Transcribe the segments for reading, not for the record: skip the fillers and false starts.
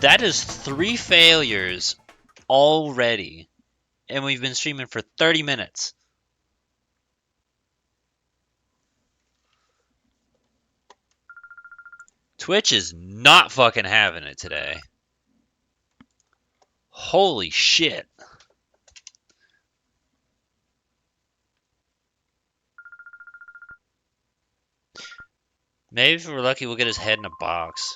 That is 3 failures already. And we've been streaming for 30 minutes. Twitch is not fucking having it today. Holy shit. Maybe if we're lucky, we'll get his head in a box.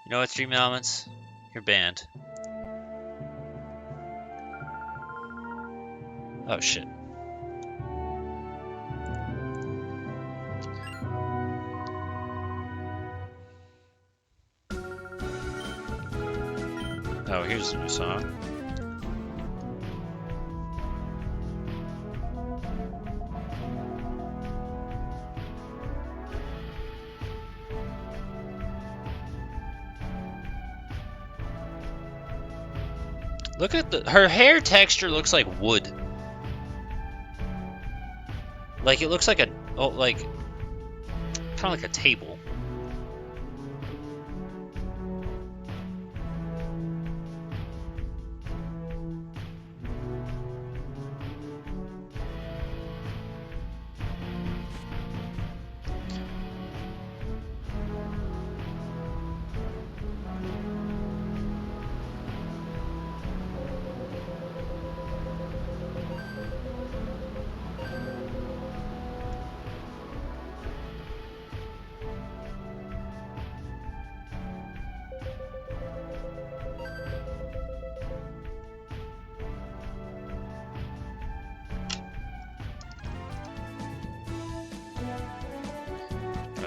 You know what, Stream Elements? You're banned. Oh shit. Oh, here's a new song. Look at her hair texture looks like wood. Like it looks like a kind of like a table.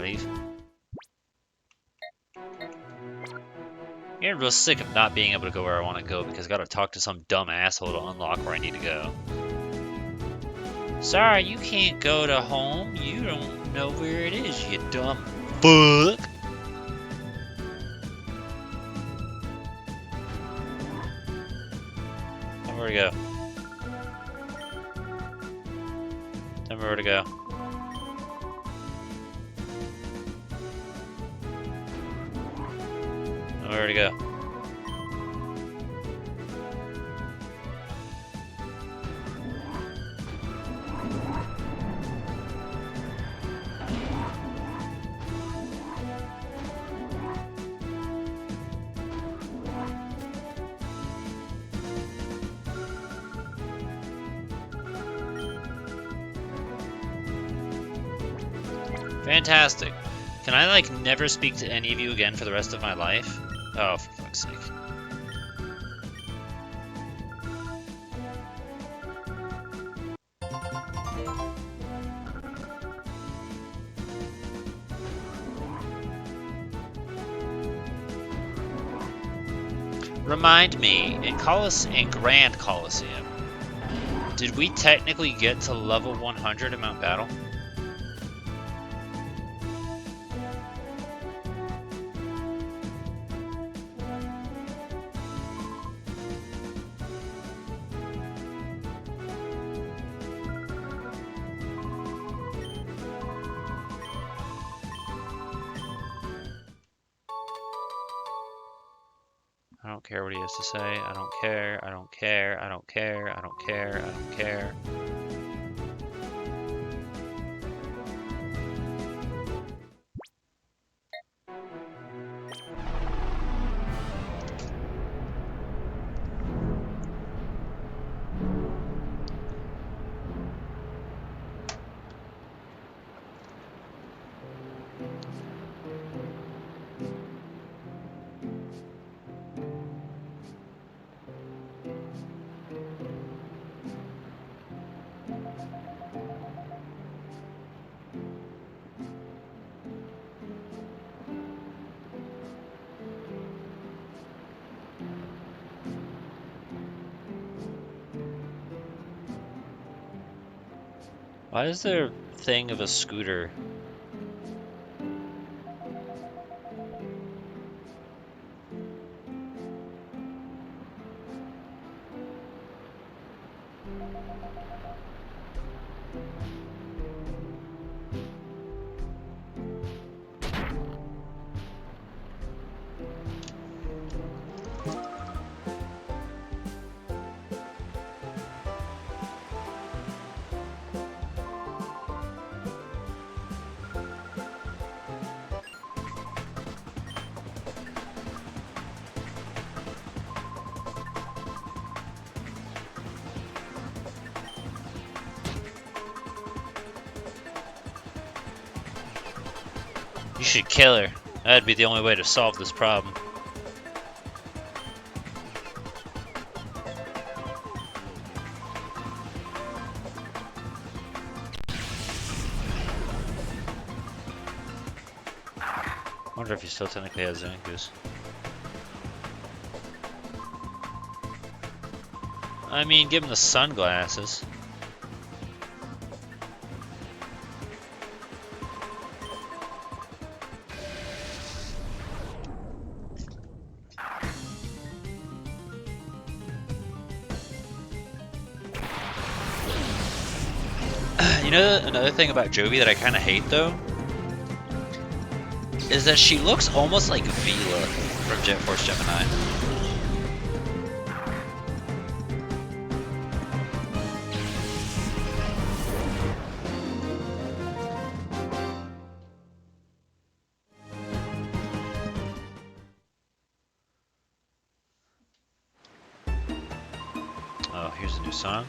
Leave. I'm getting real sick of not being able to go where I want to go because I gotta talk to some dumb asshole to unlock where I need to go. Sorry, you can't go to home. You don't know where it is, you dumb fuck. Tell me where to go. Tell me where to go. Tell me where to go. Fantastic. Can I, like, never speak to any of you again for the rest of my life? Oh, for fuck's sake. Remind me, in Grand Coliseum, did we technically get to level 100 in Mount Battle? I don't care what he has to say. I don't care. I don't care. I don't care. I don't care. I don't care. Why is there a thing of a scooter? You should kill her. That'd be the only way to solve this problem. Wonder if he still technically has Zankus. I mean, give him the sunglasses. You know, another thing about Jovi that I kind of hate, though, is that she looks almost like Vila from Jet Force Gemini. Oh, here's a new song.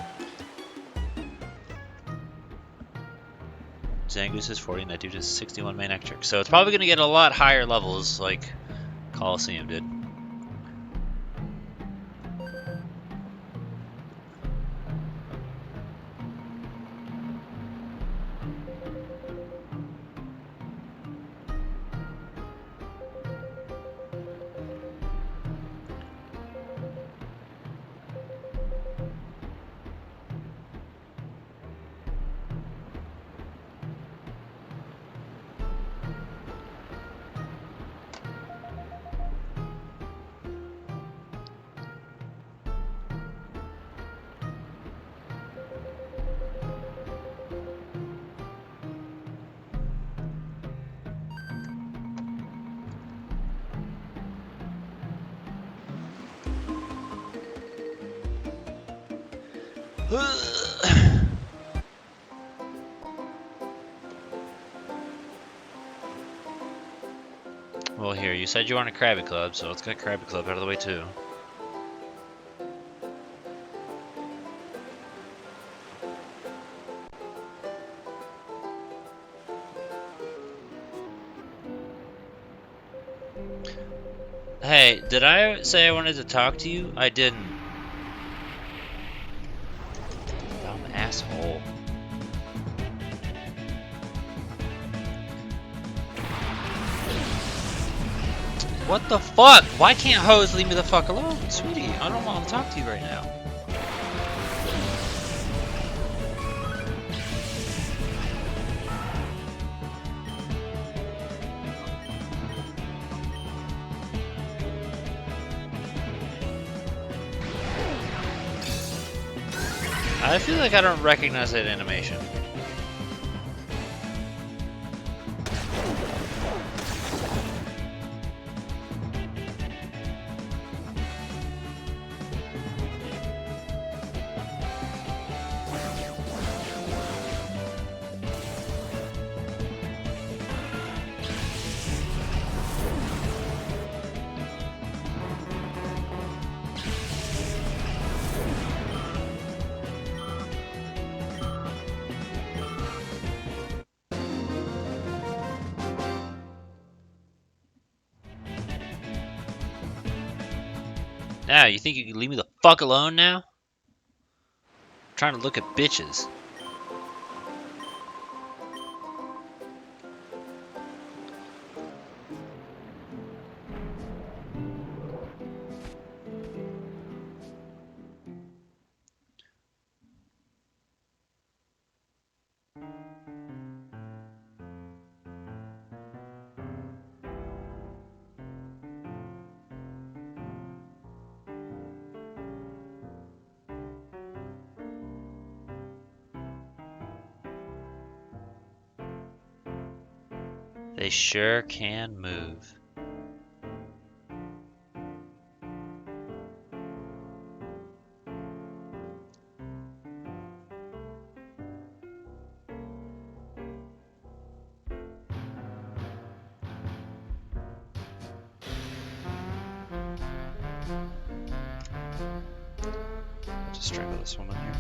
Zangoose is 40 and that dude is 61 main electric. So it's probably going to get a lot higher levels like Coliseum did. Well, here, you said you want a Krabby Club, so let's get Krabby Club out of the way, too. Hey, did I say I wanted to talk to you? I didn't. Dumb asshole. What the fuck? Why can't Hose leave me the fuck alone? Sweetie, I don't want to talk to you right now. I feel like I don't recognize that animation. Now, you think you can leave me the fuck alone now? I'm trying to look at bitches. They sure can move. I'll just strangle this woman here.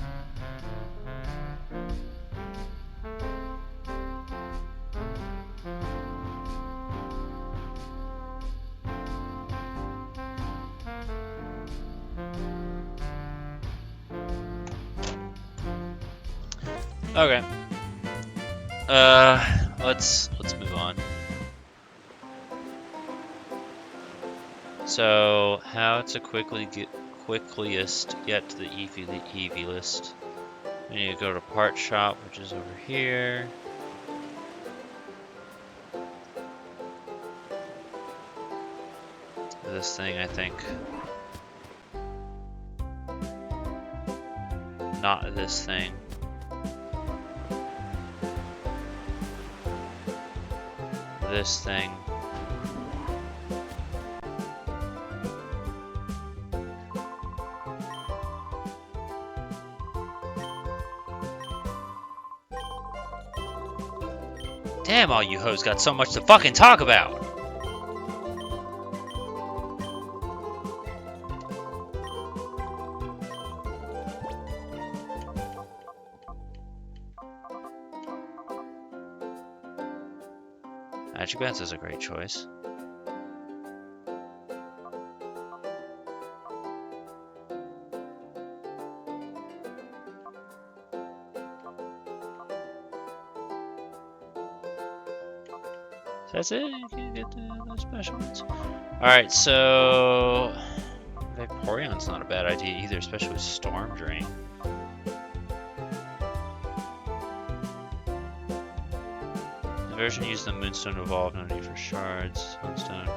Okay. Let's move on. So, how to quickliest get to the EV list. We need to go to part shop, which is over here. This thing, I think. Not this thing. This thing. Damn, all you hoes got so much to fucking talk about! Magic Bounce is a great choice. So that's it? You can get the special ones? Alright, so... Vaporeon's not a bad idea either, especially with Storm Drain. The version used the Moonstone to evolve, no need for shards. Moonstone.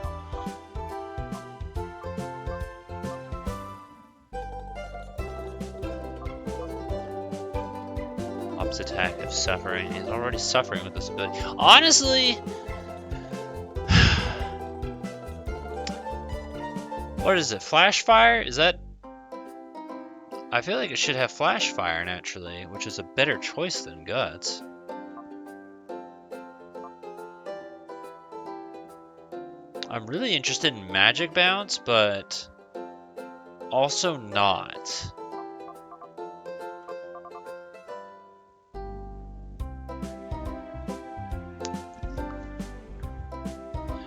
Op's attack of suffering. He's already suffering with this ability. Honestly... What is it? Flash Fire? Is that... I feel like it should have Flash Fire naturally, which is a better choice than Guts. I'm really interested in Magic Bounce, but also not.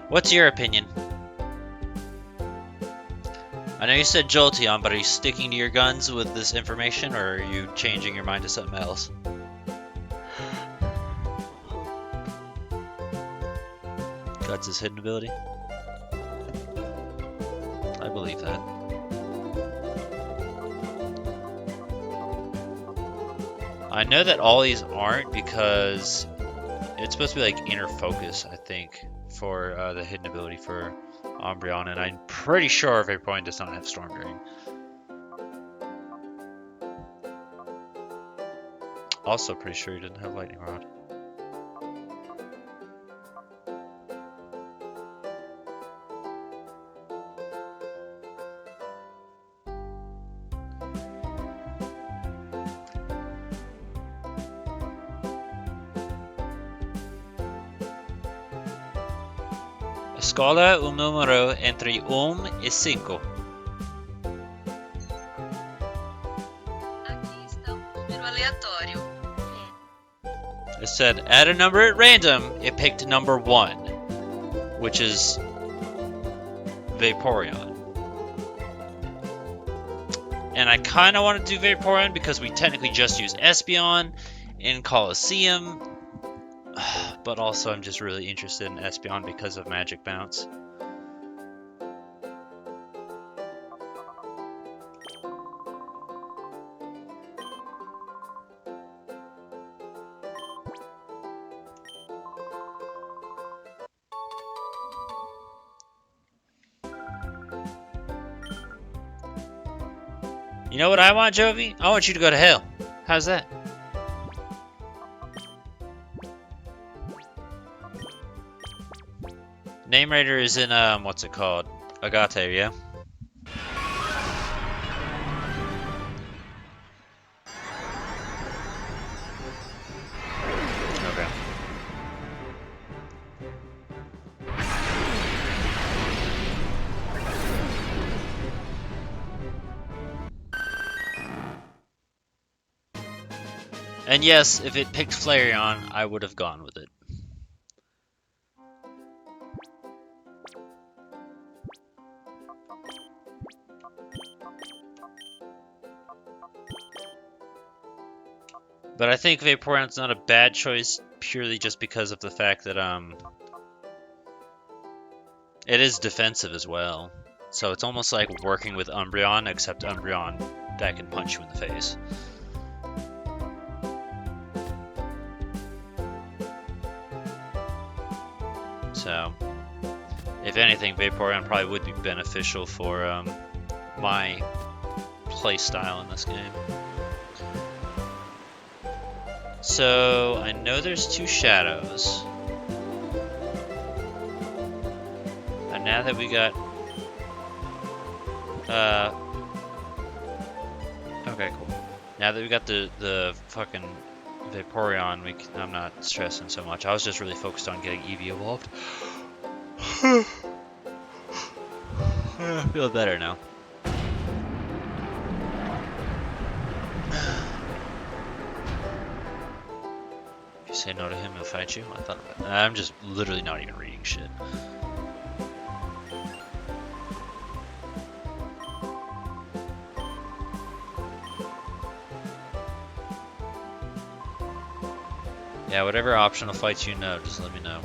What's your opinion? I know you said Jolteon, but are you sticking to your guns with this information, or are you changing your mind to something else? Guts' hidden ability? I believe that. I know that all these aren't because it's supposed to be like inner focus, I think, for the hidden ability for Umbreon, and I'm pretty sure Vaporeon does not have Storm Drain. Also pretty sure he doesn't have Lightning Rod. Escolha un número entre 1 e 5. Aqui está número aleatório. It said, add a number at random. It picked number 1, which is Vaporeon. And I kind of want to do Vaporeon because we technically just use Espeon in Colosseum. But also I'm just really interested in Espeon because of Magic Bounce. You know what I want, Jovi? I want you to go to hell. How's that? Name Raider is in, what's it called? Agate, yeah? Okay. And yes, if it picked Flareon, I would have gone with it. But I think Vaporeon's not a bad choice purely just because of the fact that it is defensive as well. So it's almost like working with Umbreon, except Umbreon that can punch you in the face. So, if anything, Vaporeon probably would be beneficial for my playstyle in this game. So, I know there's two shadows. And now that we got... okay, cool. Now that we got the fucking Vaporeon, I'm not stressing so much. I was just really focused on getting Eevee evolved. I feel better now. If you say no to him, he'll fight you. I thought about that. I'm just literally not even reading shit. Yeah, whatever optional fights you know, just let me know.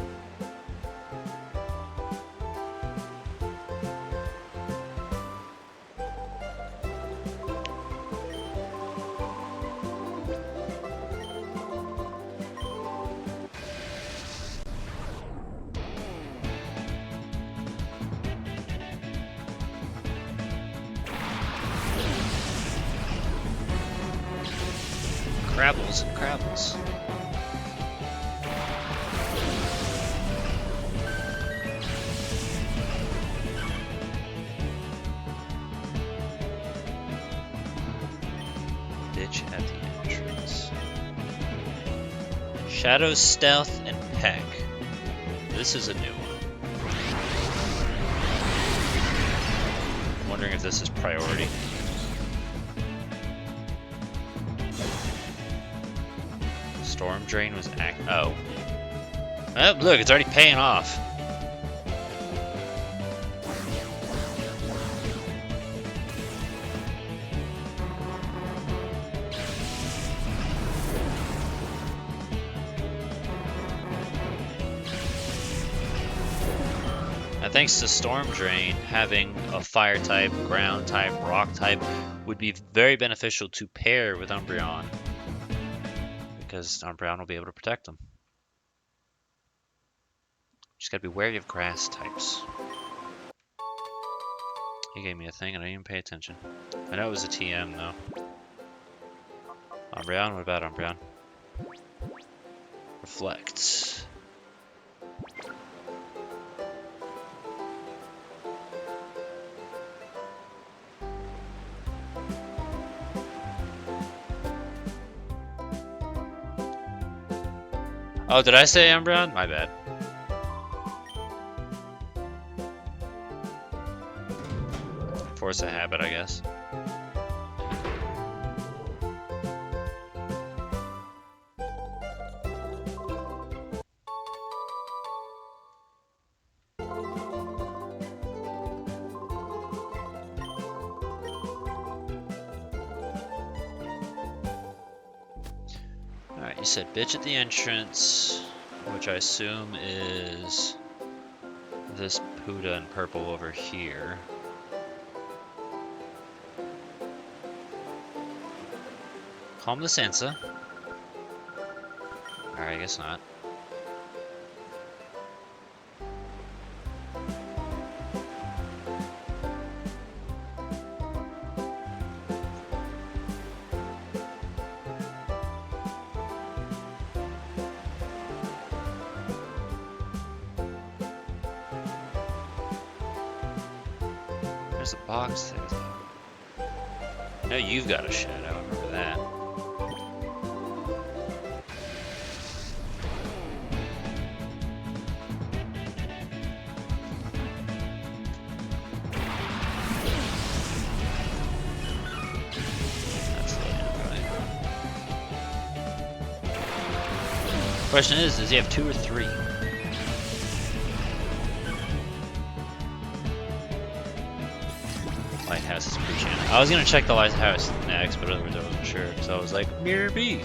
Crabbles and crabbles. Bitch at the entrance. Shadow, Stealth, and Peck. This is a new one. I'm wondering if this is priority. Storm Drain was oh. Oh, look, it's already paying off. Now, thanks to Storm Drain, having a Fire type, Ground type, Rock type would be very beneficial to pair with Umbreon, because Umbreon will be able to protect them. Just gotta be wary of grass types. He gave me a thing and I didn't even pay attention. I know it was a TM though. Umbreon, what about Umbreon? Reflect. Oh, did I say Umbreon? My bad. Force a habit, I guess. Alright, you said bitch at the entrance, which I assume is this Puda in purple over here. Calm the Sansa. Alright, I guess not. There's a box there, though. I know you've got a shadow, I remember that. Question is, does he have 2 or 3? Lighthouse is pre-channel. I was gonna check the lighthouse next, but otherwise I wasn't sure, so I was like, mirror B.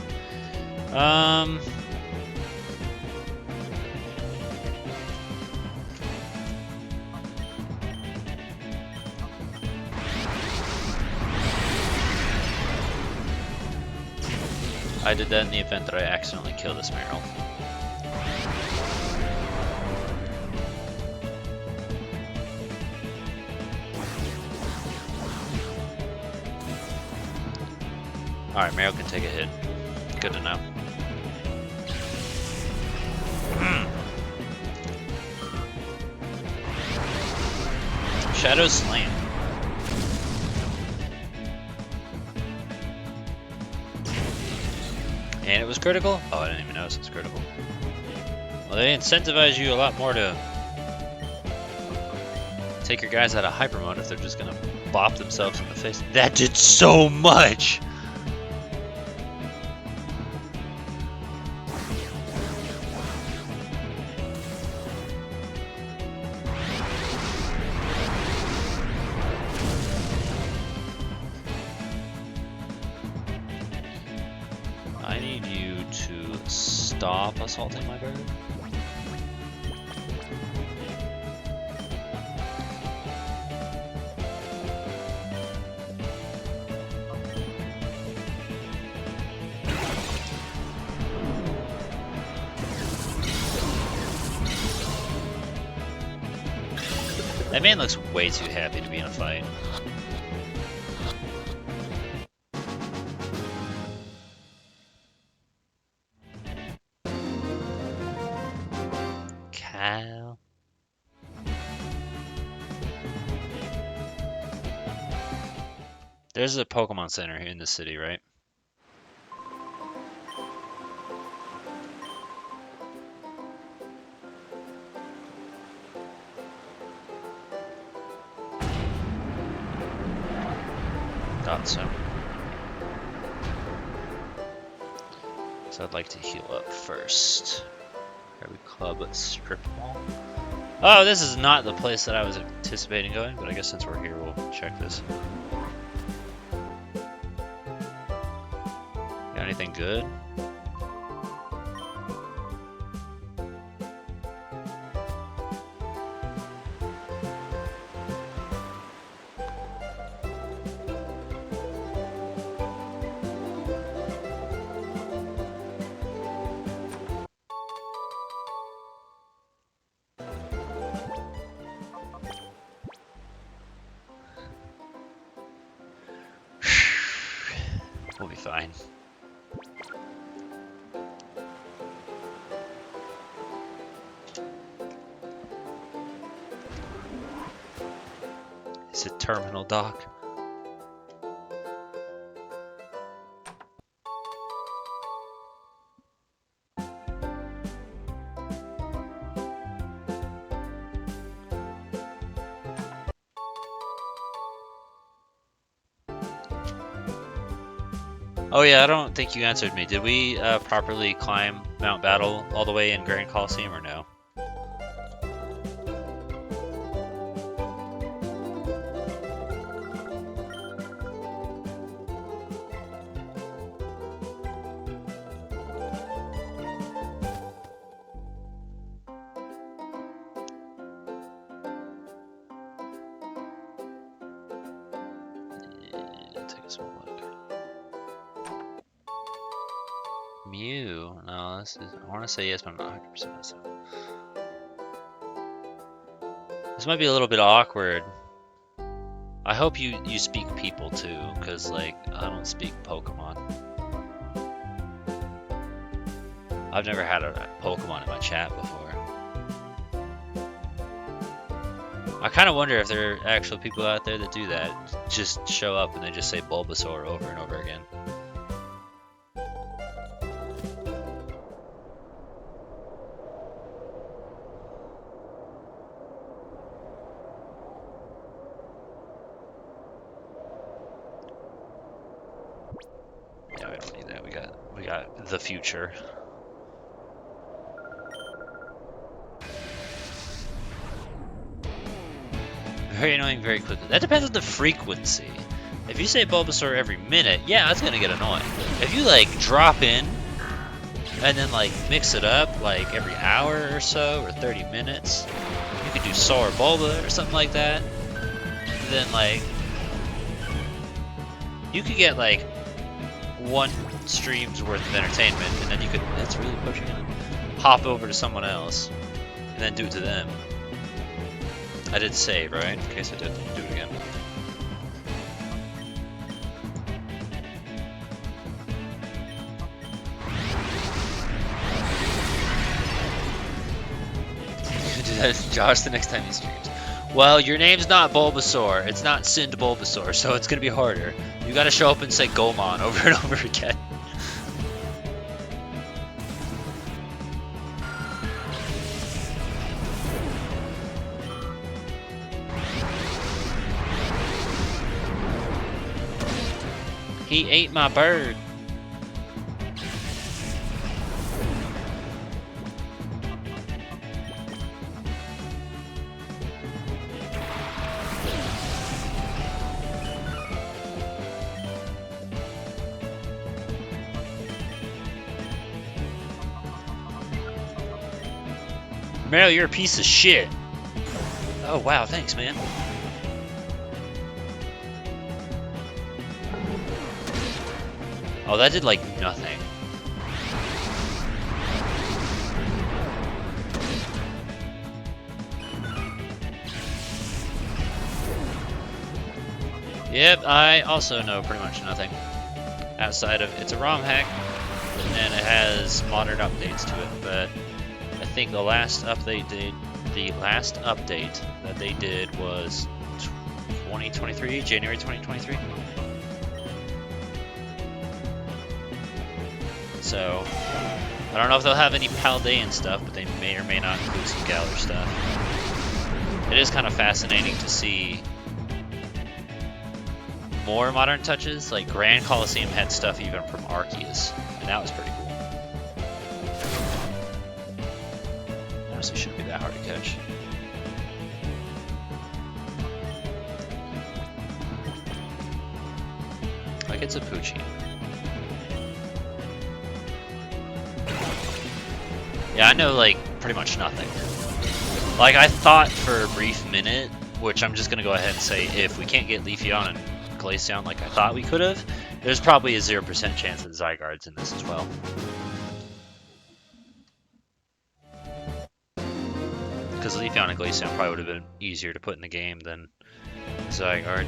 Um. I did that in the event that I accidentally killed this Meryl. Alright, Meryl can take a hit. Good to know. Shadow Slam. And it was critical? Oh, I didn't even notice it was critical. Well, they incentivize you a lot more to take your guys out of hyper mode if they're just gonna bop themselves in the face. That did so much! I need you to stop assaulting my bird. That man looks way too happy to be in a fight. Kyle. There's a Pokemon Center here in the city, right? Thought so. So I'd like to heal up first. Every club at strip mall. Oh, this is not the place that I was anticipating going, but I guess since we're here, we'll check this. Got anything good? We'll be fine. Is it Terminal Dock? Oh yeah, I don't think you answered me. Did we properly climb Mount Battle all the way in Grand Coliseum or no? Yeah, take a small look. Mew. No, this is. I want to say yes, but I'm not 100% so. This might be a little bit awkward. I hope you speak people too, because like I don't speak Pokemon. I've never had a Pokemon in my chat before. I kind of wonder if there are actual people out there that do that. Just show up and they just say Bulbasaur over and over again. Yeah, we don't need that. We got the future. Very annoying very quickly. That depends on the frequency. If you say Bulbasaur every minute, yeah, that's gonna get annoying. If you like drop in and then like mix it up like every hour or so, or 30 minutes. You could do Solar Bulba or something like that. And then like you could get like one stream's worth of entertainment, and then you could, that's really pushing it, hop over to someone else and then do it to them. I did save, right? In case I did do it again. Do that to Josh the next time he streams. Well, your name's not Bulbasaur. It's not Sind Bulbasaur, so it's gonna be harder. You gotta show up and say Gomon over and over again. He ate my bird. Meryl, you're a piece of shit. Oh wow, thanks, man. Oh, that did like nothing. Yep, I also know pretty much nothing outside of it's a ROM hack and it has modern updates to it, but I think the last update that they did was 2023, January 2023. So I don't know if they'll have any Paldean stuff, but they may or may not include some Galar stuff. It is kind of fascinating to see more modern touches. Like Grand Coliseum had stuff even from Arceus, and that was pretty cool. Honestly, shouldn't be that hard to catch. Like it's a Poochie. Yeah, I know like pretty much nothing. Like I thought for a brief minute, which I'm just gonna go ahead and say, if we can't get Leafeon and Glaceon like I thought we could have, there's probably a 0% chance that Zygarde's in this as well. Because Leafeon and Glaceon probably would have been easier to put in the game than Zygarde.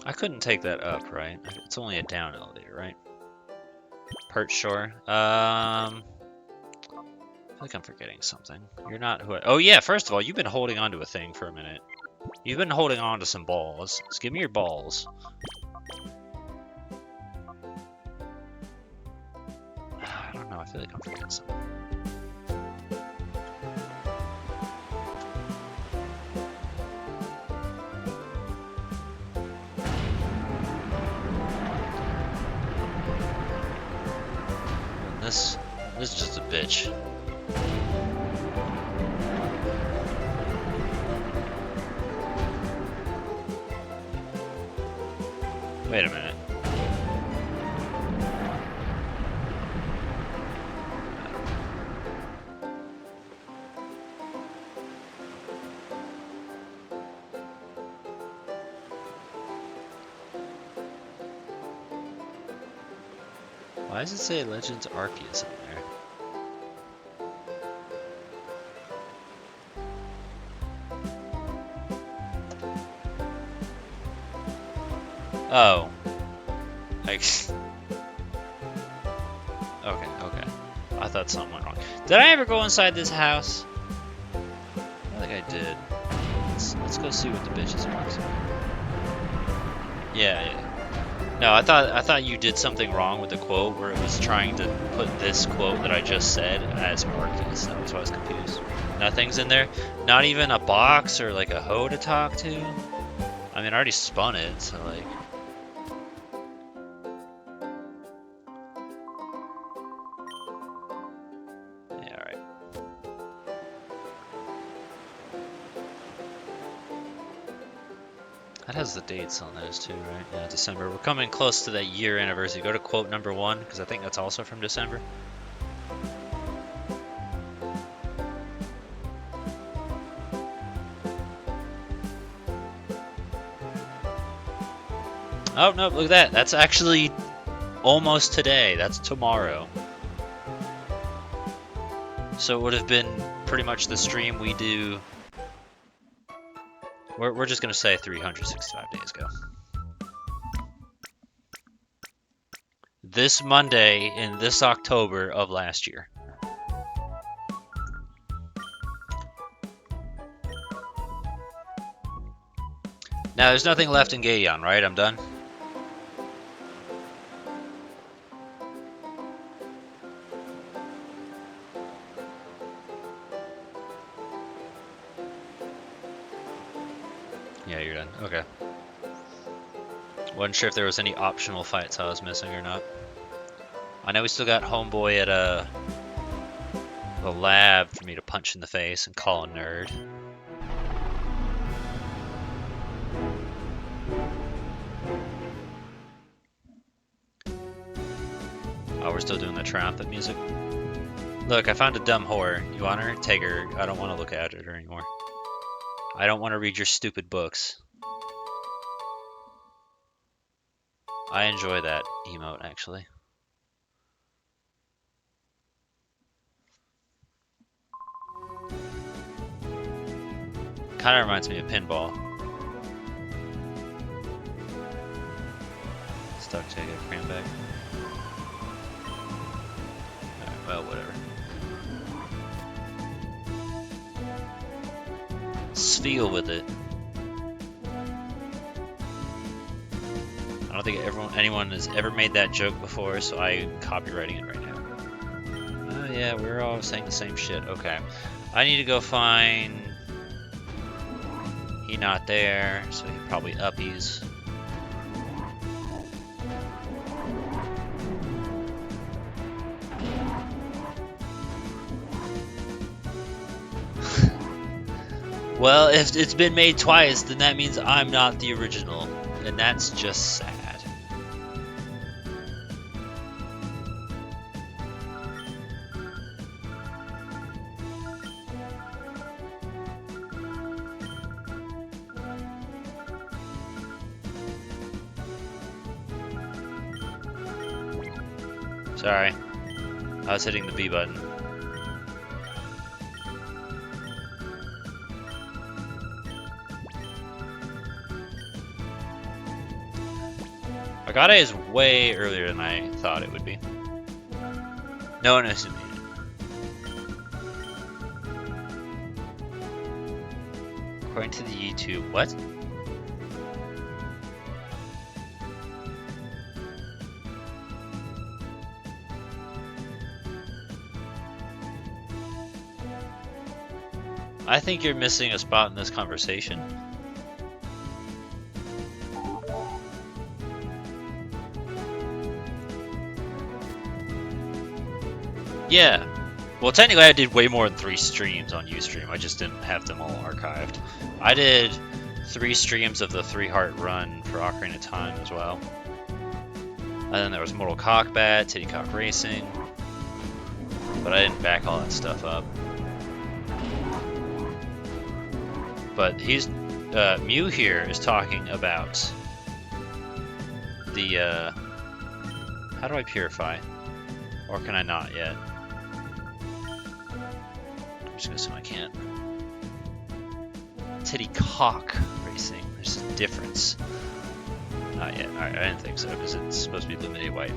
I couldn't take that up, right? It's only a down elevator, right? Perch Shore. I feel like I'm forgetting something. You're not who I... Oh yeah, first of all, you've been holding on to a thing for a minute. You've been holding on to some balls. Just give me your balls. I don't know, I feel like I'm forgetting something. This is just a bitch. Wait a minute. Why does it say Legends Arceus in there? Oh. Like... Okay. I thought something went wrong. Did I ever go inside this house? I think I did. Let's go see what the bitches are. Yeah. No, I thought you did something wrong with the quote where it was trying to put this quote that I just said as Arceus. That was why I was confused. Nothing's in there? Not even a box or like a hoe to talk to? I mean, I already spun it, so like. Yeah, alright. That has the dates on those too, right? Yeah, December. We're coming close to that year anniversary. Go to quote number 1, because I think that's also from December. Oh, no, look at that. That's actually almost today. That's tomorrow. So it would have been pretty much the stream we do. We're just going to say 365 days ago. This Monday in this October of last year. Now, there's nothing left in Gaeon, right? I'm done? Yeah, you're done. Okay. Wasn't sure if there was any optional fights I was missing or not. I know we still got Homeboy at the lab for me to punch in the face and call a nerd. Oh, we're still doing the triumphant music. Look, I found a dumb whore. You want her? Take her. I don't want to look at her anymore. I don't want to read your stupid books. I enjoy that emote, actually. Kind of reminds me of pinball. Stuck ticket, cram back. Alright, well, whatever. Feel with it. I don't think anyone has ever made that joke before, so I'm copywriting it right now. Oh yeah, we're all saying the same shit. Okay. I need to go find... He not there, so he probably uppies. Well, if it's been made twice, then that means I'm not the original, and that's just sad. Sorry, I was hitting the B button. Agate is way earlier than I thought it would be. No one estimated. According to the YouTube, what? I think you're missing a spot in this conversation. Yeah. Well, technically I did way more than 3 streams on Ustream. I just didn't have them all archived. I did 3 streams of the 3-heart run for Ocarina of Time as well. And then there was Mortal Cockbat, Titty Cock Racing. But I didn't back all that stuff up. But he's... Mew here is talking about the... how do I purify? Or can I not yet? I'm just gonna assume I can't. Titty Cock Racing. There's a difference. Not yet. Alright, I didn't think so, because it's supposed to be Luminate White.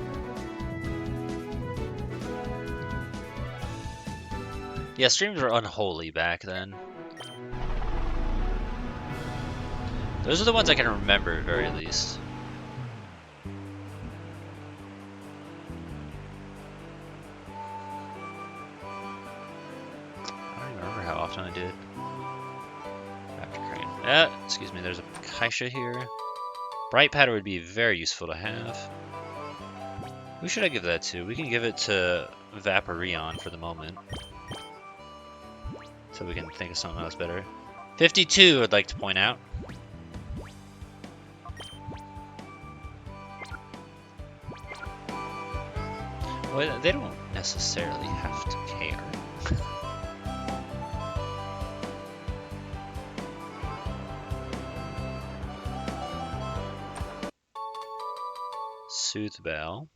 Yeah, streams were unholy back then. Those are the ones I can remember, at very least. I don't even remember how often I did. After Crane. Excuse me, there's a Kaisha here. Bright Powder would be very useful to have. Who should I give that to? We can give it to Vaporeon for the moment. So we can think of something else better. 52, I'd like to point out. Well, they don't necessarily have to care. Soothe Bell.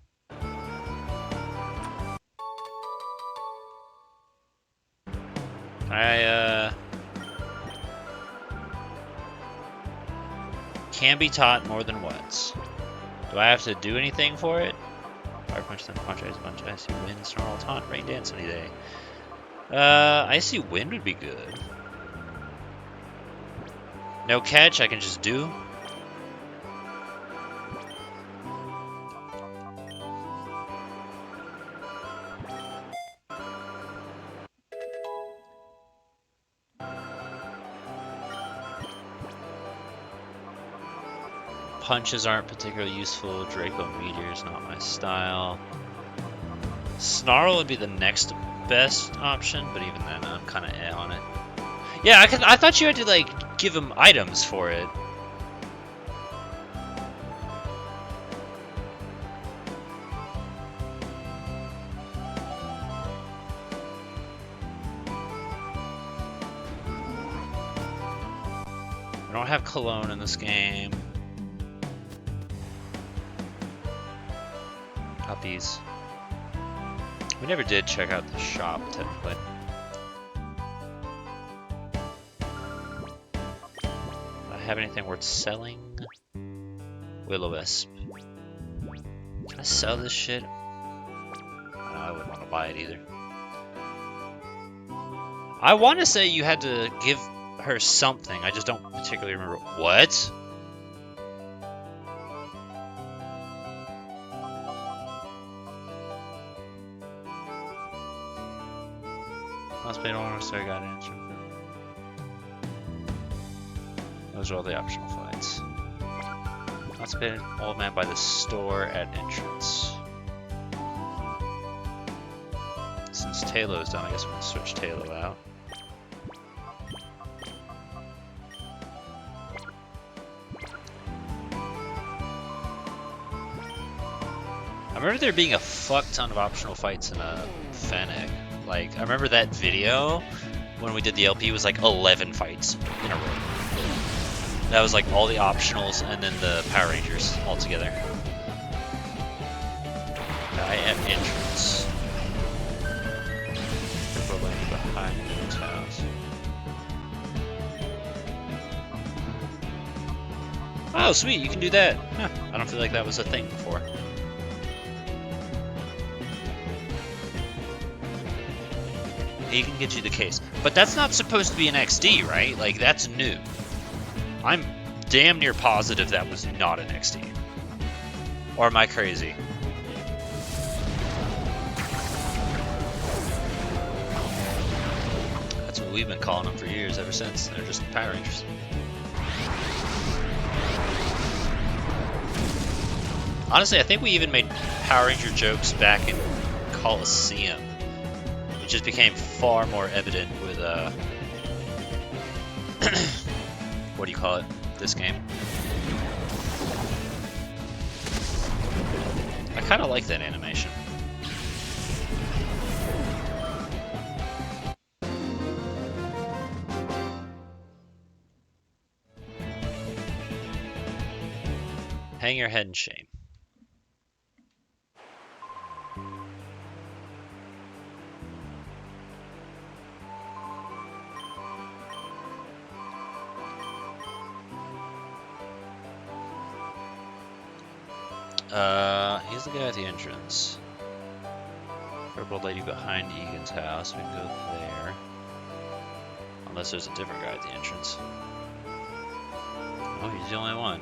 Can be taught more than once. Do I have to do anything for it? Fire Punch, Thunder Punch, Ice Punch, Icy Wind, Snarl, Taunt, Rain Dance any day. Icy Wind would be good. No catch, I can just do. Punches aren't particularly useful. Draco Meteor is not my style. Snarl would be the next best option, but even then, I'm kind of on it. Yeah, I thought you had to like give him items for it. I don't have Cologne in this game. Puppies. We never did check out the shop, technically. Do I have anything worth selling? Will-O-Wisp. Can I sell this shit? I wouldn't want to buy it either. I want to say you had to give her something. I just don't particularly remember. What? Let's play on so I got an answer. Those are all the optional fights. Let's play Old Man by the store at entrance. Since Talo's done, I guess we're gonna switch Talo out. I remember there being a fuck ton of optional fights in a Fennec. Like, I remember that video when we did the LP was like 11 fights in a row. That was like all the optionals and then the Power Rangers all together. I am entrance. Behind his house. Oh, sweet, you can do that. Huh, I don't feel like that was a thing before. He can get you the case. But that's not supposed to be an XD, right? Like, that's new. I'm damn near positive that was not an XD. Or am I crazy? That's what we've been calling them for years, ever since. They're just Power Rangers. Honestly, I think we even made Power Ranger jokes back in Coliseum. It just became far more evident with, what do you call it? This game. I kind of like that animation. Hang your head in shame. He's the guy at the entrance. Purple lady behind Egan's house. We can go there. Unless there's a different guy at the entrance. Oh, he's the only one.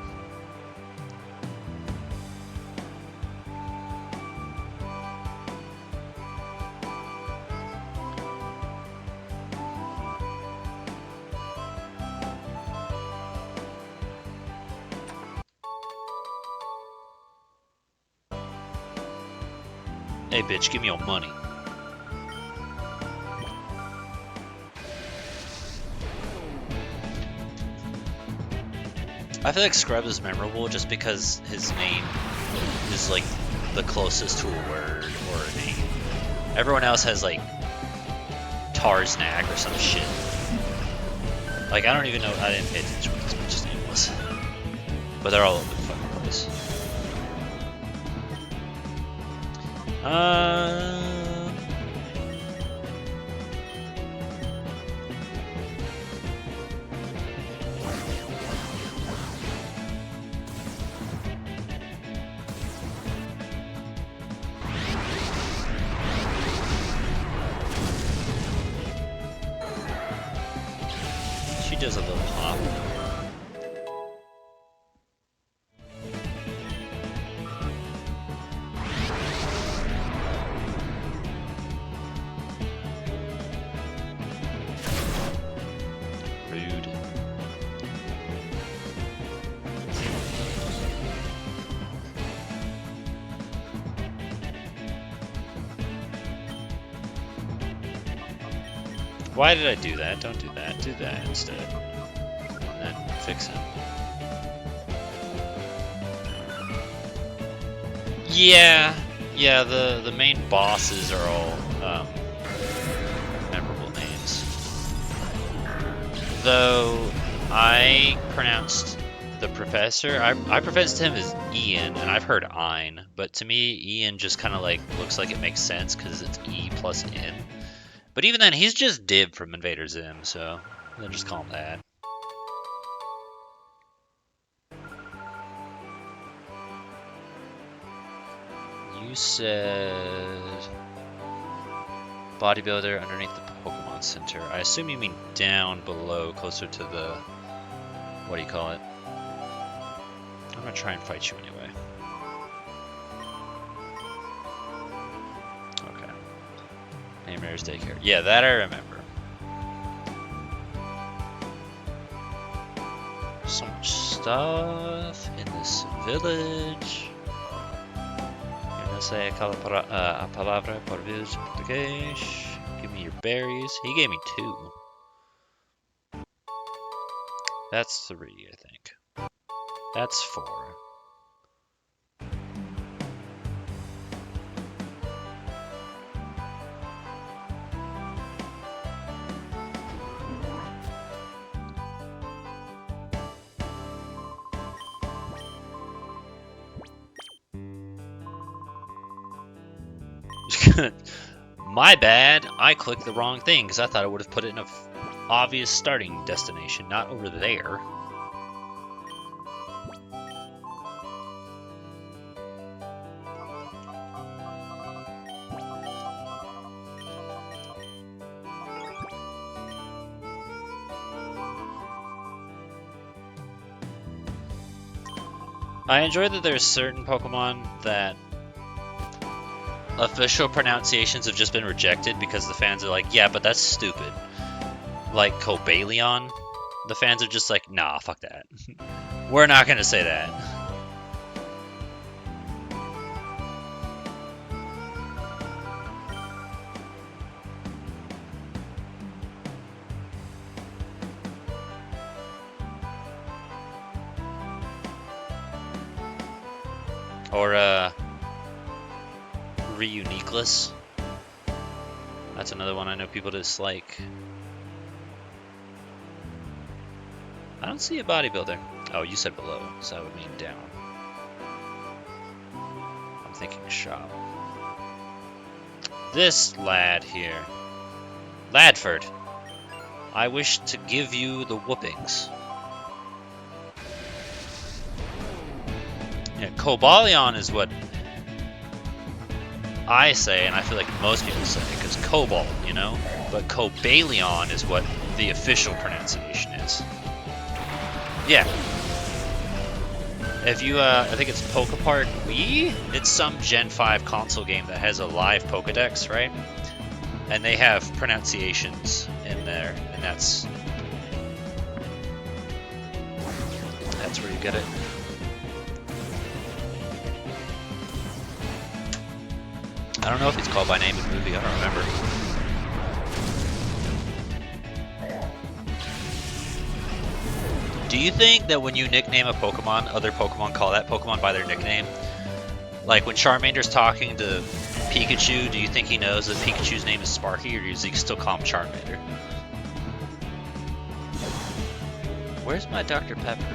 Hey, bitch, give me your money. I feel like Scrub is memorable just because his name is like the closest to a word or a name. Everyone else has like Tarsnag or some shit. Like I don't even know. I didn't pay attention what this bitch's name was, but they're all over the fucking place. She does a little hop. Rude. Why did I do that? Don't do that. Do that instead. And then fix him. Yeah. Yeah, the main bosses are all memorable names. Though I pronounced the professor, I pronounced him as Ian, and I've heard Ein, but to me Ian just kind of like looks like it makes sense because it's E plus N. But even then, he's just Dib from Invader Zim, so they'll just call him that. You said bodybuilder underneath the Pokemon Center. I assume you mean down below, closer to the, what do you call it? I'm gonna try and fight you anyway. Okay. Mayor's Daycare. Yeah, that I remember. So much stuff in this village. Eu não sei aquela a palavra por village in português. Give me your berries. He gave me 2. That's 3, I think. That's 4. My bad, I clicked the wrong thing because I thought I would have put it in a obvious starting destination, not over there. I enjoy that there's certain Pokemon that official pronunciations have just been rejected because the fans are like, yeah, but that's stupid. Like Cobalion, the fans are just like, nah, fuck that. We're not gonna say that. Or, Reuniqueless. That's another one I know people dislike. I don't see a bodybuilder. Oh, you said below, so that would mean down. I'm thinking shop. This lad here. Ladford. I wish to give you the whoopings. Yeah, Cobalion is what I say, and I feel like most people say, because Cobalt, you know? But Cobalion is what the official pronunciation is. Yeah. If you, I think it's Pokepart Wii? It's some Gen 5 console game that has a live Pokedex, right? And they have pronunciations in there, and that's where you get it. I don't know if he's called by name in the movie. I don't remember. Do you think that when you nickname a Pokemon, other Pokemon call that Pokemon by their nickname? Like when Charmander's talking to Pikachu, do you think he knows that Pikachu's name is Sparky, or does he still call him Charmander? Where's my Dr. Pepper?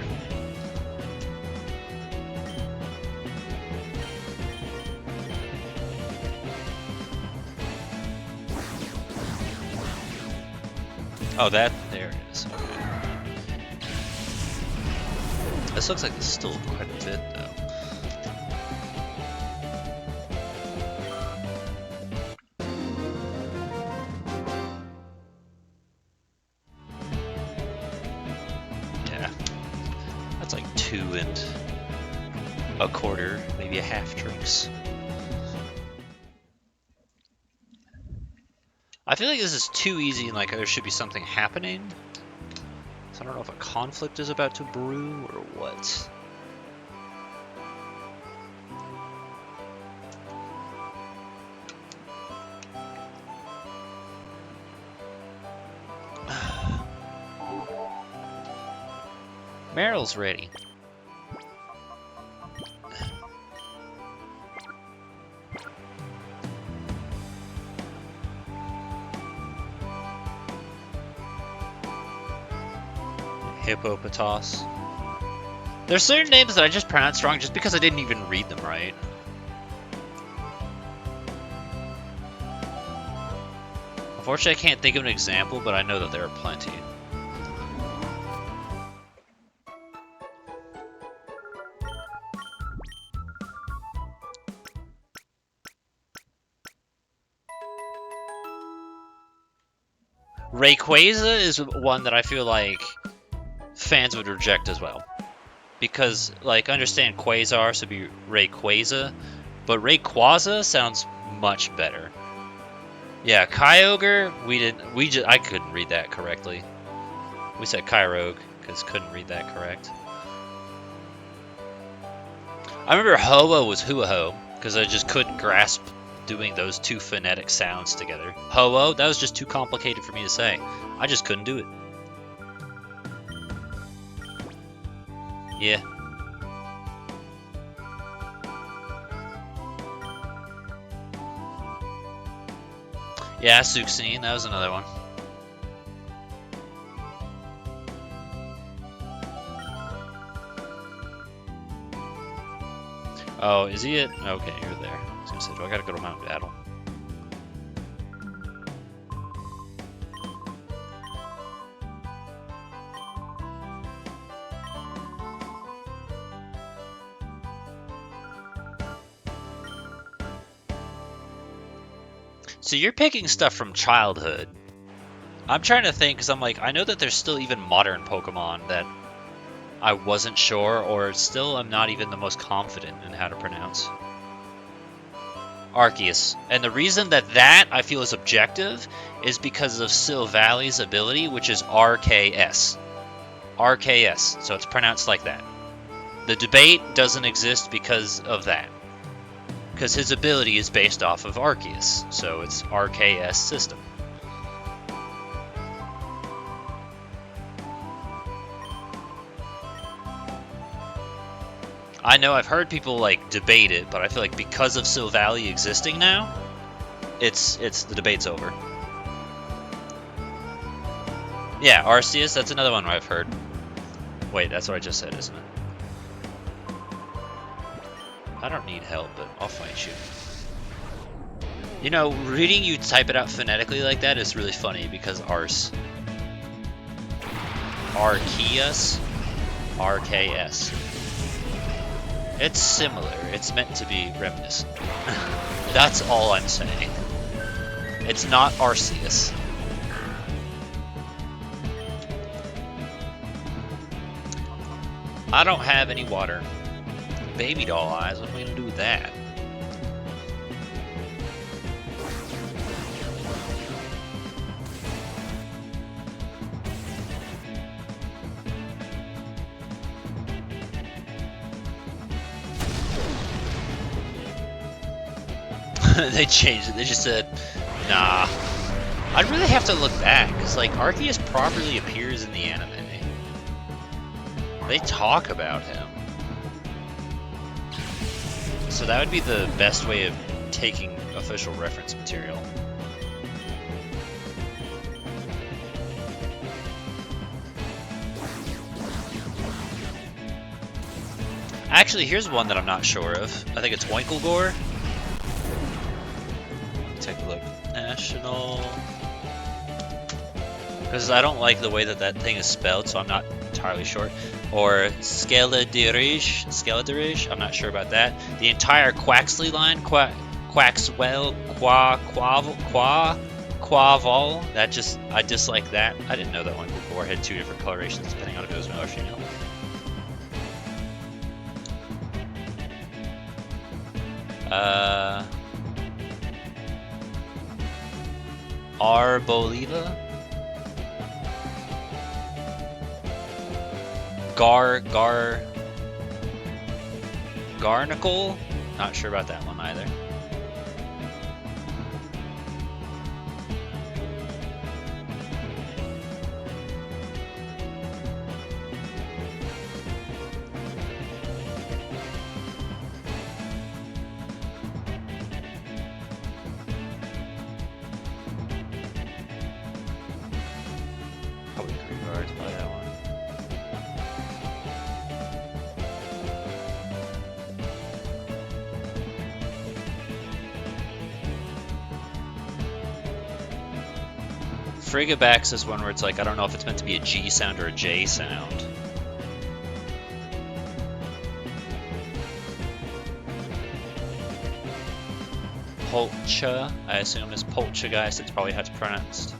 Oh, there it is. Okay. This looks like there's still quite a bit, though. Yeah. That's like 2 1/4, maybe a half drinks. I feel like this is too easy and like there should be something happening. So I don't know if a conflict is about to brew or what. Meryl's ready. Hippopotas. There's certain names that I just pronounce wrong just because I didn't even read them right. Unfortunately, I can't think of an example, but I know that there are plenty. Rayquaza is one that I feel like fans would reject as well. Because, like, understand Quasar, so it'd be Rayquaza, but Rayquaza sounds much better. Yeah, Kyogre, I couldn't read that correctly. We said Kyogre, because couldn't read that correct. I remember Ho-Oh was Hoo-Oh, because I just couldn't grasp doing those 2 phonetic sounds together. Ho-Oh, that was just too complicated for me to say. I just couldn't do it. Yeah. Yeah, Suxine, that was another one. Oh, is he it? Okay, you're there. I was gonna say, do I gotta go to Mount Battle? So you're picking stuff from childhood. I'm trying to think, because I'm like, I know that there's still even modern Pokemon that I wasn't sure, or still I'm not even the most confident in how to pronounce. Arceus. And the reason that I feel is objective is because of Silvalley's ability, which is RKS. RKS. So it's pronounced like that. The debate doesn't exist because of that. Because his ability is based off of Arceus, so it's RKS system. I know I've heard people like debate it, but I feel like because of Silvalley existing now, it's the debate's over. Yeah, Arceus, that's another one I've heard. Wait, that's what I just said, isn't it? I don't need help, but I'll fight you. You know, reading you type it out phonetically like that is really funny because Arceus, RKS. It's similar. It's meant to be reminiscent. That's all I'm saying. It's not Arceus. I don't have any water. Baby doll eyes, what am I gonna do with that? They changed it. They just said, nah. I'd really have to look back, because like Arceus properly appears in the anime. They talk about him. So that would be the best way of taking official reference material. Actually, here's one that I'm not sure of. I think it's Oinklegore. Take a look. National. Because I don't like the way that that thing is spelled, so I'm not entirely sure. Or Skeledirige, I'm not sure about that. The entire Quaxley line, Quaxwell, Quaval, I dislike that. I didn't know that one before. Had two different colorations depending on if it was male or female. Arboliva? Garnacle? Not sure about that one either. Probably Greedguards by that one. Frigibax is one where it's like, I don't know if it's meant to be a G sound or a J sound. Polcha, I assume is Poltergeist, it's probably how it's pronounced.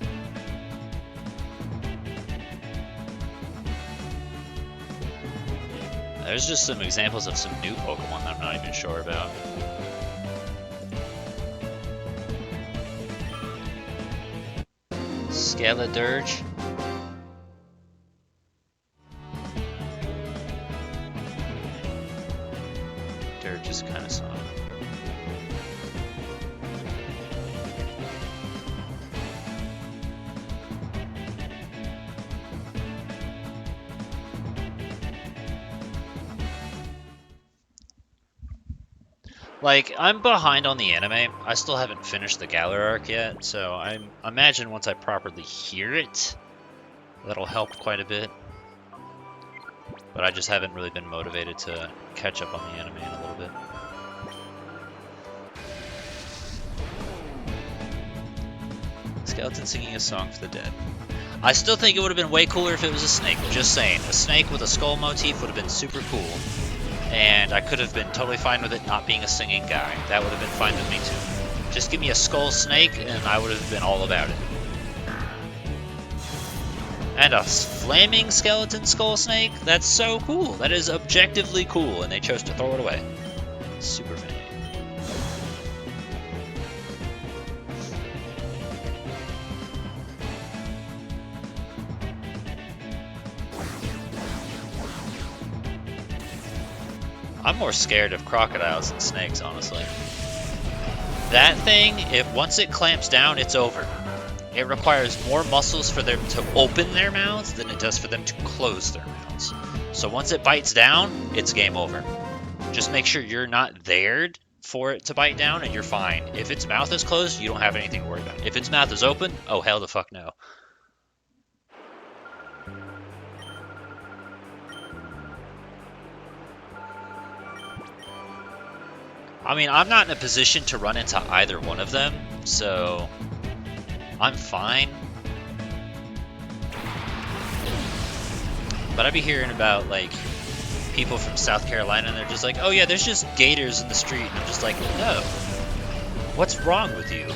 There's just some examples of some new Pokemon that I'm not even sure about. Skeledirge. Dirge is kind of song. Like, I'm behind on the anime. I still haven't finished the Galar arc yet, so I imagine once I properly hear it, that'll help quite a bit. But I just haven't really been motivated to catch up on the anime in a little bit. Skeleton singing a song for the dead. I still think it would have been way cooler if it was a snake. Just saying, a snake with a skull motif would have been super cool. And I could have been totally fine with it not being a singing guy. That would have been fine with me too. Just give me a skull snake and I would have been all about it. And a flaming skeleton skull snake? That's so cool. That is objectively cool, and they chose to throw it away. Super funny. I'm more scared of crocodiles than snakes, honestly. That thing, once it clamps down, it's over. It requires more muscles for them to open their mouths than it does for them to close their mouths. So once it bites down, it's game over. Just make sure you're not there for it to bite down and you're fine. If its mouth is closed, you don't have anything to worry about. If its mouth is open, oh hell the fuck no. I mean, I'm not in a position to run into either one of them, so I'm fine. But I'd be hearing about, like, people from South Carolina, and they're just like, oh yeah, there's just gators in the street. And I'm just like, no. What's wrong with you?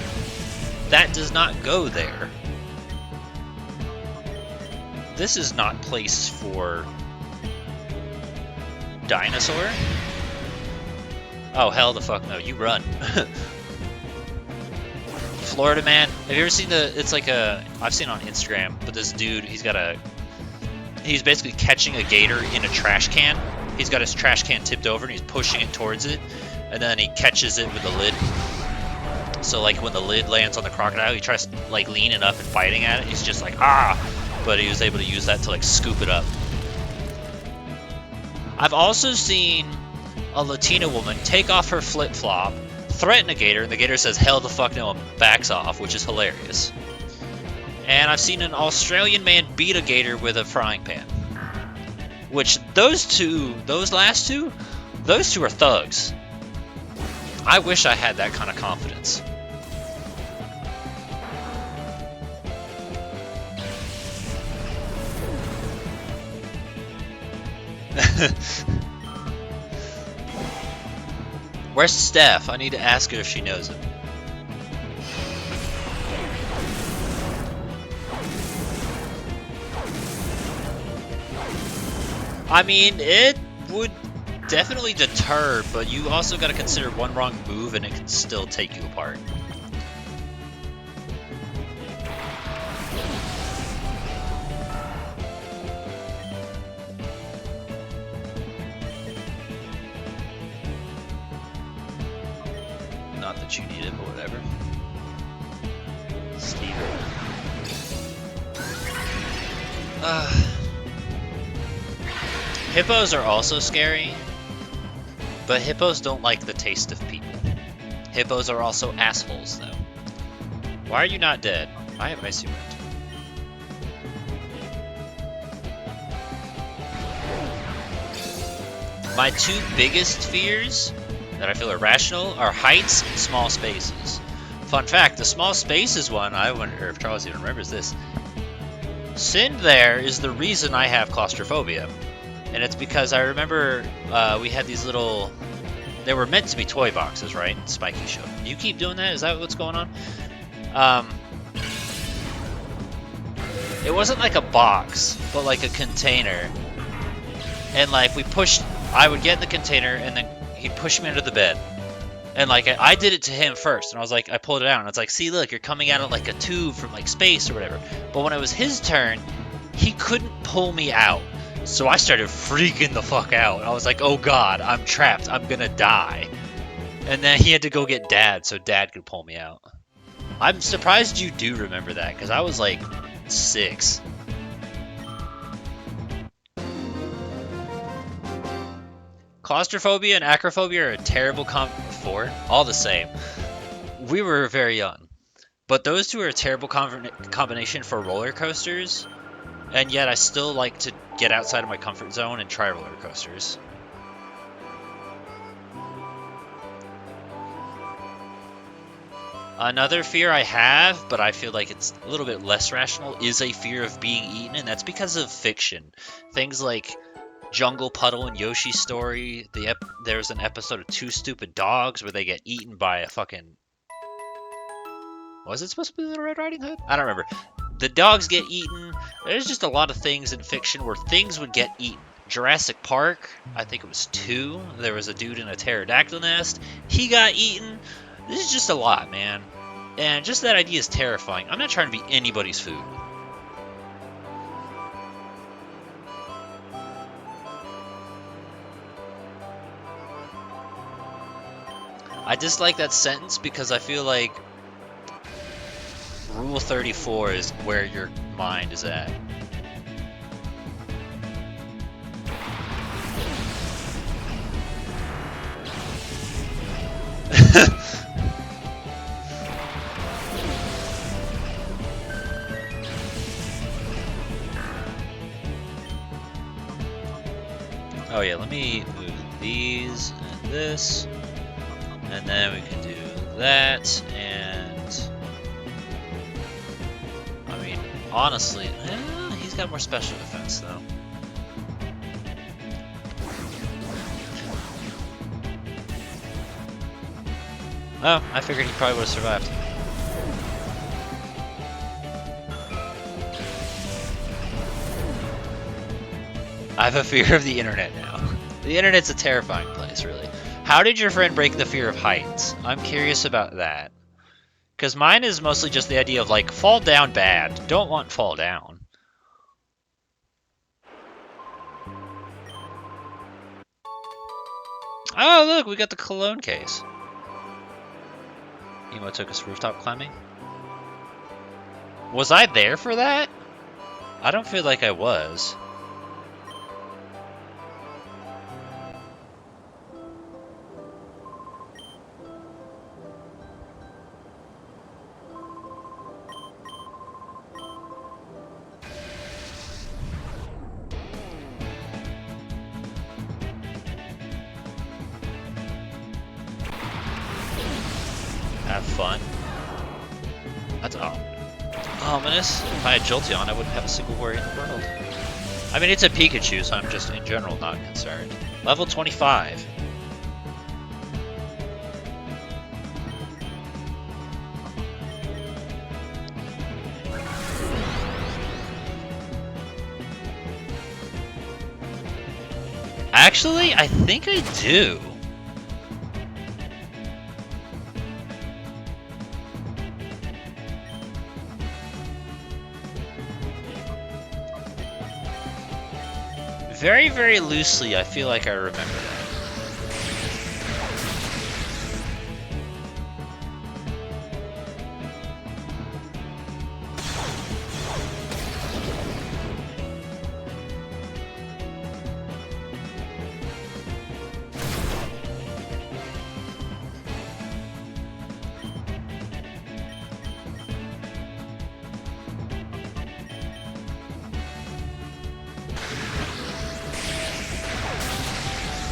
That does not go there. This is not place for dinosaur. Oh, hell the fuck no, you run. Florida man, have you ever seen it's like I've seen it on Instagram, but this dude, he's basically catching a gator in a trash can. He's got his trash can tipped over and he's pushing it towards it, and then he catches it with the lid. So like when the lid lands on the crocodile, he tries like leaning up and fighting at it. He's just like, ah! But he was able to use that to like scoop it up. I've also seen a Latina woman take off her flip-flop, threaten a gator, and the gator says, hell the fuck no, and backs off, which is hilarious. And I've seen an Australian man beat a gator with a frying pan. Which, those last two are thugs. I wish I had that kind of confidence. Where's Steph? I need to ask her if she knows it. I mean, it would definitely deter, but you also got to consider one wrong move and it can still take you apart. Not that you need it, but whatever. Steve. Hippos are also scary, but hippos don't like the taste of people. Hippos are also assholes, though. Why are you not dead? I have icy wind. My two biggest fears that I feel are rational are heights and small spaces. Fun fact, the small spaces one, I wonder if Charles even remembers this. Sin there is the reason I have claustrophobia. And it's because I remember we had these little... They were meant to be toy boxes, right? Spiky showed. You keep doing that? Is that what's going on? It wasn't like a box, but like a container. And like we pushed... I would get in the container and then he'd push me under the bed. And like I did it to him first. And I was like, I pulled it out and it's like, see, look, you're coming out of like a tube from like space or whatever. But when it was his turn, he couldn't pull me out. So I started freaking the fuck out. I was like, oh god, I'm trapped. I'm gonna die. And then he had to go get Dad so Dad could pull me out. I'm surprised you do remember that, because I was like 6. Claustrophobia and acrophobia are a terrible all the same. We were very young. But those two are a terrible combination for roller coasters. And yet I still like to get outside of my comfort zone and try roller coasters. Another fear I have, but I feel like it's a little bit less rational, is a fear of being eaten, and that's because of fiction. Things like Jungle Puddle and Yoshi's Story. There's an episode of Two Stupid Dogs where they get eaten by a fucking... Was it supposed to be Little Red Riding Hood? I don't remember. The dogs get eaten. There's just a lot of things in fiction where things would get eaten. Jurassic Park, I think it was 2. There was a dude in a pterodactyl nest. He got eaten. This is just a lot, man. And just that idea is terrifying. I'm not trying to be anybody's food. I dislike that sentence because I feel like Rule 34 is where your mind is at. Oh yeah, let me move these and this, and then we can do that, and I mean, honestly, he's got more special defense though. Oh, I figured he probably would have survived. I have a fear of the internet now. The internet's a terrifying place, really. How did your friend break the fear of heights? I'm curious about that. Because mine is mostly just the idea of, like, fall down bad. Don't want fall down. Oh, look, we got the cologne case. Emo took us rooftop climbing. Was I there for that? I don't feel like I was. Have fun. That's ominous. If I had Jolteon, I wouldn't have a single worry in the world. I mean, it's a Pikachu, so I'm just in general not concerned. Level 25. Actually, I think I do. Very, very loosely, I feel like I remember that.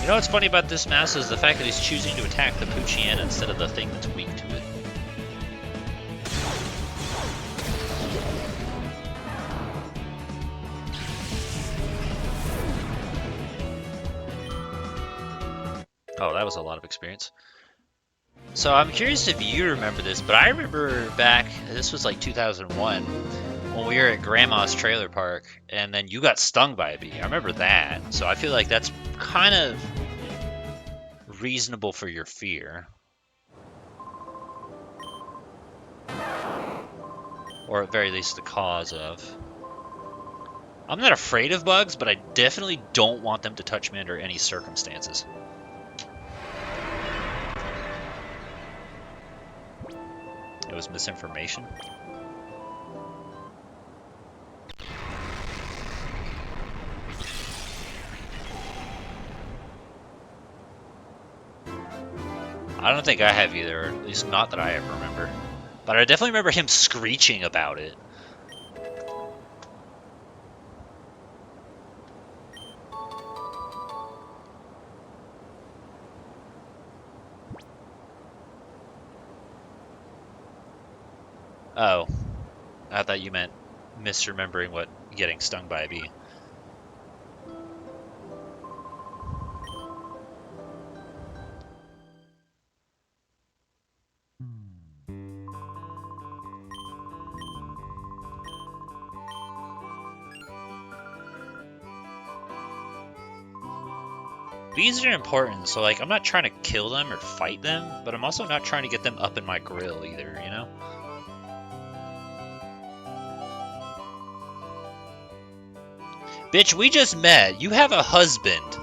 You know what's funny about this mouse is the fact that he's choosing to attack the Poochyena instead of the thing that's weak to it. Oh, that was a lot of experience. So I'm curious if you remember this, but I remember back, this was like 2001, when we were at Grandma's trailer park, and then you got stung by a bee. I remember that, so I feel like that's kind of reasonable for your fear. Or at very least the cause of. I'm not afraid of bugs, but I definitely don't want them to touch me under any circumstances. It was misinformation. I don't think I have either, at least not that I ever remember. But I definitely remember him screeching about it. Oh, I thought you meant misremembering what getting stung by a bee. Bees are important, so like I'm not trying to kill them or fight them, but I'm also not trying to get them up in my grill either, you know? Bitch, we just met. You have a husband.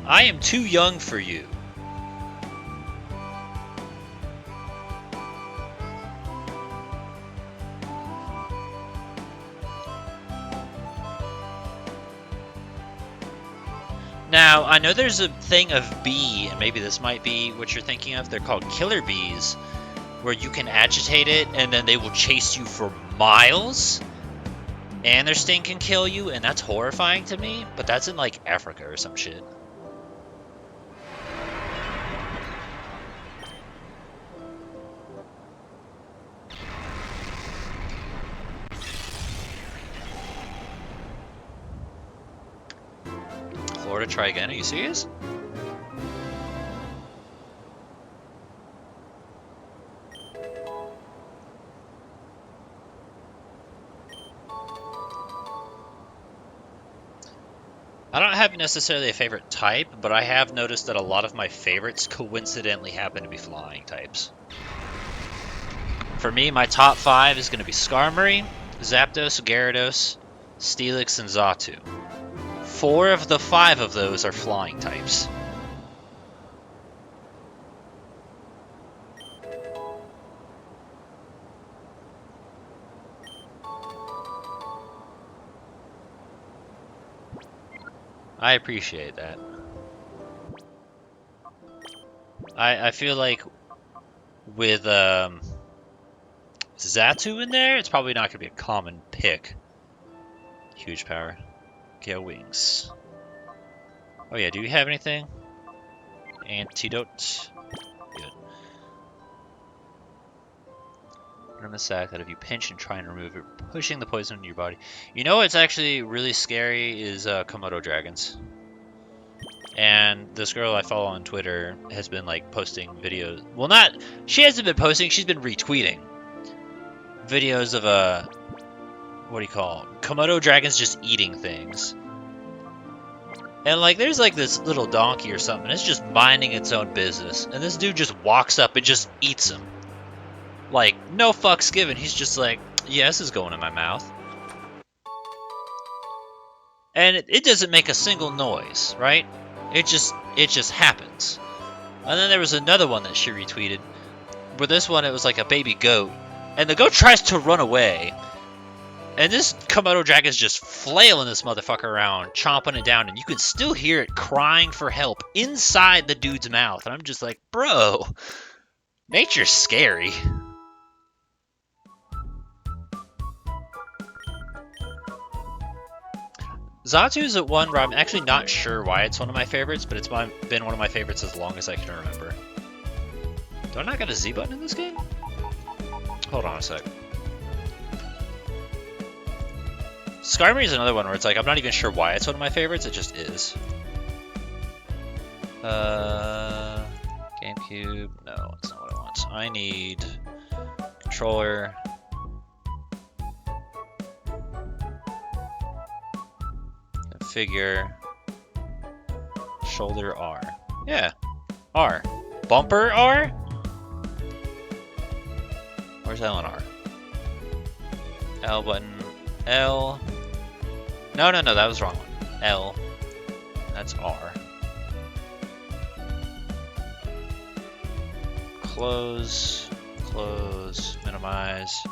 I am too young for you. Now, I know there's a thing of bee, and maybe this might be what you're thinking of. They're called killer bees, where you can agitate it, and then they will chase you for miles, and their sting can kill you, and that's horrifying to me, but that's in, like, Africa or some shit. Florida, try again. Are you serious? I don't have necessarily a favorite type, but I have noticed that a lot of my favorites coincidentally happen to be flying types. For me, my top 5 is going to be Skarmory, Zapdos, Gyarados, Steelix, and Xatu. 4 of the 5 of those are flying types. I appreciate that. I feel like with Zatu in there, it's probably not going to be a common pick. Huge power. Gale wings. Oh yeah, do you have anything? Antidote. Good. Venomous sac that if you pinch and try and remove it, pushing the poison into your body. You know what's actually really scary is Komodo dragons. And this girl I follow on Twitter has been like posting videos. Well, not she hasn't been posting. She's been retweeting videos of what do you call Komodo dragons just eating things. And like there's like this little donkey or something. It's just minding its own business, and this dude just walks up and just eats him. Like no fucks given. He's just like, yeah, this is going in my mouth. And it doesn't make a single noise, right? It just happens. And then there was another one that she retweeted, where this one it was like a baby goat, and the goat tries to run away, and this Komodo dragon's just flailing this motherfucker around, chomping it down, and you can still hear it crying for help inside the dude's mouth. And I'm just like, bro, nature's scary. Zatu is at one where I'm actually not sure why it's one of my favorites, but it's been one of my favorites as long as I can remember. Do I not get a Z button in this game? Hold on a sec. Skarmory is another one where it's like I'm not even sure why it's one of my favorites, it just is. GameCube, no, that's not what I want. I need controller. Figure. Shoulder R. Yeah. R. Bumper R? Where's L and R? L button. L. No, that was the wrong one. L. That's R. Close. Close. Minimize.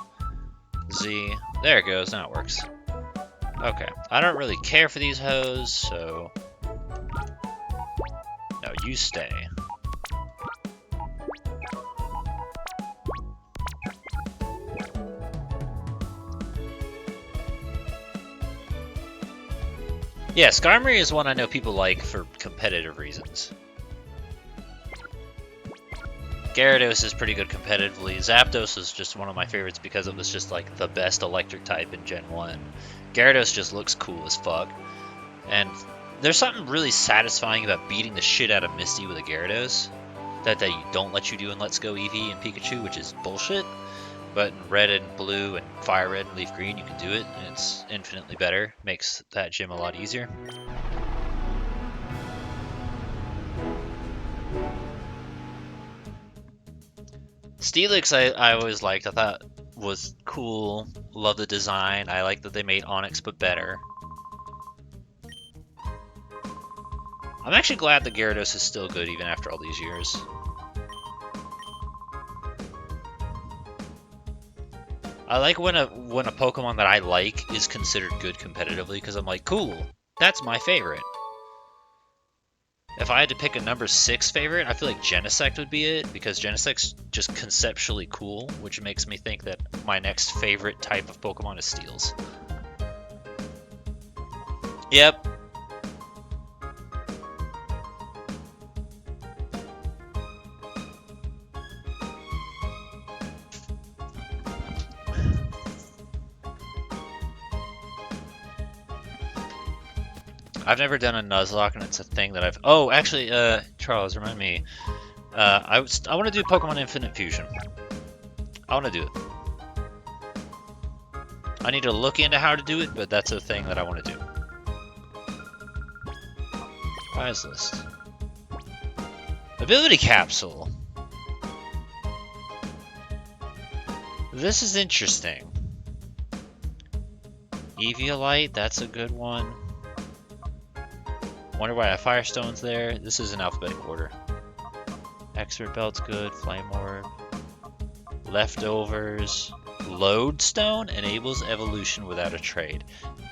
Z. There it goes. Now it works. Okay, I don't really care for these hoes, so... No, you stay. Yeah, Skarmory is one I know people like for competitive reasons. Gyarados is pretty good competitively. Zapdos is just one of my favorites because it was just like the best electric type in Gen 1. Gyarados just looks cool as fuck. And there's something really satisfying about beating the shit out of Misty with a Gyarados that they don't let you do in Let's Go Eevee and Pikachu, which is bullshit. But in Red and Blue and Fire Red and Leaf Green, you can do it, and it's infinitely better. Makes that gym a lot easier. Steelix I always liked. I thought was cool. Love the design. I like that they made Onyx but better. I'm actually glad that Gyarados is still good even after all these years. I like when a Pokemon that I like is considered good competitively because I'm like, cool, that's my favorite. If I had to pick a number 6 favorite, I feel like Genesect would be it, because Genesect's just conceptually cool, which makes me think that my next favorite type of Pokemon is Steels. Yep. I've never done a Nuzlocke, and it's a thing that I've... Oh, actually, Charles, remind me. I want to do Pokemon Infinite Fusion. I want to do it. I need to look into how to do it, but that's a thing that I want to do. Prize list. Ability Capsule. This is interesting. Eviolite, that's a good one. Wonder why Firestone's there. This is in alphabetical order. Expert Belt's good. Flame Orb. Leftovers. Lodestone enables evolution without a trade.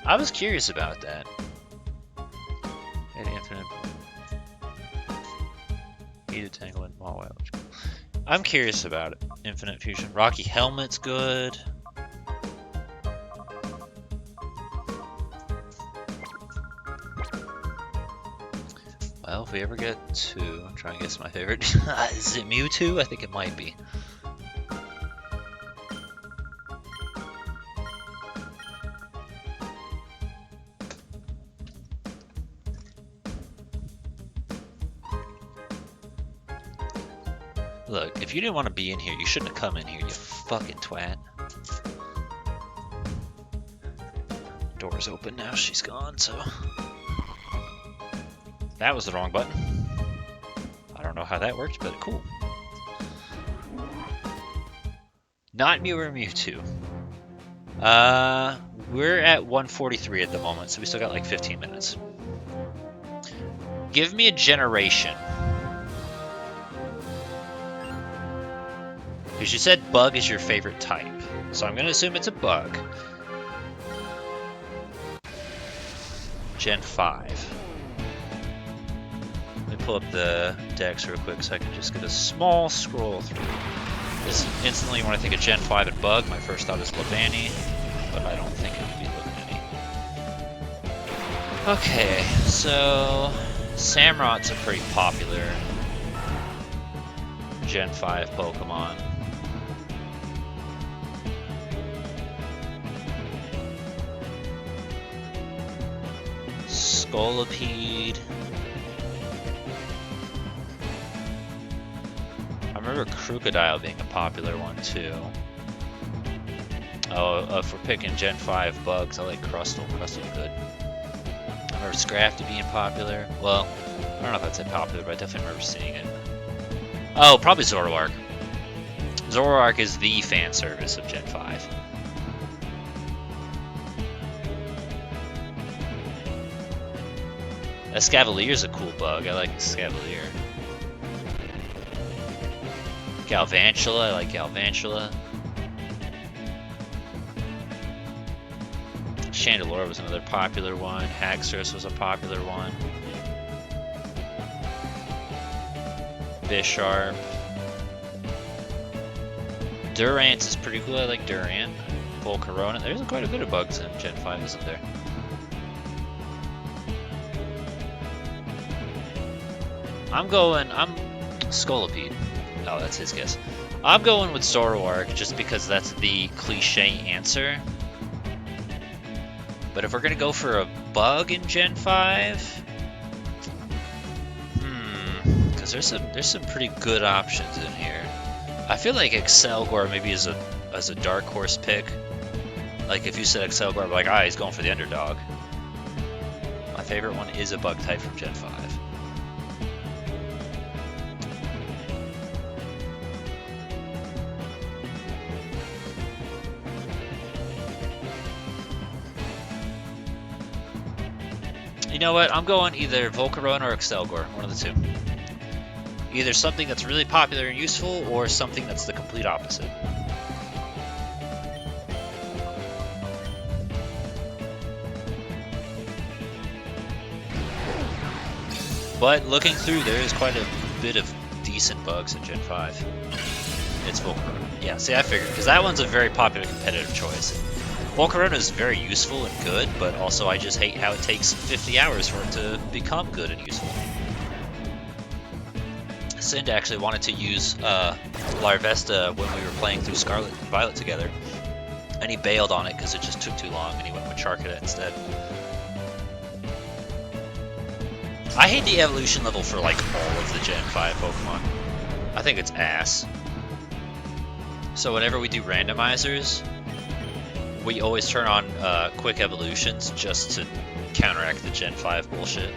I was curious about that. Heated Tanglement, Wild. I'm curious about it. Infinite Fusion. Rocky Helmet's good. Well, if we ever get to, I'm trying to guess my favorite. Is it Mewtwo? I think it might be. Look, if you didn't want to be in here, you shouldn't have come in here, you fucking twat. Door's open now, she's gone, so... That was the wrong button. I don't know how that worked, but cool. Not Mew or Mewtwo. We're at 143 at the moment, so we still got like 15 minutes. Give me a generation. Because you said bug is your favorite type. So I'm going to assume it's a bug. Gen 5. Let me pull up the decks real quick so I can just get a small scroll through. This instantly, when I think of Gen 5 and bug, my first thought is Labani, but I don't think it would be Labani. Okay, so Samurot's a pretty popular Gen 5 Pokemon. Scolipede. I remember Crocodile being a popular one too. Oh, if we're picking Gen 5 bugs, I like Crustle. Crustle's good. I remember Scrafty being popular. Well, I don't know if I'd say popular, but I definitely remember seeing it. Oh, probably Zoroark. Zoroark is the fan service of Gen 5. Escavalier's a cool bug. I like Escavalier. Galvantula, I like Galvantula. Chandelure was another popular one. Haxorus was a popular one. Bisharp. Durant is pretty cool. I like Durant. Volcarona. There's quite a bit of bugs in Gen 5, isn't there? I'm Scolipede. Oh, that's his guess. I'm going with Zoroark just because that's the cliche answer. But if we're gonna go for a bug in Gen 5, because there's some pretty good options in here. I feel like Excelgor maybe is a dark horse pick. Like if you said Excelgor, I'm like, he's going for the underdog. My favorite one is a bug type from Gen 5. You know what? I'm going either Volcarona or Excelgor, one of the two. Either something that's really popular and useful, or something that's the complete opposite. But looking through, there is quite a bit of decent bugs in Gen 5. It's Volcarona. Yeah, see, I figured, because that one's a very popular competitive choice. Volcarona is very useful and good, but also I just hate how it takes 50 hours for it to become good and useful. Sind actually wanted to use Larvesta when we were playing through Scarlet and Violet together, and he bailed on it because it just took too long, and he went with Charcadet instead. I hate the evolution level for like all of the Gen 5 Pokemon. I think it's ass. So whenever we do randomizers, we always turn on quick evolutions just to counteract the Gen 5 bullshit.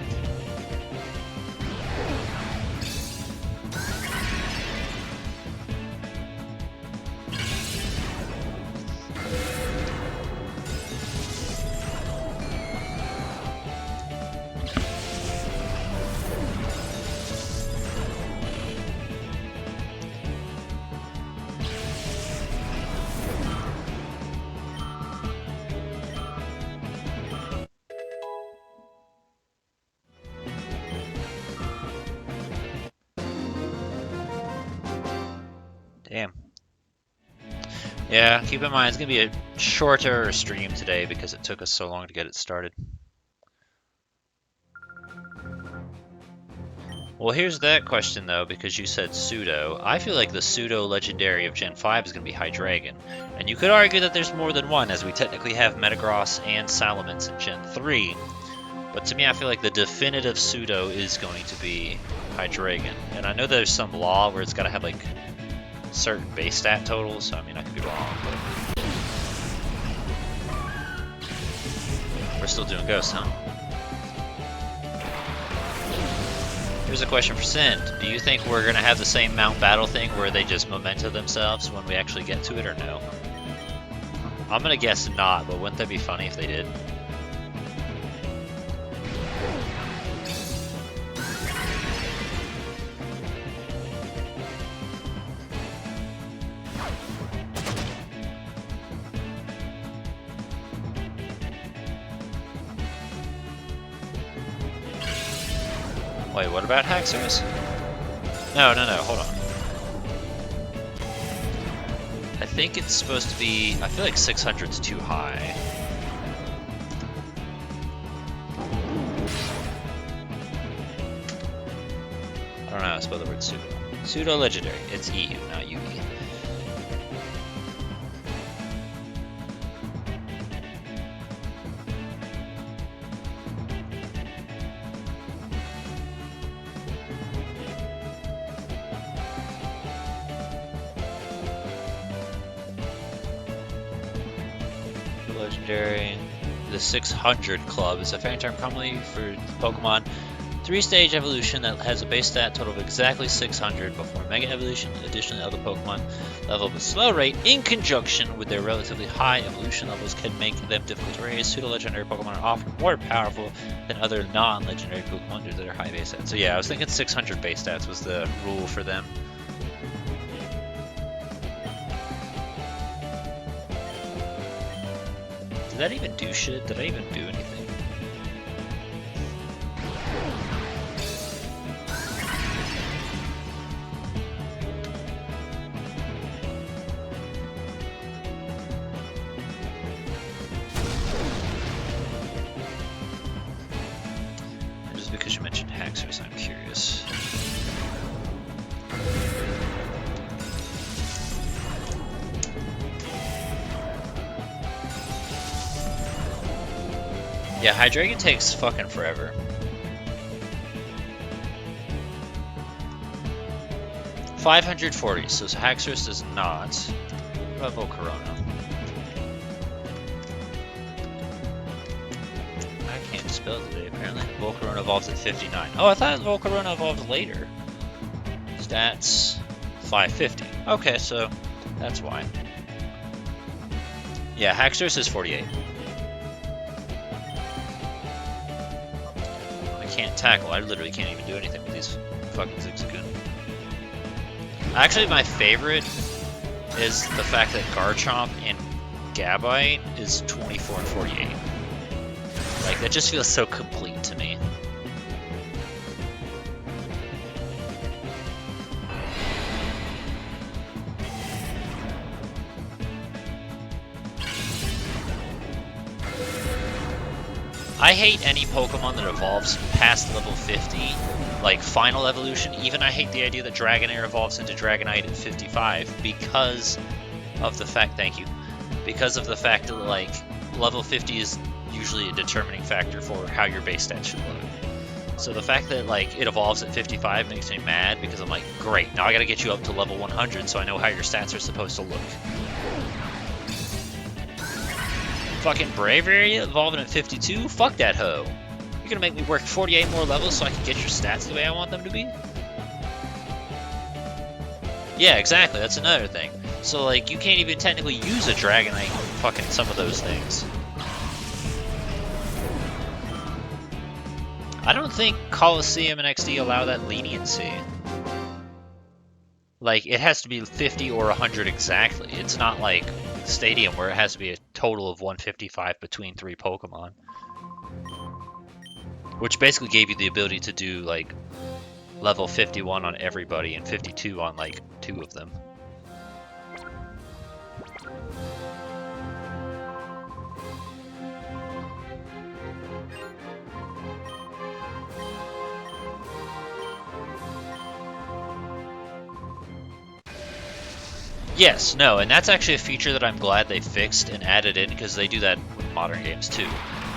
Damn. Yeah, keep in mind it's gonna be a shorter stream today because it took us so long to get it started. Well, here's that question though, because you said pseudo. I feel like the pseudo legendary of Gen 5 is gonna be Hydreigon. And you could argue that there's more than one, as we technically have Metagross and Salamence in Gen 3. But to me, I feel like the definitive pseudo is going to be Hydreigon. And I know there's some law where it's gotta have like certain base stat totals, so I mean I could be wrong, but we're still doing Ghost, huh? Here's a question for Sind. Do you think we're gonna have the same Mount Battle thing where they just memento themselves when we actually get to it, or no? I'm gonna guess not, but wouldn't that be funny if they did? Wait, what about Haxorus? No, hold on. I think it's supposed to be... I feel like 600's too high. I don't know how to spell the word pseudo. Pseudo legendary. It's EU, not UE. Legendary. The 600 club is a fan term commonly for Pokemon 3-stage evolution that has a base stat total of exactly 600 before Mega Evolution. Additionally, other Pokemon level up a slow rate in conjunction with their relatively high evolution levels can make them difficult to raise. Pseudo-legendary Pokemon are often more powerful than other non-legendary Pokemon due to their high base stats. So yeah, I was thinking 600 base stats was the rule for them. Did that even do shit? Did I even do anything? And just because you mentioned Haxorus, I'm curious. Yeah, Hydreigon takes fucking forever. $540, so Haxorus does not. What about Volcarona? I can't spell today, apparently. Volcarona evolves at 59. Oh, I thought Volcarona evolved later. Stats, 550. Okay, so that's why. Yeah, Haxorus is 48. Can't tackle. I literally can't even do anything with these fucking Zigzagoon. Actually, my favorite is the fact that Garchomp and Gabite is 24 and 48. Like, that just feels so complete to me. I hate any Pokemon that evolves past level 50, like final evolution. Even I hate the idea that Dragonair evolves into Dragonite at 55 because of the fact, because of the fact that like level 50 is usually a determining factor for how your base stats should look. So the fact that like it evolves at 55 makes me mad because I'm like, great, now I gotta get you up to level 100 so I know how your stats are supposed to look. Fucking Braviary evolving at 52? Fuck that hoe. You're gonna make me work 48 more levels so I can get your stats the way I want them to be? Yeah, exactly, that's another thing. So like, you can't even technically use a Dragonite fucking some of those things. I don't think Coliseum and XD allow that leniency. Like, it has to be 50 or 100 exactly. It's not like Stadium where it has to be a total of 155 between 3 Pokemon. Which basically gave you the ability to do, like, level 51 on everybody and 52 on, like, 2 of them. Yes, no, and that's actually a feature that I'm glad they fixed and added in, because they do that with modern games too,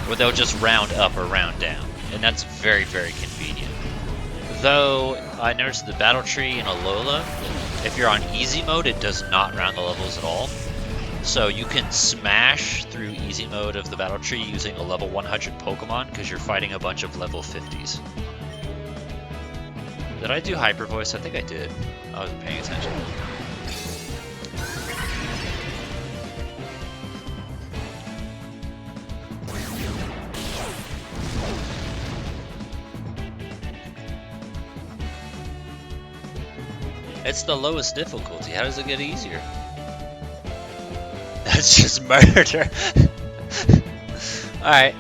where they'll just round up or round down, and that's very, very convenient. Though, I noticed the battle tree in Alola, if you're on easy mode, it does not round the levels at all. So you can smash through easy mode of the battle tree using a level 100 Pokemon, because you're fighting a bunch of level 50s. Did I do Hyper Voice? I think I did. I wasn't paying attention. It's the lowest difficulty. How does it get easier? That's just murder. Alright.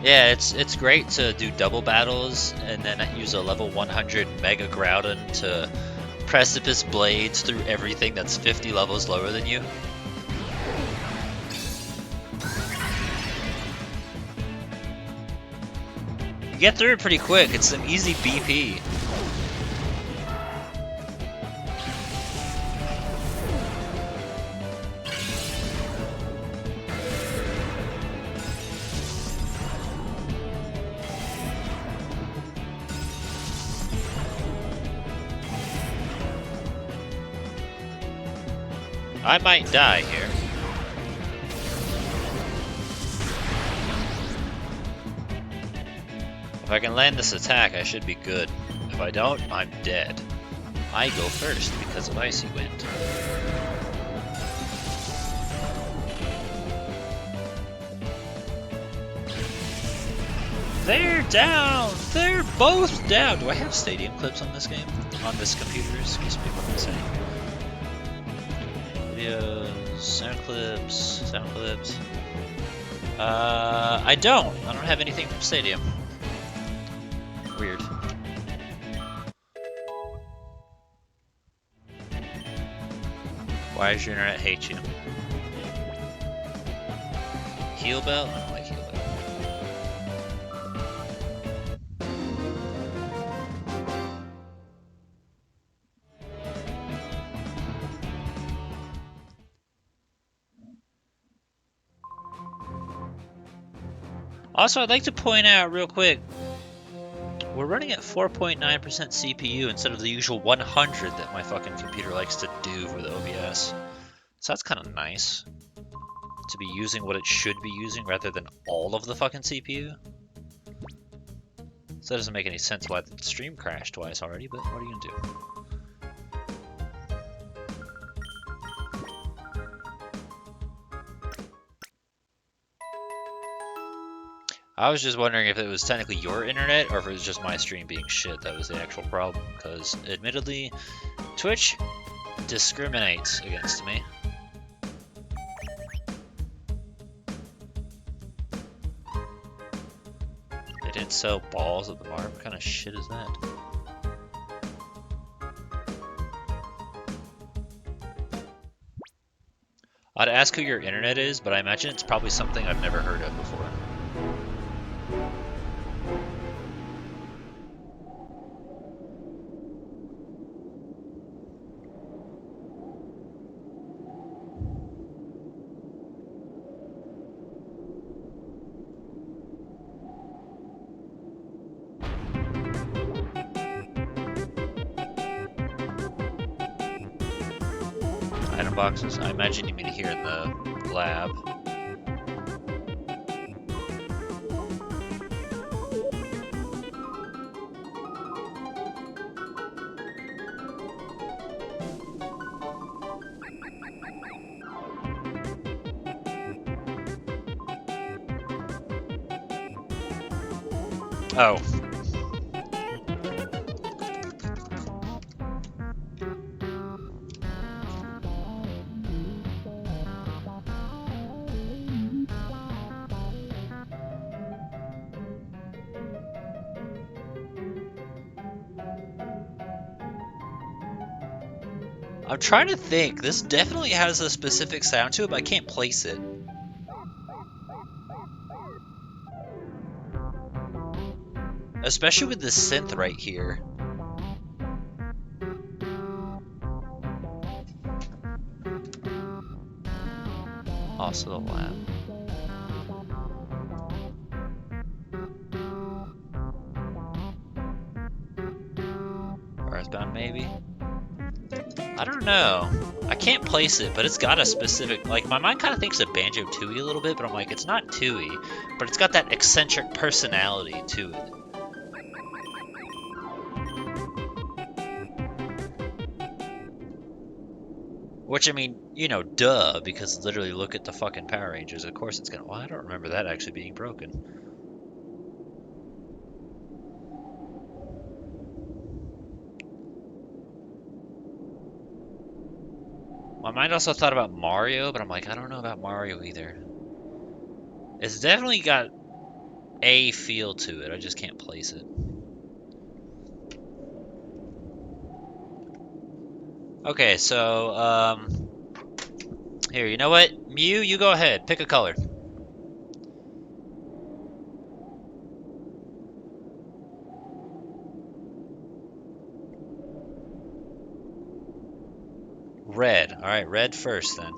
Yeah, it's great to do double battles and then use a level 100 Mega Groudon to precipice blades through everything that's 50 levels lower than you. You get through it pretty quick. It's an easy BP. I might die here. If I can land this attack, I should be good. If I don't, I'm dead. I go first because of Icy Wind. They're down! They're both down! Do I have stadium clips on this game? On this computer, excuse me, what am I saying? Videos, sound clips. I don't have anything from Stadium. Weird. Why does your internet hate you? Heal Bell? I don't like Heal Bell. Also, I'd like to point out real quick, we're running at 4.9% CPU instead of the usual 100 that my fucking computer likes to do with OBS. So that's kind of nice. To be using what it should be using rather than all of the fucking CPU. So that doesn't make any sense why the stream crashed twice already, but what are you gonna do? I was just wondering if it was technically your internet or if it was just my stream being shit that was the actual problem, because admittedly, Twitch discriminates against me. They didn't sell balls at the bar? What kind of shit is that? I'd ask who your internet is, but I imagine it's probably something I've never heard of before. Item boxes? I imagine you mean here in the lab. Oh. I'm trying to think. This definitely has a specific sound to it, but I can't place it. Especially with the synth right here. Also the lab. Earthbound maybe? I don't know. I can't place it, but it's got a specific, like, my mind kind of thinks of Banjo-Tooie a little bit, but I'm like, it's not Tooie, but it's got that eccentric personality to it. Which, I mean, you know, duh, because literally look at the fucking Power Rangers. Of course it's gonna, well, I don't remember that actually being broken. My mind also thought about Mario, but I'm like, I don't know about Mario either. It's definitely got a feel to it. I just can't place it. Okay, so, here, you know what? Mew, you go ahead. Pick a color. Red. Alright, red first then.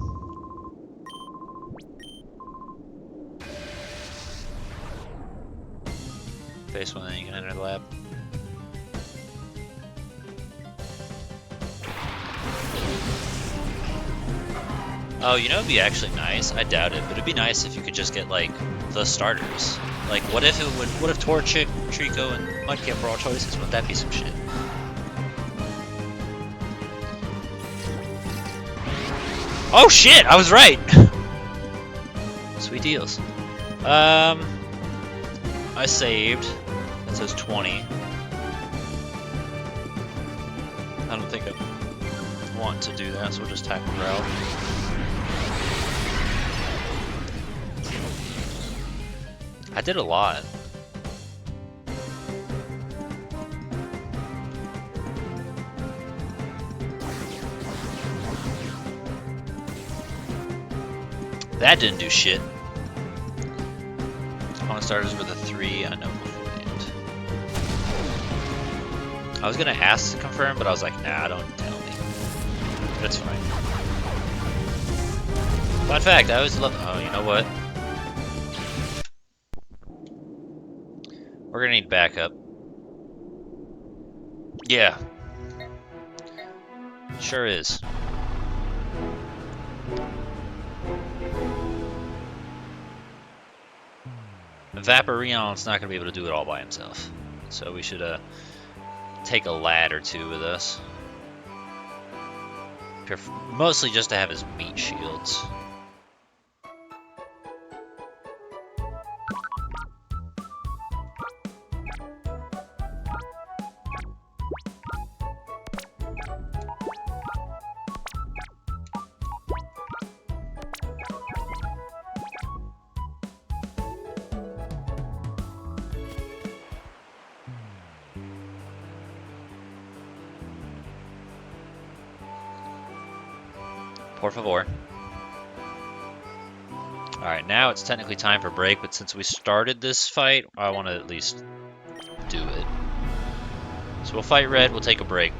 Face one, then you can enter the lab. Oh, you know it'd be actually nice? I doubt it, but it'd be nice if you could just get, like, the starters. Like, what if Torchic, Trico, and Mudkip were all choices? Wouldn't that be some shit? Oh shit! I was right! Sweet deals. I saved. It says 20. I don't think I want to do that, so we'll just tackle route. I did a lot. That didn't do shit. Opponent starters with a 3, I know beforehand. I was gonna ask to confirm, but I was like, nah, don't tell me. That's fine. Fun fact, I always love. Oh, you know what? We're gonna need backup. Yeah. Sure is. Vaporeon's not gonna be able to do it all by himself. So we should take a lad or two with us. Mostly just to have his meat shields. Por favor. Alright, now it's technically time for break, but since we started this fight, I want to at least do it. So we'll fight red, we'll take a break.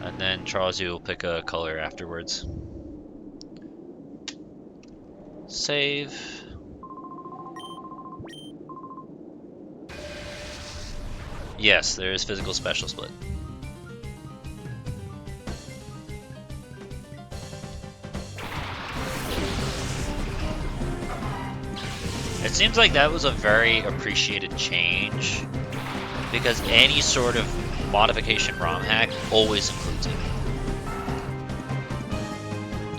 And then Charles, you will pick a color afterwards. Save. Yes, there is physical special split. It seems like that was a very appreciated change, because any sort of modification ROM hack always includes it.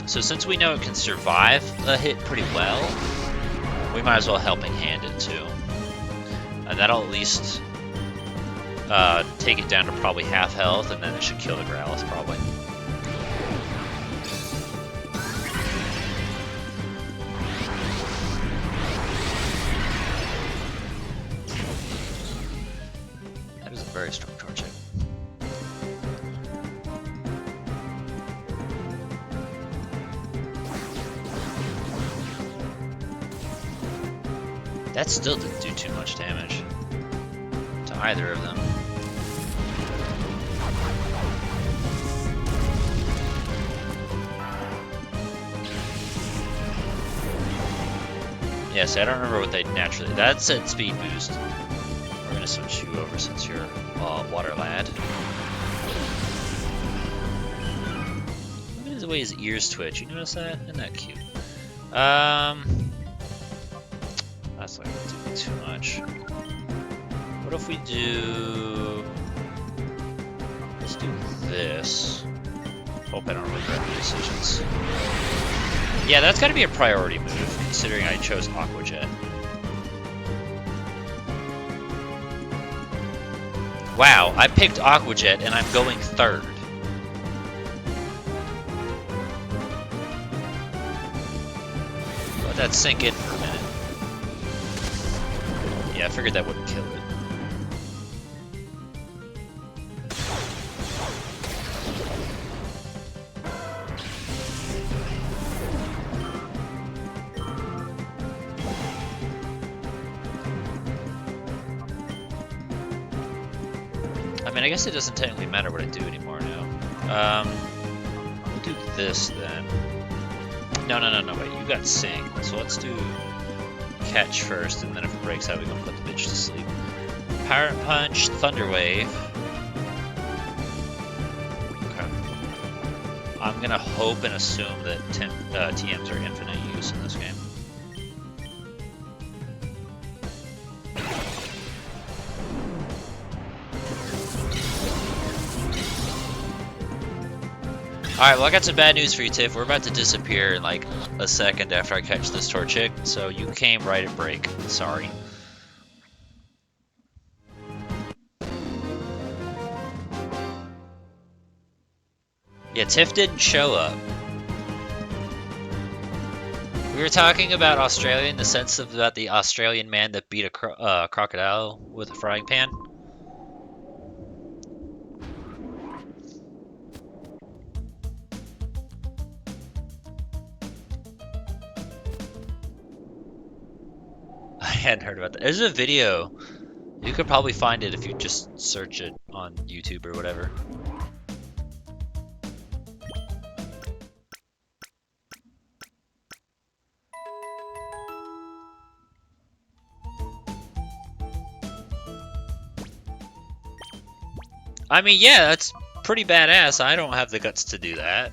So since we know it can survive a hit pretty well, we might as well helping hand it too. And that'll at least take it down to probably half health, and then it should kill the Growlithe probably. Very strong Torchic. That still didn't do too much damage to either of them. Yeah, see, I don't remember what they naturally... That said speed boost. We're gonna switch you over since you're water lad. Look at the way his ears twitch. You notice that? Isn't that cute? That's not gonna do too much. What if we do... Let's do this. Hope I don't regret my decisions. Yeah, that's gotta be a priority move, considering I chose Aqua Jet. Wow, I picked Aqua Jet and I'm going third. Let that sink in for a minute. Yeah, I figured that wouldn't kill it. I mean, I guess it doesn't technically matter what I do anymore now. We'll do this then. No, wait, you got Sing. So let's do Catch first, and then if it breaks out, we can put the bitch to sleep. Pirate Punch, Thunder Wave. Okay. I'm gonna hope and assume that TMs are infinite use in this game. Alright, well I got some bad news for you, Tiff. We're about to disappear in like a second after I catch this Torchic, so you came right at break. Sorry. Yeah, Tiff didn't show up. We were talking about Australia in the sense of about the Australian man that beat a crocodile with a frying pan. I hadn't heard about that. There's a video. You could probably find it if you just search it on YouTube or whatever. I mean, yeah, that's pretty badass. I don't have the guts to do that.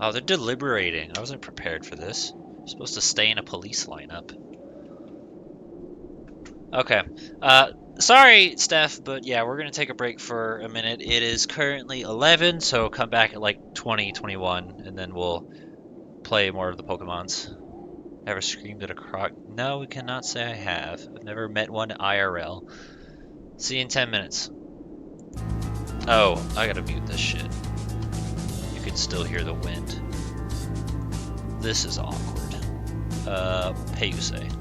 Oh, they're deliberating. I wasn't prepared for this. I'm supposed to stay in a police lineup. Okay. Sorry, Steph, but yeah, we're going to take a break for a minute. It is currently 11, so come back at like 20, 21, and then we'll play more of the Pokemons. Ever screamed at a croc? No, we cannot say I have. I've never met one IRL. See you in 10 minutes. Oh, I gotta mute this shit. You can still hear the wind. This is awkward. Payuse.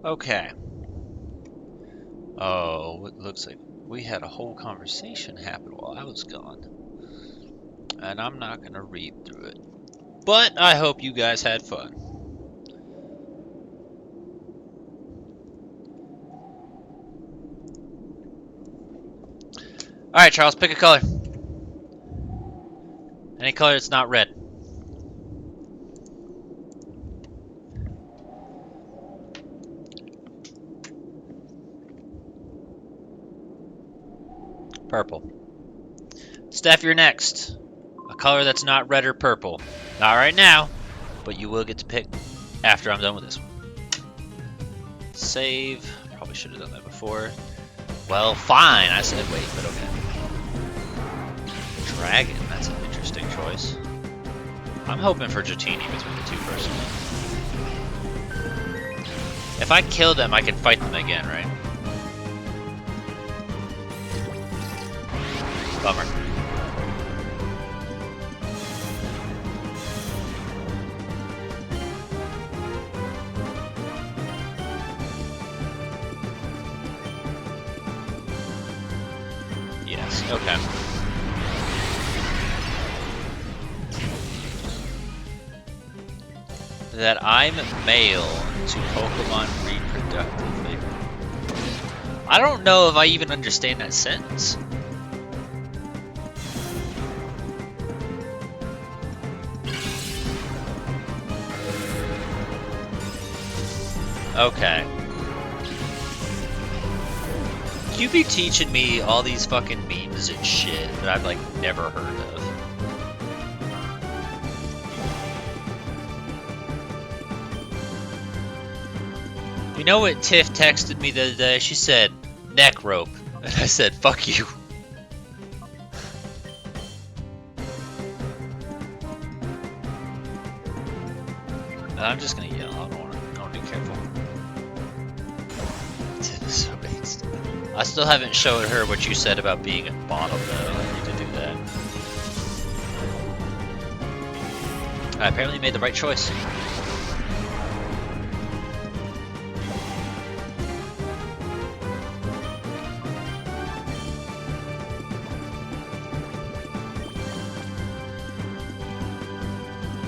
Okay. Oh, it looks like we had a whole conversation happen while I was gone. And I'm not going to read through it. But I hope you guys had fun. Alright, Charles, pick a color. Any color that's not red. Purple. Steph, you're next. A color that's not red or purple. Not right now, but you will get to pick after I'm done with this one. Save. Probably should have done that before. Well, fine. I said wait, but okay. Dragon. That's an interesting choice. I'm hoping for Dratini between the two personally. If I kill them, I can fight them again, right? Bummer. Yes, okay. That I'm male to Pokemon reproductively. I don't know if I even understand that sentence. Okay. You be teaching me all these fucking memes and shit that I've like never heard of. You know what Tiff texted me the other day? She said, neck rope. And I said, fuck you. And I'm just gonna yell. I don't wanna be careful. Tiff is so based. I still haven't showed her what you said about being at bottom though. I need to do that. I apparently made the right choice.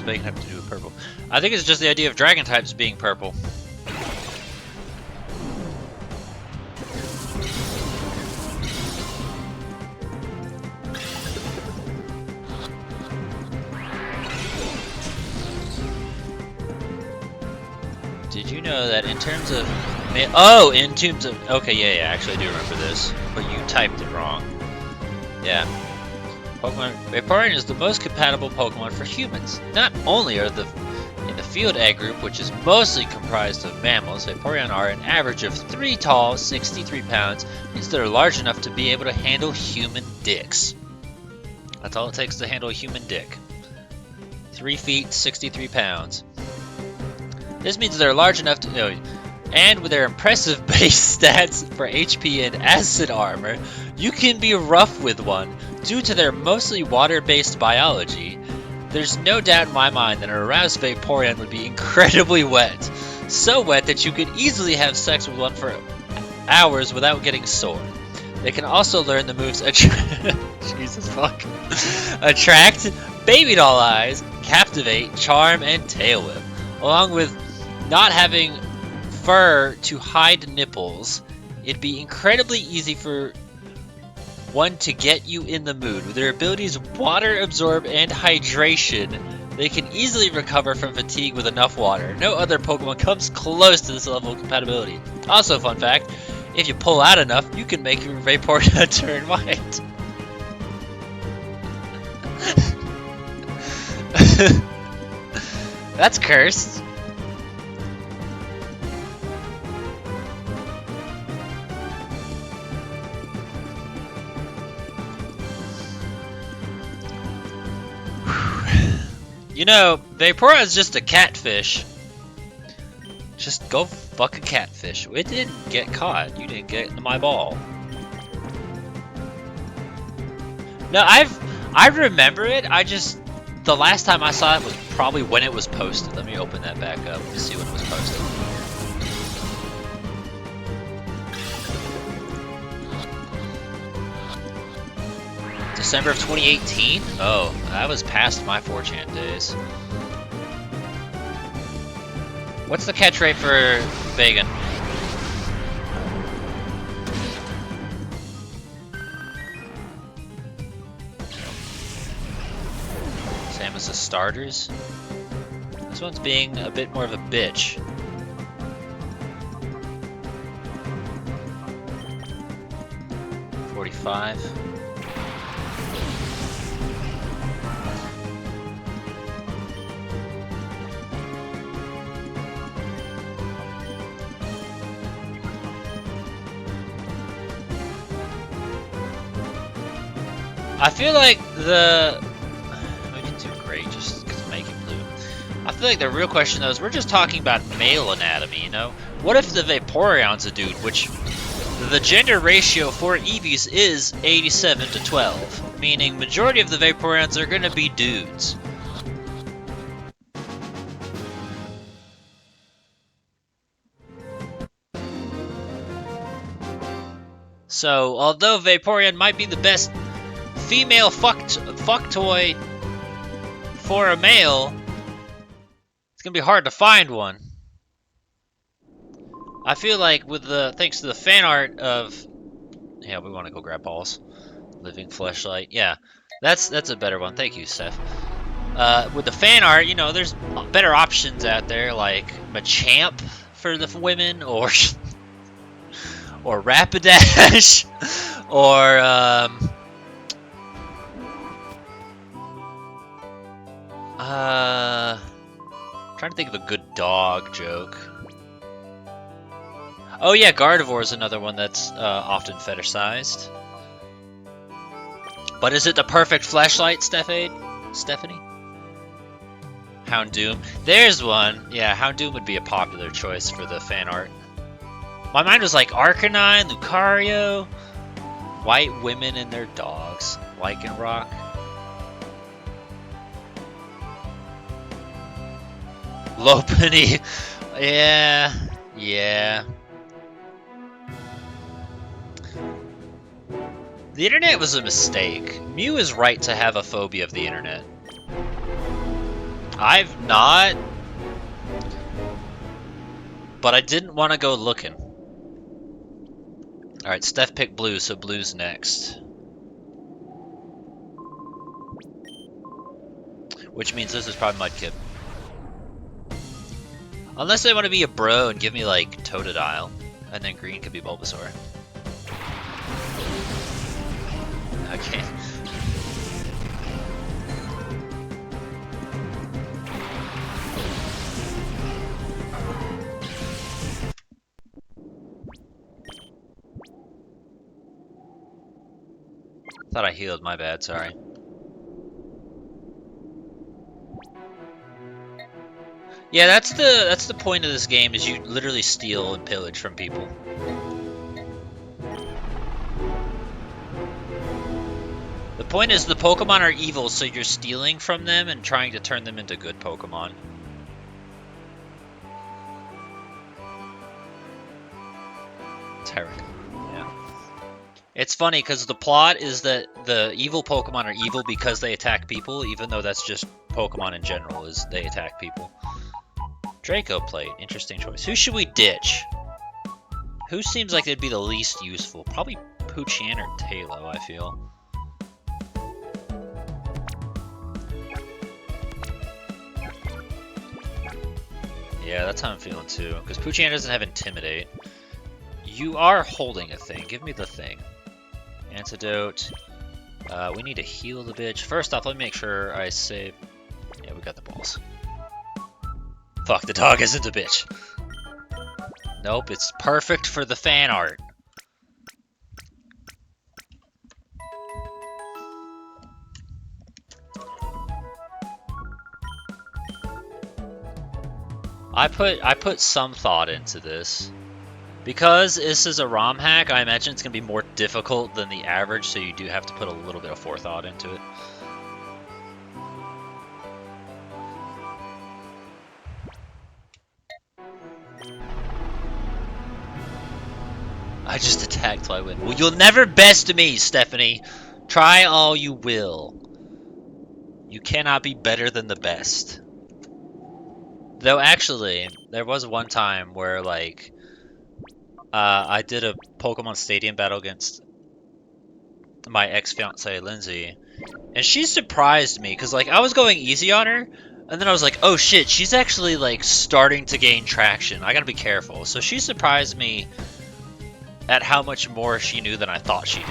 They can have to do with purple. I think it's just the idea of dragon types being purple. Did you know that in terms of... Oh, in terms of... Okay, yeah, actually I do remember this. But you typed it wrong. Yeah. Pokemon Vaporeon is the most compatible Pokemon for humans. Not only are in the field egg group, which is mostly comprised of mammals, Vaporeon are an average of 3 tall, 63 pounds, means they're large enough to be able to handle human dicks. That's all it takes to handle a human dick. 3 feet, 63 pounds. This means they're large enough to... And with their impressive base stats for HP and acid armor, you can be rough with one. Due to their mostly water-based biology, there's no doubt in my mind that an aroused Vaporeon would be incredibly wet. So wet that you could easily have sex with one for hours without getting sore. They can also learn the moves Jesus fuck. Attract, Baby Doll Eyes, Captivate, Charm, and Tail Whip. Along with not having fur to hide nipples, it'd be incredibly easy for one to get you in the mood. With their abilities water absorb and hydration, they can easily recover from fatigue with enough water. No other Pokemon comes close to this level of compatibility. Also, fun fact, if you pull out enough, you can make your Vaporeon turn white. That's cursed. You know, Vaporeon is just a catfish. Just go fuck a catfish. It didn't get caught. You didn't get into my ball. No, I remember it. The last time I saw it was probably when it was posted. Let me open that back up to see when it was posted. December of 2018? Oh, that was past my 4chan days. What's the catch rate for Vegan? Same as the starters. This one's being a bit more of a bitch. $45. I feel like we can do gray just because make it blue. I feel like the real question though is we're just talking about male anatomy, you know? What if the Vaporeon's a dude, which the gender ratio for Eevees is 87 to 12, meaning majority of the Vaporeons are gonna be dudes. So, although Vaporeon might be the best female fuck toy for a male, it's gonna be hard to find one. I feel like with thanks to the fan art of, yeah, we want to go grab balls. Living fleshlight, yeah, that's a better one. Thank you, Steph. With the fan art, you know, there's better options out there like Machamp for the women, or Rapidash, or trying to think of a good dog joke. Oh yeah, Gardevoir is another one that's often fetishized. But is it the perfect flashlight, Stephanie? Houndoom. There's one. Yeah, Houndoom would be a popular choice for the fan art. My mind was like Arcanine, Lucario, white women and their dogs, Lycanroc. Lopunny. Yeah. The internet was a mistake. Mew is right to have a phobia of the internet. I've not, but I didn't want to go looking. Alright, Steph picked blue, so blue's next. Which means this is probably Mudkip. Unless they want to be a bro and give me like Totodile, and then green could be Bulbasaur. Okay. Thought I healed, my bad, sorry. Yeah, that's the point of this game, is you literally steal and pillage from people. The point is the Pokemon are evil, so you're stealing from them and trying to turn them into good Pokemon. Terrible. Yeah. It's funny because the plot is that the evil Pokemon are evil because they attack people, even though that's just Pokemon in general, is they attack people. Draco Plate, interesting choice. Who should we ditch? Who seems like they'd be the least useful? Probably Poochyena or Talo, I feel. Yeah, that's how I'm feeling too. Because Poochyena doesn't have Intimidate. You are holding a thing. Give me the thing. Antidote. We need to heal the bitch. First off, let me make sure I save. Yeah, we got the balls. Fuck, the dog isn't a bitch. Nope, it's perfect for the fan art. I put some thought into this. Because this is a ROM hack, I imagine it's going to be more difficult than the average, so you do have to put a little bit of forethought into it. I just attacked till I win. Well, you'll never best me, Stephanie. Try all you will. You cannot be better than the best. Though actually, there was one time where like I did a Pokemon Stadium battle against my ex-fiance Lindsay, and she surprised me because like I was going easy on her, and then I was like, oh shit, she's actually like starting to gain traction. I gotta be careful. So she surprised me at how much more she knew than I thought she did.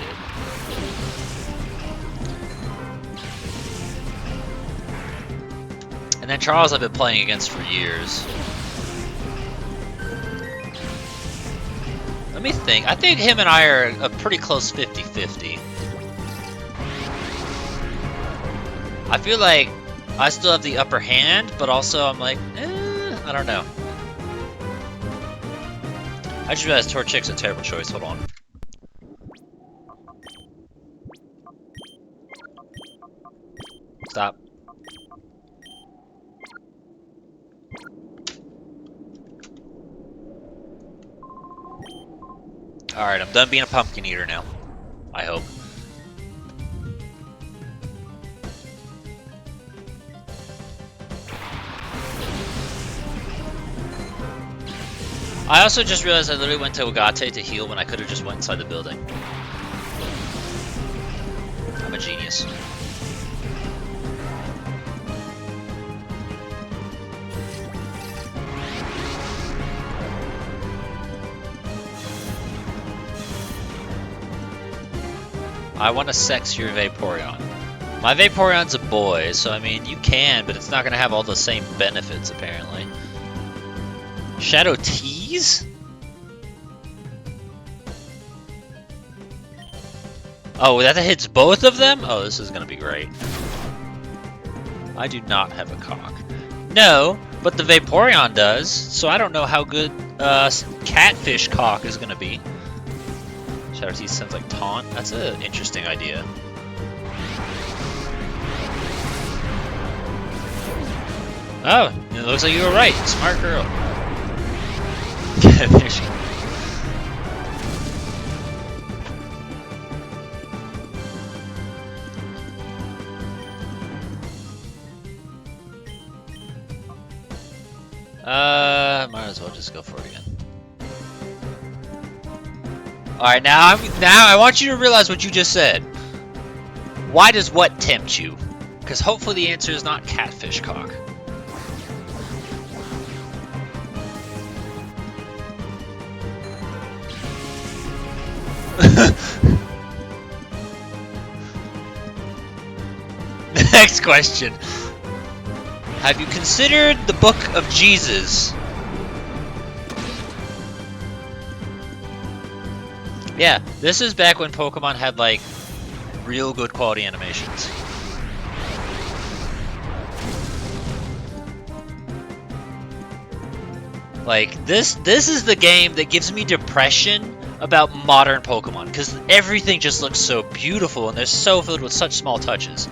And then Charles I've been playing against for years. Let me think. I think him and I are a pretty close 50-50. I feel like I still have the upper hand, but also I'm like, I don't know. I just realized Torchic's a terrible choice. Hold on. Stop. Alright, I'm done being a pumpkin eater now. I hope. I also just realized I literally went to Ogate to heal when I could have just went inside the building. I'm a genius. I want to sex your Vaporeon. My Vaporeon's a boy, so I mean, you can, but it's not going to have all the same benefits, apparently. Shadow Tease? Oh, that hits both of them? Oh, this is going to be great. I do not have a cock. No, but the Vaporeon does, so I don't know how good Catfish cock is going to be. Shadow Tease sounds like taunt. That's an interesting idea. Oh, it looks like you were right. Smart girl. There she goes. Might as well just go for it again. Alright, now I want you to realize what you just said. Why does what tempt you? Because hopefully the answer is not catfish cock. Next question. Have you considered the Book of Jesus? Yeah, this is back when Pokemon had like real good quality animations. Like this is the game that gives me depression about modern Pokemon because everything just looks so beautiful and they're so filled with such small touches.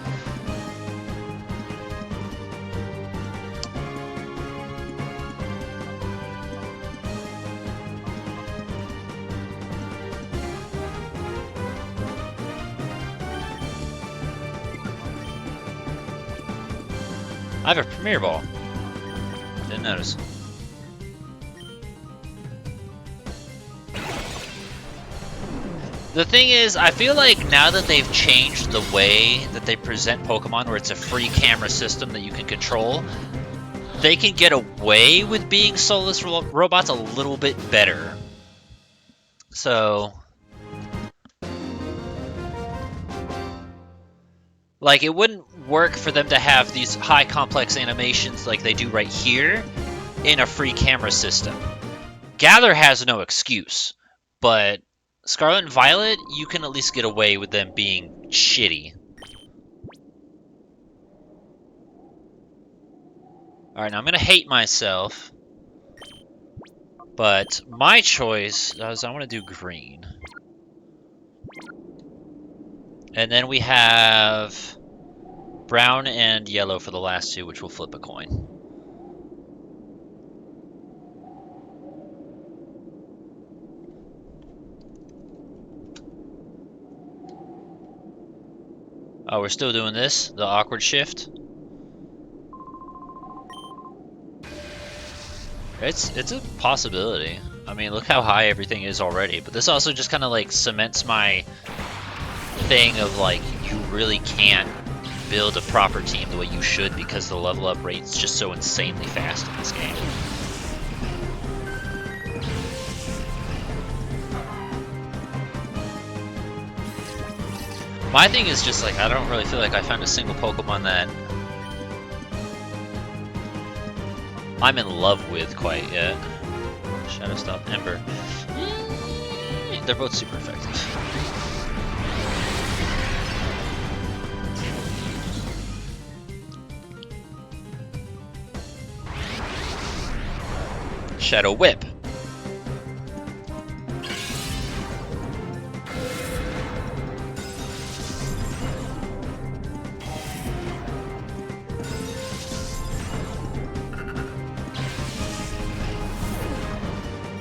I have a Premier Ball. Didn't notice. The thing is, I feel like now that they've changed the way that they present Pokemon, where it's a free camera system that you can control, they can get away with being soulless robots a little bit better. So, like, it wouldn't work for them to have these high complex animations like they do right here in a free camera system. Gather has no excuse, but Scarlet and Violet, you can at least get away with them being shitty. Alright, now I'm gonna hate myself. But my choice is I want to do green. And then we have brown and yellow for the last two, which will flip a coin. Oh, we're still doing this? The awkward shift? It's a possibility. I mean, look how high everything is already. But this also just kind of like cements my thing of like, you really can't build a proper team the way you should because the level up rate is just so insanely fast in this game. My thing is just like, I don't really feel like I found a single Pokemon that I'm in love with quite yet. Shadow Stop, Ember. They're both super effective. Shadow Whip.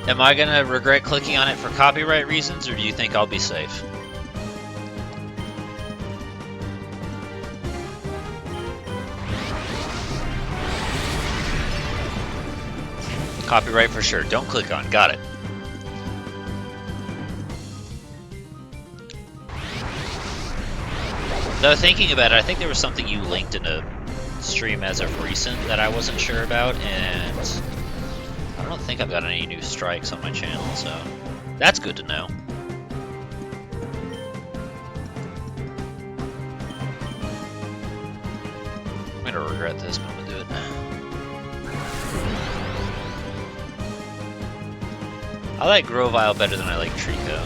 Am I gonna regret clicking on it for copyright reasons, or do you think I'll be safe? Copyright for sure. Don't click on. Got it. Though thinking about it, I think there was something you linked in a stream as of recent that I wasn't sure about, and I don't think I've got any new strikes on my channel, so that's good to know. I'm gonna regret this, but I'm gonna do it. I like Grovyle better than I like Trico.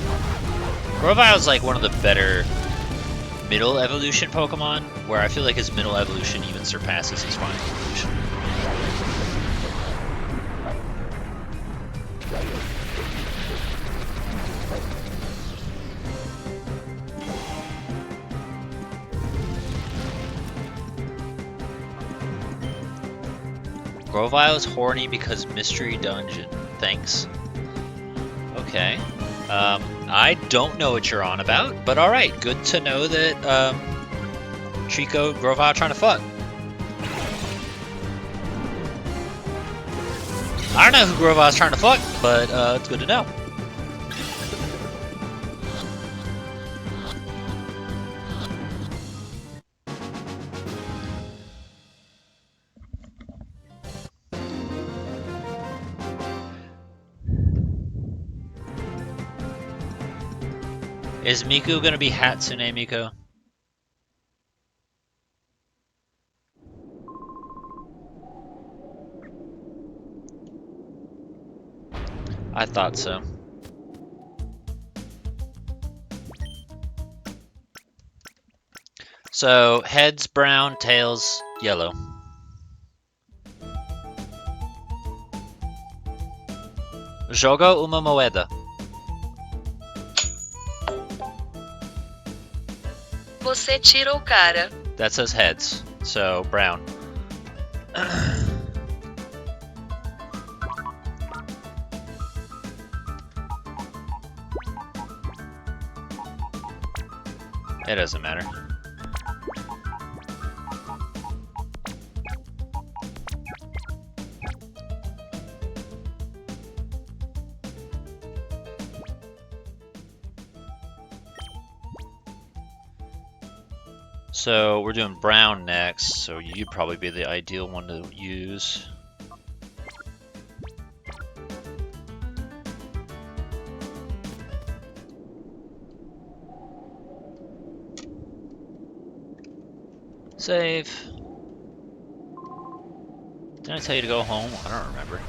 Grovile's like one of the better middle evolution Pokemon, where I feel like his middle evolution even surpasses his final evolution. Grovyle is horny because Mystery Dungeon. Thanks. Okay. I don't know what you're on about, but alright, good to know that, Trico, Grovyle trying to fuck. I don't know who Grovyle's trying to fuck, but, it's good to know. Is Miku gonna be Hatsune Miku? I thought so. So, heads brown, tails yellow. Jogo uma moeda. Você tira o cara. That says heads, so brown. It doesn't matter. So we're doing brown next, so you'd probably be the ideal one to use. Save. Didn't I tell you to go home? I don't remember.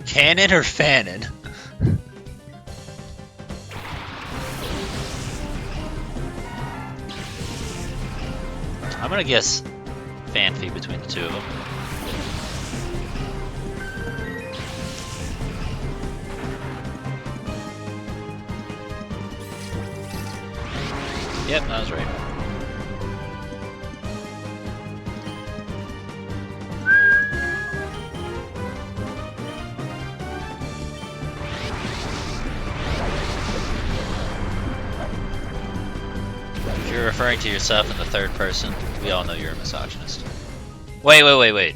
Cannon or Fannin? I'm gonna guess Fanfi between the two of them. Yep, that was right. referring to yourself in the third person, we all know you're a misogynist. Wait.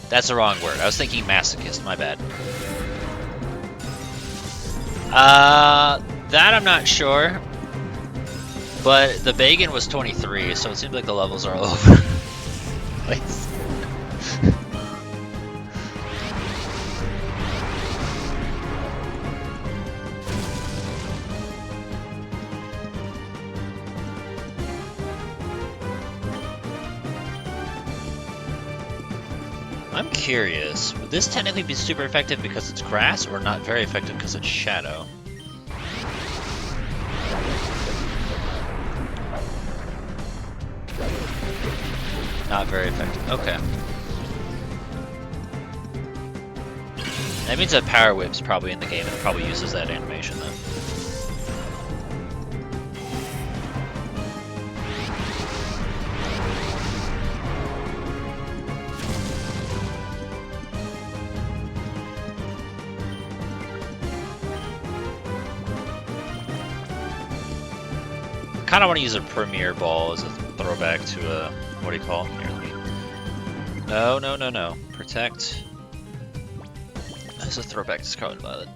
That's the wrong word. I was thinking masochist, my bad. That I'm not sure. But the Bagan was 23, so it seems like the levels are all over the place. I'm curious, would this technically be super effective because it's grass, or not very effective because it's shadow? Not very effective. Okay. That means that Power Whip's probably in the game and it probably uses that animation then. I kind of want to use a Premier Ball as a throwback to a, what do you call it? Here, let me... No. Protect. As a throwback to Scarlet Violet.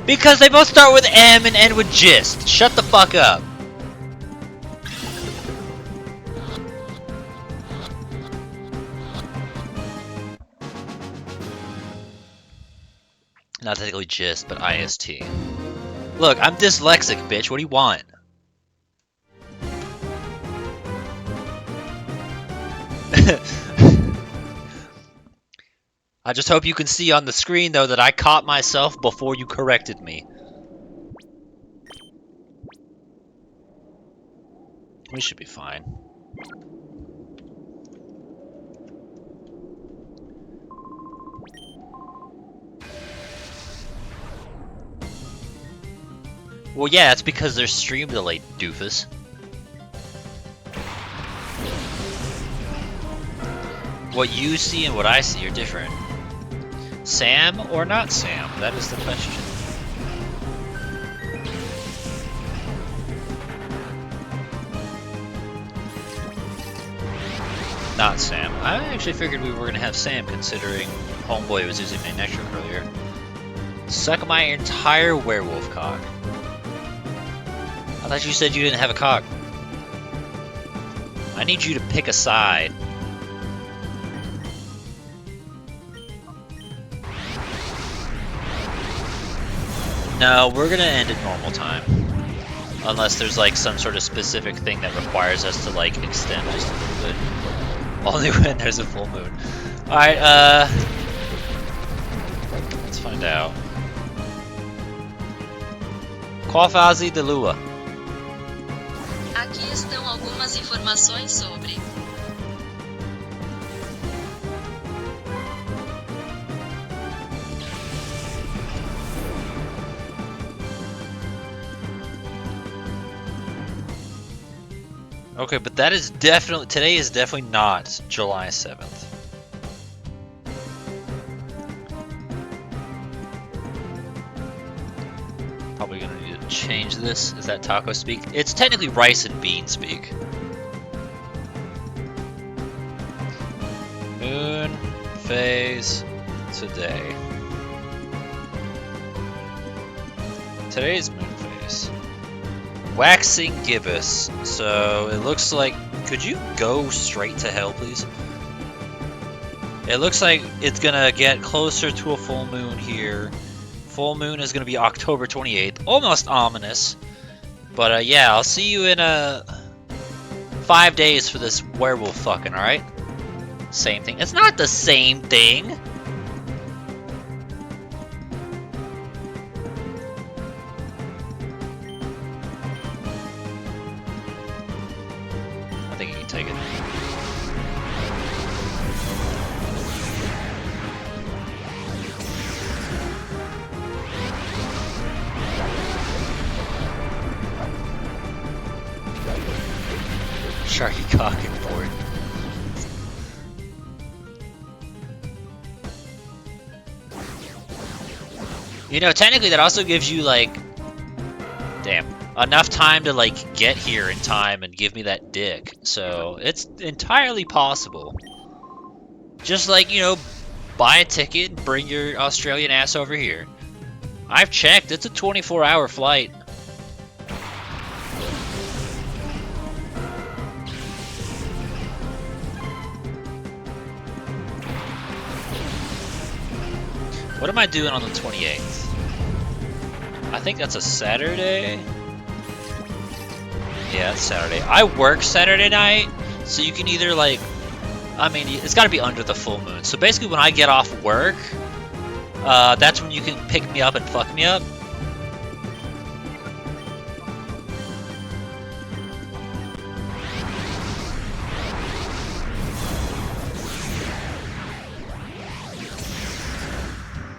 Because they both start with M and end with gist. Shut the fuck up. Not technically gist, but IST. Look, I'm dyslexic, bitch. What do you want? I just hope you can see on the screen, though, that I caught myself before you corrected me. We should be fine. Well, yeah, it's because there's stream delay, doofus. What you see and what I see are different. Sam or not Sam? That is the question. Not Sam. I actually figured we were going to have Sam, considering Homeboy was using my Nectar earlier. Suck my entire werewolf cock. I thought you said you didn't have a cock. I need you to pick a side. No, we're gonna end at normal time. Unless there's like some sort of specific thing that requires us to like extend just a little bit. Only when there's a full moon. Alright, let's find out. Qual fase de lua? Aqui estão algumas informações sobre. Okay, but that is definitely, today is definitely not July 7th. Probably gonna need to change this. Is that taco speak? It's technically rice and bean speak. Moon phase today. Today's moon phase. Waxing gibbous. So it looks like, could you go straight to hell, please? It looks like it's gonna get closer to a full moon here. Full moon is gonna be October 28th. Almost ominous. But yeah, I'll see you in 5 days for this werewolf fucking, alright? Same thing. It's not the same thing! I think you can take it. Sharky cock and board. You know, technically that also gives you like enough time to like get here in time and give me that dick. So it's entirely possible. Just like, you know, buy a ticket and bring your Australian ass over here. I've checked, it's a 24-hour flight. What am I doing on the 28th? I think that's a Saturday. Yeah, it's Saturday. I work Saturday night, so you can either like, I mean, it's got to be under the full moon. So basically, when I get off work, that's when you can pick me up and fuck me up.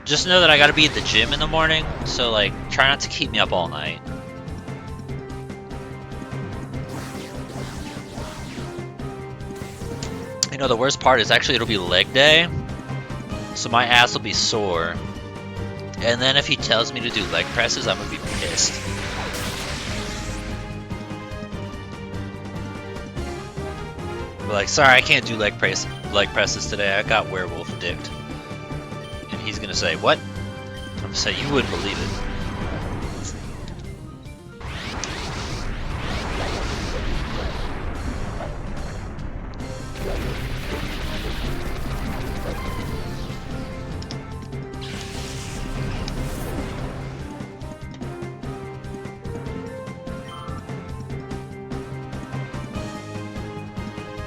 Just know that I gotta be at the gym in the morning, so like, try not to keep me up all night. You know, the worst part is actually it'll be leg day, so my ass will be sore. And then if he tells me to do leg presses, I'm gonna be pissed. But like, sorry, I can't do leg presses today. I got werewolf dicked. And he's gonna say, what? I'm gonna say, you wouldn't believe it.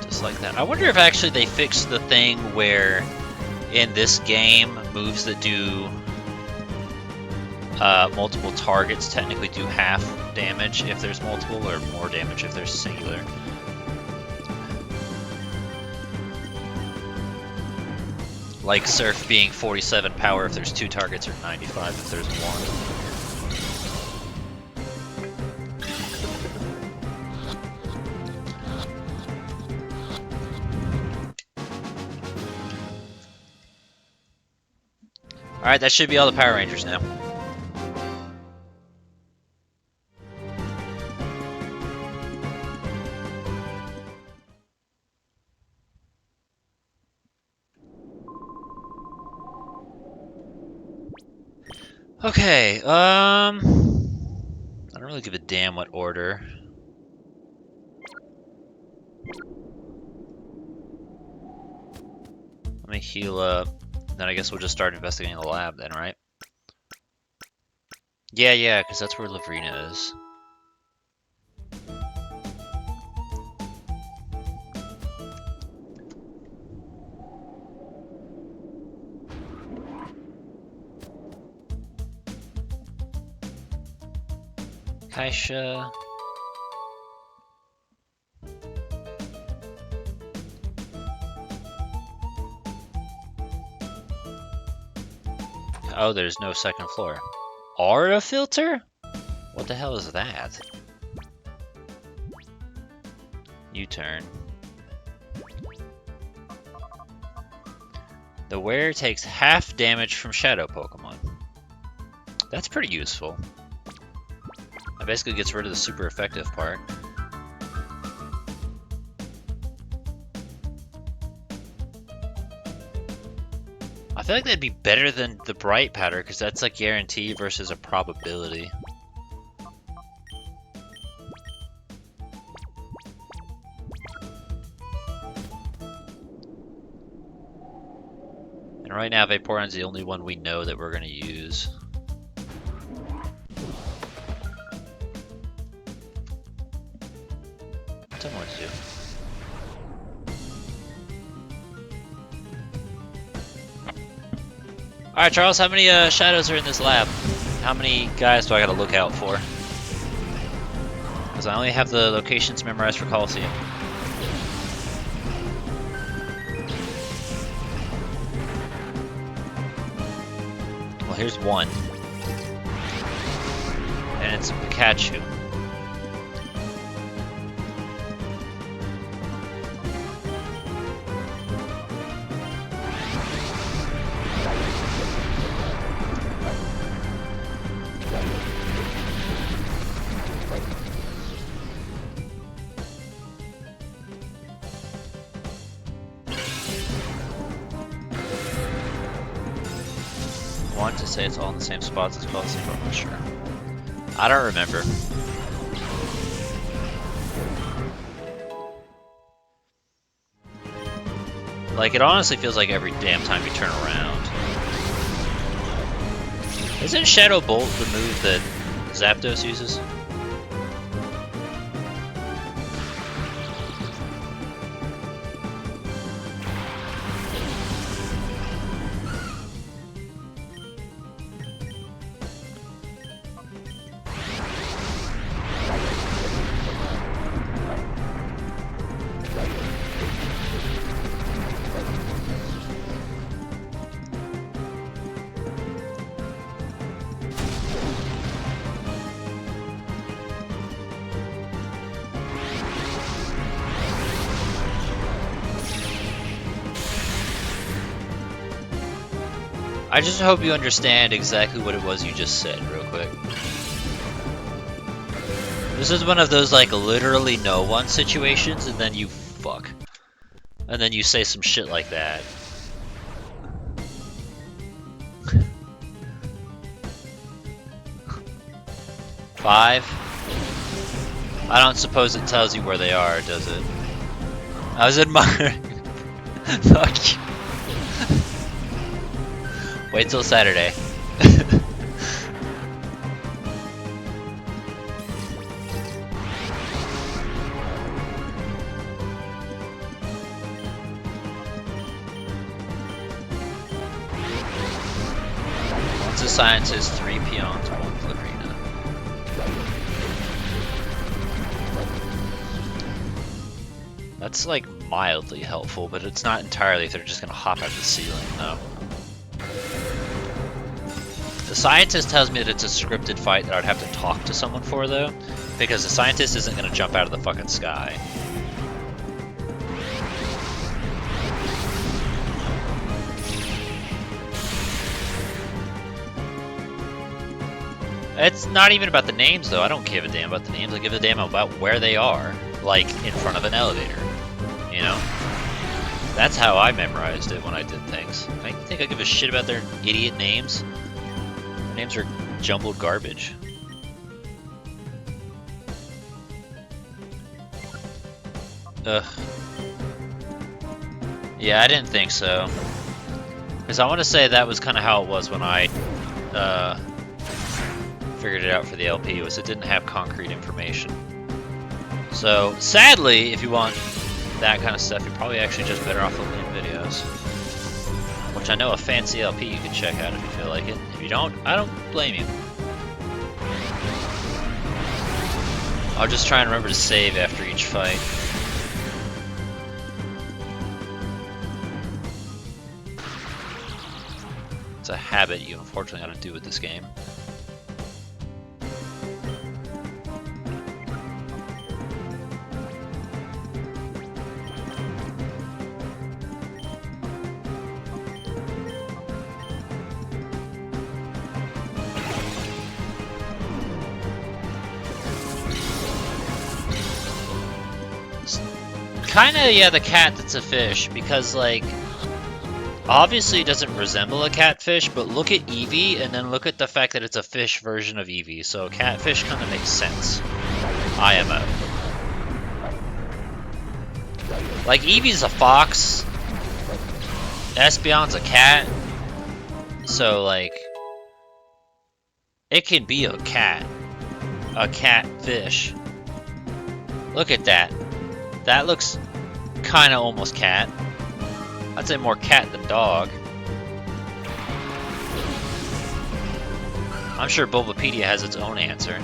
Just like that. I wonder if actually they fixed the thing where in this game, moves that do multiple targets technically do half damage if there's multiple, or more damage if there's singular. Like Surf being 47 power if there's 2 targets, or 95 if there's 1. Alright, that should be all the Power Rangers now. Okay, I don't really give a damn what order. Let me heal up. Then I guess we'll just start investigating the lab then, right? Yeah, because that's where Lavrina is. Kaisha. Oh, there's no second floor. Aura filter? What the hell is that? U-turn. The wearer takes half damage from shadow Pokemon. That's pretty useful. That basically gets rid of the super effective part. I feel like that'd be better than the bright powder, because that's a guarantee versus a probability. And right now Vaporeon's the only one we know that we're going to use. Tell me what to do. Alright, Charles, how many shadows are in this lab? How many guys do I gotta look out for? Because I only have the locations memorized for Coliseum. Well, here's one. And it's a Pikachu. say it's all in the same spots as Call Sleep? I'm not sure. I don't remember. Like, it honestly feels like every damn time you turn around. Isn't Shadow Bolt the move that Zapdos uses? I just hope you understand exactly what it was you just said, real quick. This is one of those, like, literally no one situations, and then you fuck. And then you say some shit like that. Five? I don't suppose it tells you where they are, does it? I was admiring. Fuck you. Wait till Saturday. Once a scientist, 3 peons, 1 Florina. That's like mildly helpful, but it's not entirely if they're just gonna hop out of the ceiling, though. The scientist tells me that it's a scripted fight that I'd have to talk to someone for, though, because the scientist isn't going to jump out of the fucking sky. It's not even about the names, though. I don't give a damn about the names. I give a damn about where they are, like in front of an elevator, you know? That's how I memorized it when I did things. I think I give a shit about their idiot names. Names are jumbled garbage. Ugh. Yeah, I didn't think so. Because I want to say that was kind of how it was when I figured it out for the LP, was it didn't have concrete information. So, sadly, if you want that kind of stuff, you're probably actually just better off looking at videos. Which I know a fancy LP you can check out if you feel like it. If you don't, I don't blame you. I'll just try and remember to save after each fight. It's a habit you unfortunately gotta do with this game. Kinda, yeah, the cat that's a fish, because, like, obviously it doesn't resemble a catfish, but look at Eevee, and then look at the fact that it's a fish version of Eevee, so catfish kinda makes sense. IMO. Like, Eevee's a fox, Espeon's a cat, so, like, it can be a catfish. Look at that. That looks kinda almost cat. I'd say more cat than dog. I'm sure Bulbapedia has its own answer.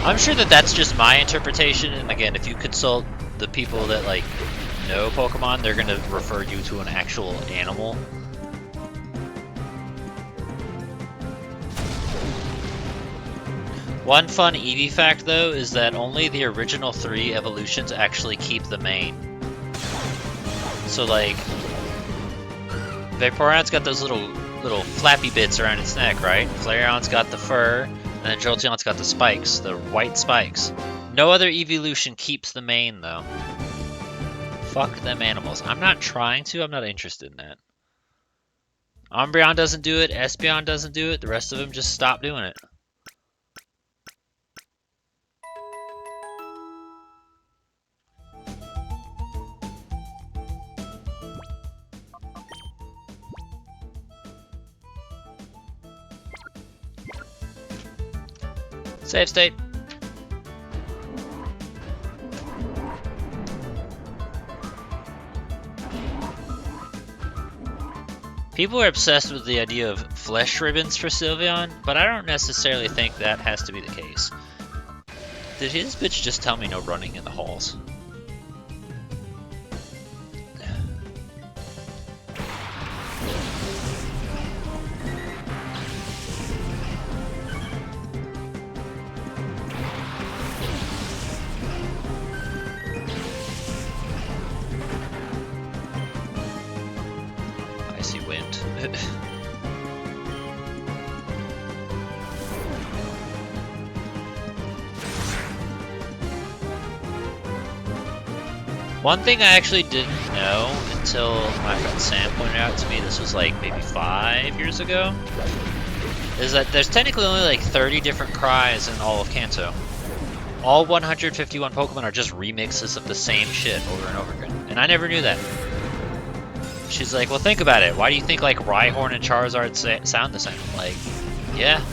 I'm sure that that's just my interpretation, and again, if you consult the people that, like, know Pokemon, they're gonna refer you to an actual animal. One fun Eevee fact, though, is that only the original 3 evolutions actually keep the mane. So, like, Vaporeon's got those little flappy bits around its neck, right? Flareon's got the fur, and then Jolteon's got the spikes, the white spikes. No other evolution keeps the mane, though. Fuck them animals. I'm not trying to. I'm not interested in that. Umbreon doesn't do it. Espeon doesn't do it. The rest of them just stop doing it. Save state. People are obsessed with the idea of flesh ribbons for Sylveon, but I don't necessarily think that has to be the case. Did his bitch just tell me no running in the halls? Icy wind. One thing I actually didn't know until my friend Sam pointed out to me, this was like maybe 5 years ago, is that there's technically only like 30 different cries in all of Kanto. All 151 Pokemon are just remixes of the same shit over and over again. And I never knew that. She's like, well, think about it. Why do you think like Rhyhorn and Charizard sound the same? Like, yeah,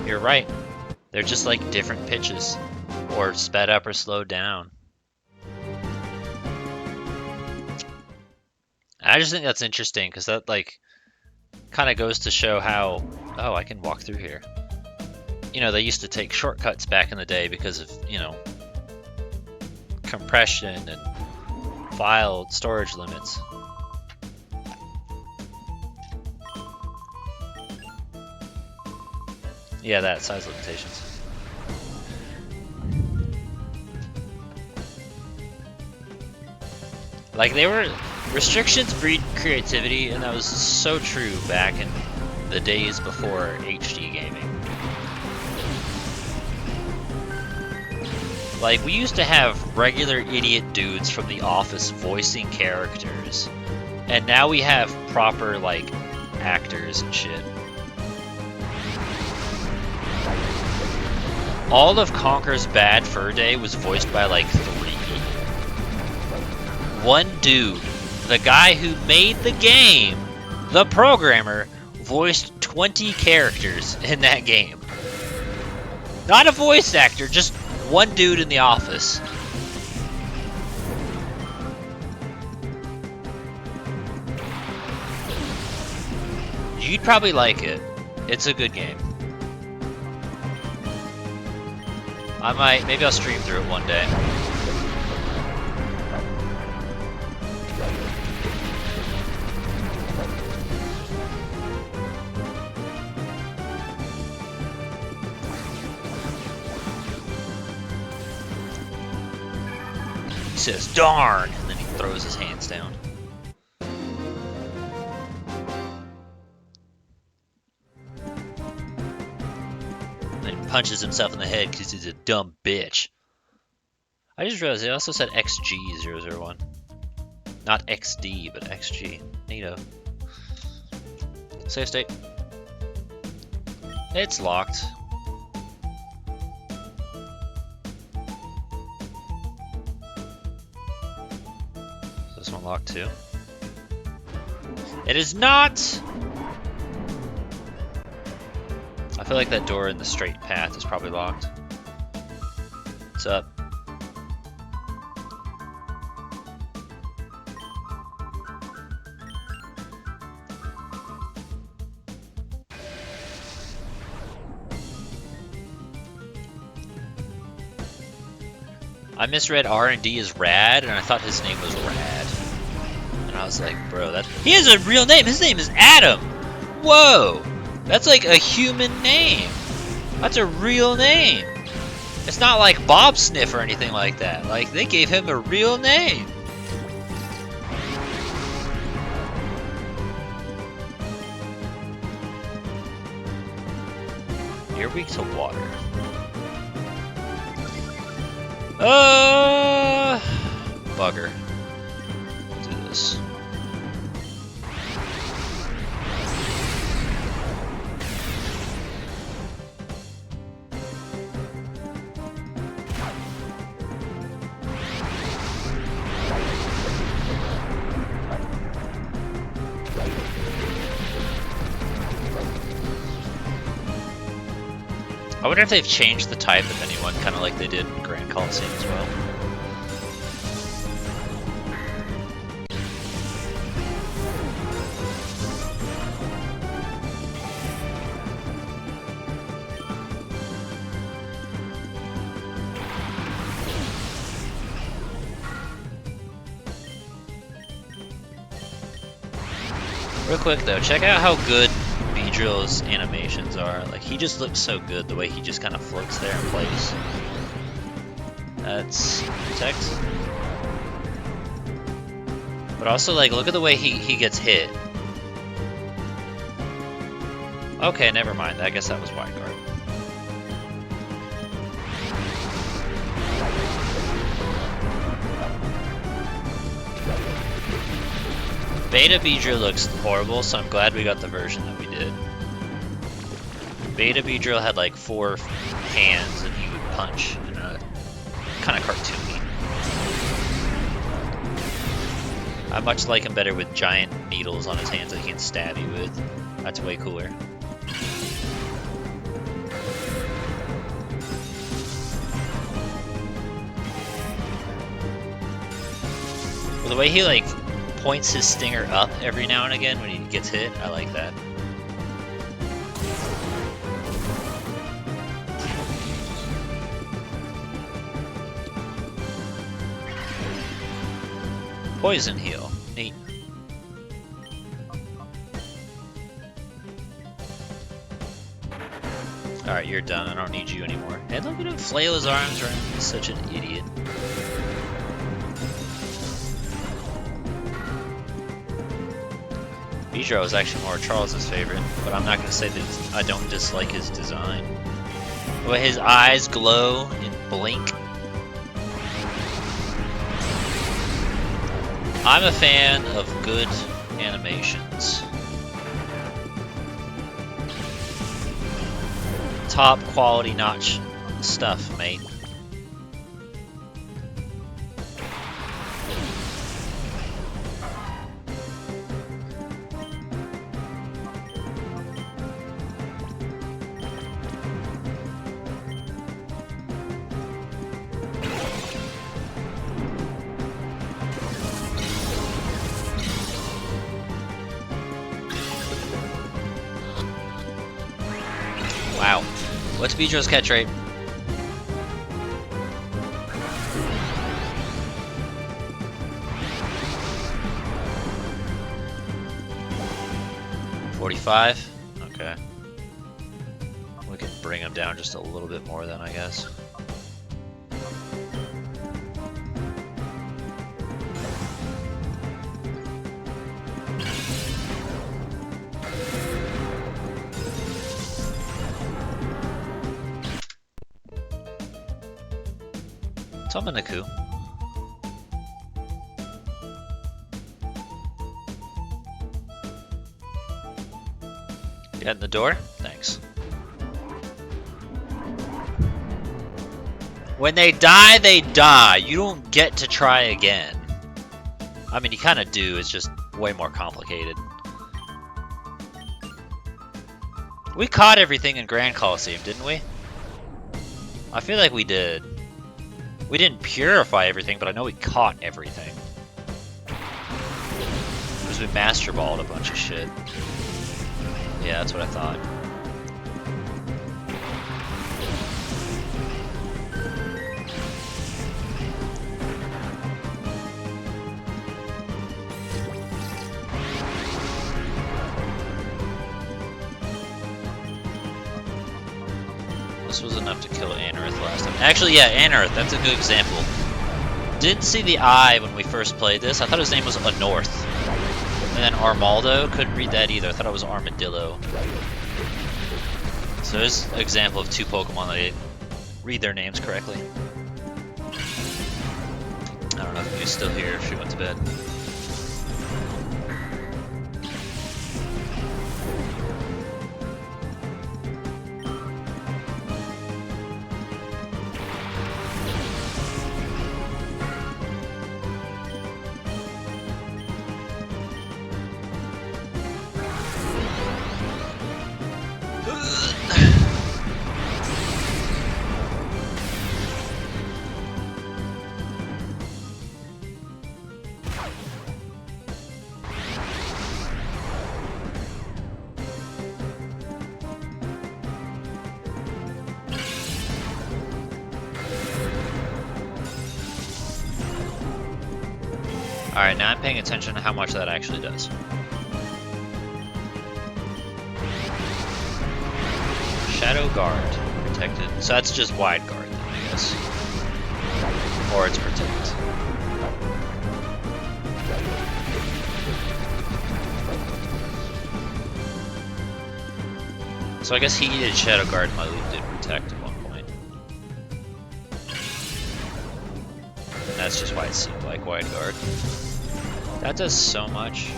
you're right. They're just like different pitches, or sped up or slowed down. I just think that's interesting because that like kind of goes to show how, oh, I can walk through here. You know, they used to take shortcuts back in the day because of, you know, compression and file storage limits. Yeah, that, size limitations. Like, they were... Restrictions breed creativity, and that was so true back in the days before HD gaming. Like, we used to have regular idiot dudes from The Office voicing characters, and now we have proper, like, actors and shit. All of Conker's Bad Fur Day was voiced by, like, 3 people. One dude, the guy who made the game, the programmer, voiced 20 characters in that game. Not a voice actor, just one dude in the office. You'd probably like it. It's a good game. Maybe I'll stream through it one day. He says, darn, and then he throws his hands down. Punches himself in the head because he's a dumb bitch. I just realized it also said XG001. Not XD, but XG. Neato. Save state. It's locked. Is this one locked too? It is not! I feel like that door in the straight path is probably locked. What's up? I misread R&D as Rad, and I thought his name was Rad. And I was like, bro, he has a real name! His name is Adam! Whoa! That's like a human name. That's a real name. It's not like Bob Sniff or anything like that. Like, they gave him a real name. You're weak to water. Bugger. Do this. I wonder if they've changed the type of anyone, kind of like they did in Grand Coliseum as well. Real quick though, check out how good Beedrill's animations are. Like, he just looks so good, the way he just kind of floats there in place. That's text. But also, like, look at the way he gets hit. Okay, never mind. I guess that was wide guard. Beta Beedrill looks horrible, so I'm glad we got the version that we did. Beta Beedrill had like 4 hands and he would punch in a kind of cartoony. I much like him better with giant needles on his hands that he can stab you with. That's way cooler. Well, the way he like points his stinger up every now and again when he gets hit, I like that. Poison heal. Neat. Alright, you're done. I don't need you anymore. And look at him flail his arms around. He's such an idiot. Beedrill is actually more Charles's favorite, but I'm not going to say that I don't dislike his design. The way his eyes glow and blink. I'm a fan of good animations. Top quality notch stuff, mate. Wow. What's Beedrill's catch rate? $45? Okay. We can bring him down just a little bit more then, I guess. Tomanaku. Get in the door? Thanks. When they die, they die. You don't get to try again. I mean, you kind of do. It's just way more complicated. We caught everything in Grand Coliseum, didn't we? I feel like we did. We didn't purify everything, but I know we caught everything. Because we master balled a bunch of shit. Yeah, that's what I thought. This was enough to kill Anorith last time. Actually, yeah, Anorith, that's a good example. Didn't see the I when we first played this. I thought his name was Anorth. And then Armaldo, couldn't read that either. I thought it was Armadillo. So there's an example of 2 Pokemon that didn't read their names correctly. She's still here. She went to bed. Alright, now I'm paying attention to how much that actually does. Shadow Guard. Protected. So that's just wide guard then, I guess. Or it's protect. So I guess he did Shadow Guard and my loot did protect at one point. And that's just why it seemed like wide guard. That does so much.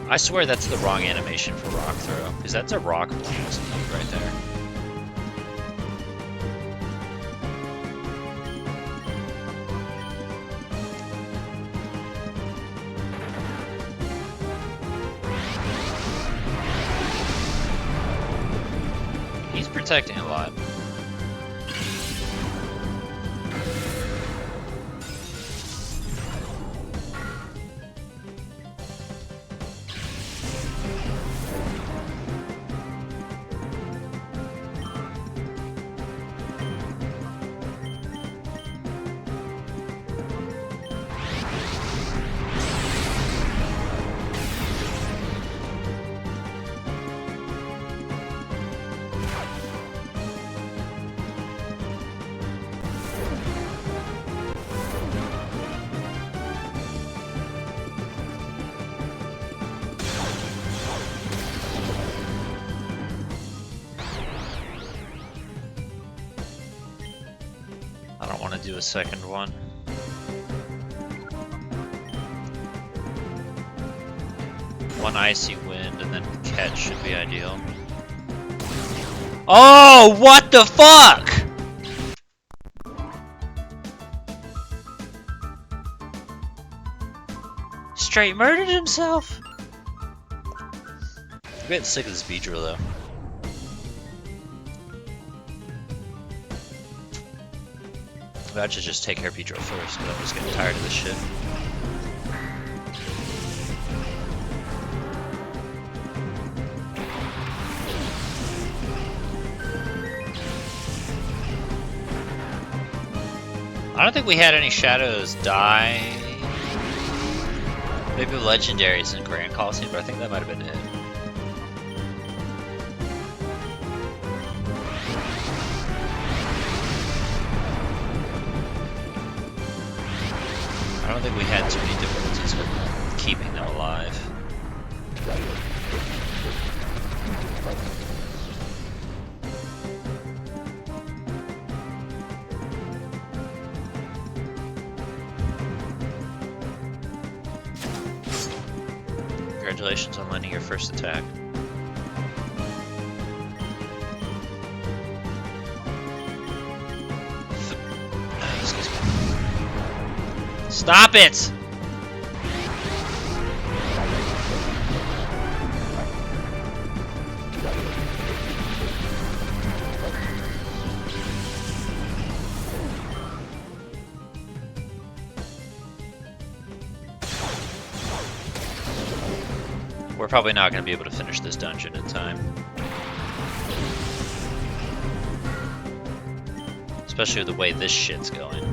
I swear that's the wrong animation for rock throw, because that's a rock blast right there. He's protecting a lot. I don't want to do a second one. One icy wind and then catch should be ideal. Oh, what the fuck? Straight murdered himself? I'm getting sick of this Beedrill though. I should just take care of Beedrill first, because I'm just getting tired of this shit. I don't think we had any shadows die. Maybe legendaries in Grand Coliseum, but I think that might have been it. I don't think we had too many difficulties with keeping them alive. Congratulations on landing your first attack. Excuse me. Stop it! We're probably not going to be able to finish this dungeon in time. Especially with the way this shit's going.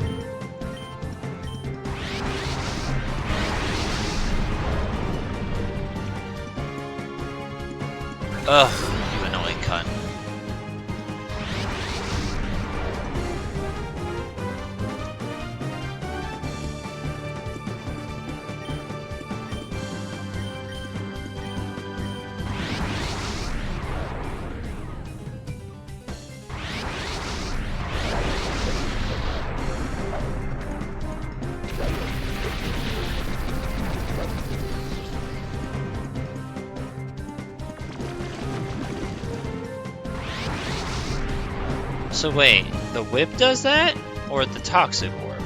Ugh, you annoying cunt. So wait, the whip does that? Or the toxic orb?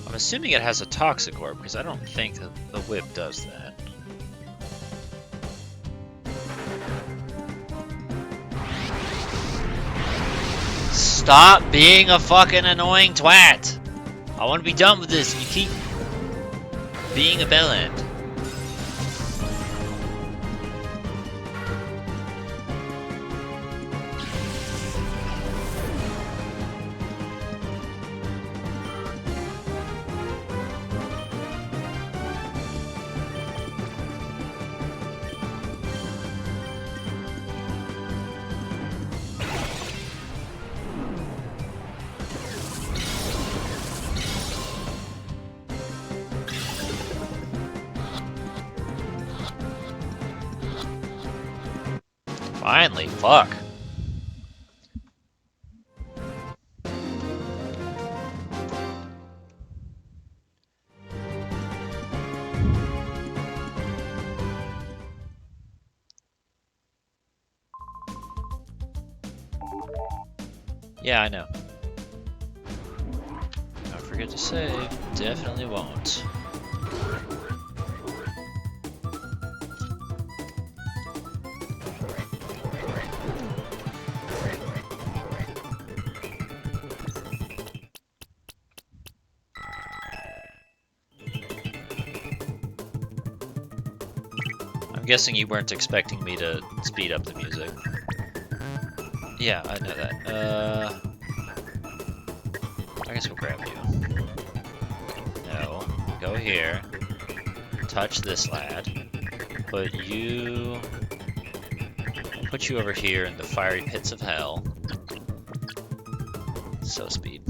I'm assuming it has a toxic orb, because I don't think that the whip does that. Stop being a fucking annoying twat! I want to be done with this, and you keep being a bellend. Finally, fuck. Yeah, I know. Don't forget to save. Definitely won't. I'm guessing you weren't expecting me to speed up the music. Yeah, I know that. I guess we'll grab you. No. Go here. Touch this lad. Put you... I'll put you over here in the fiery pits of hell. So speed.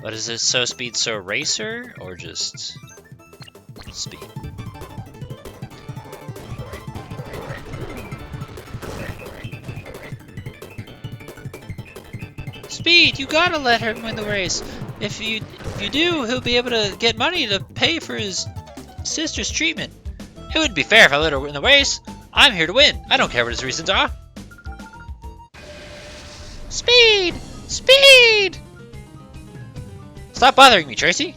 But is it so speed, so racer? Or just... speed? Speed, you gotta let him win the race. If you do, he'll be able to get money to pay for his sister's treatment. It wouldn't be fair if I let her win the race. I'm here to win. I don't care what his reasons are. Speed! Speed! Stop bothering me, Tracy.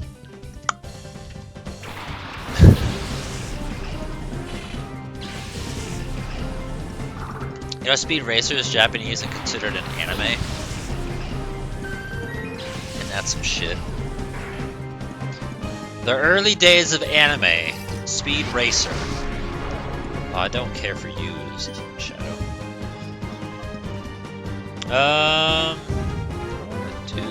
You know, Speed Racer is Japanese and considered an anime. That's some shit. The early days of anime, Speed Racer. Oh, I don't care for you, Shadow. What do?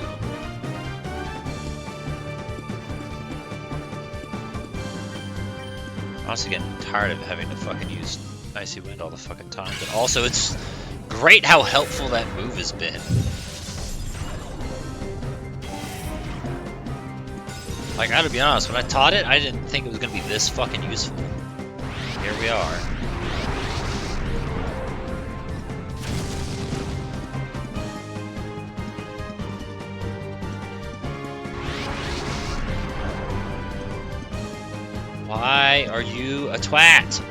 Honestly, getting tired of having to fucking use Icy Wind all the fucking time. But also, it's great how helpful that move has been. Like, I gotta be honest, when I taught it, I didn't think it was gonna be this fucking useful. Here we are. Why are you a twat?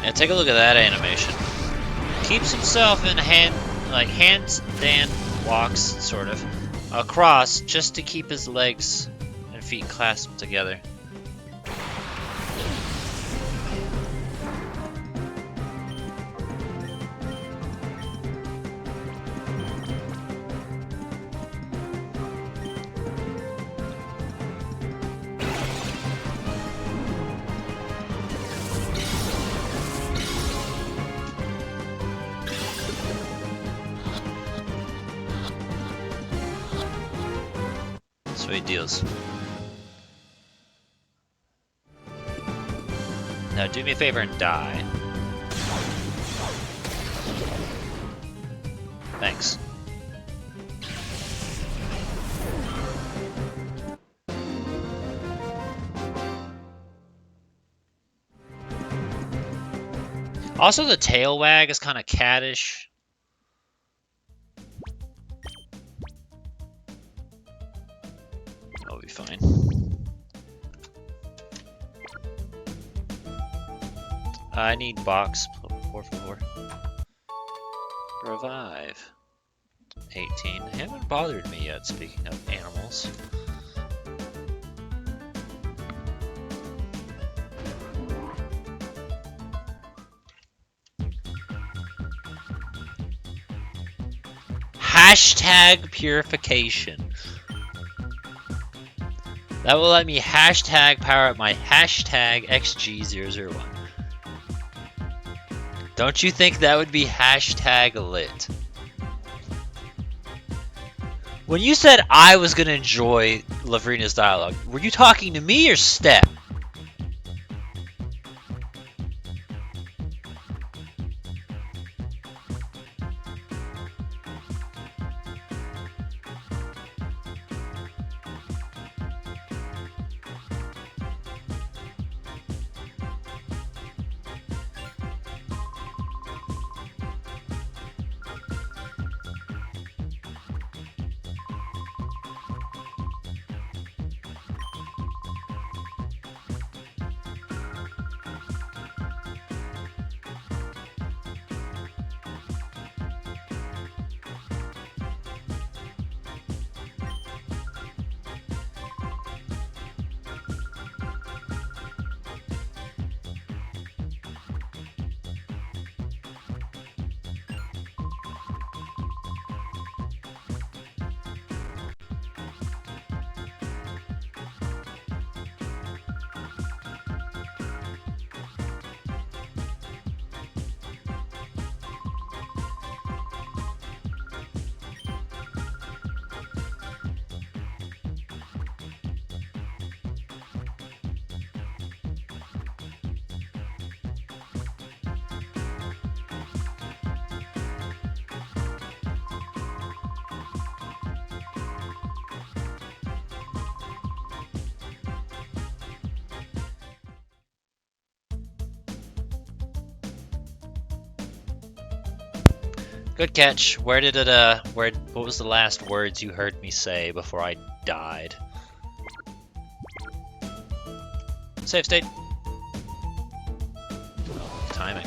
And take a look at that animation. Keeps himself in handstand walks, sort of, across just to keep his legs and feet clasped together. Sweet deals. Now do me a favor and die. Thanks. Also, the tail wag is kind of cattish. I'll be fine. I need box, por favor. Revive. 18. They haven't bothered me yet, speaking of animals. Hashtag purification. That will let me hashtag power up my hashtag XG001. Don't you think that would be hashtag lit? When you said I was gonna enjoy Lavrina's dialogue, were you talking to me or Steph? Good catch. Where did it, what was the last words you heard me say before I died? Save state. Oh, timing.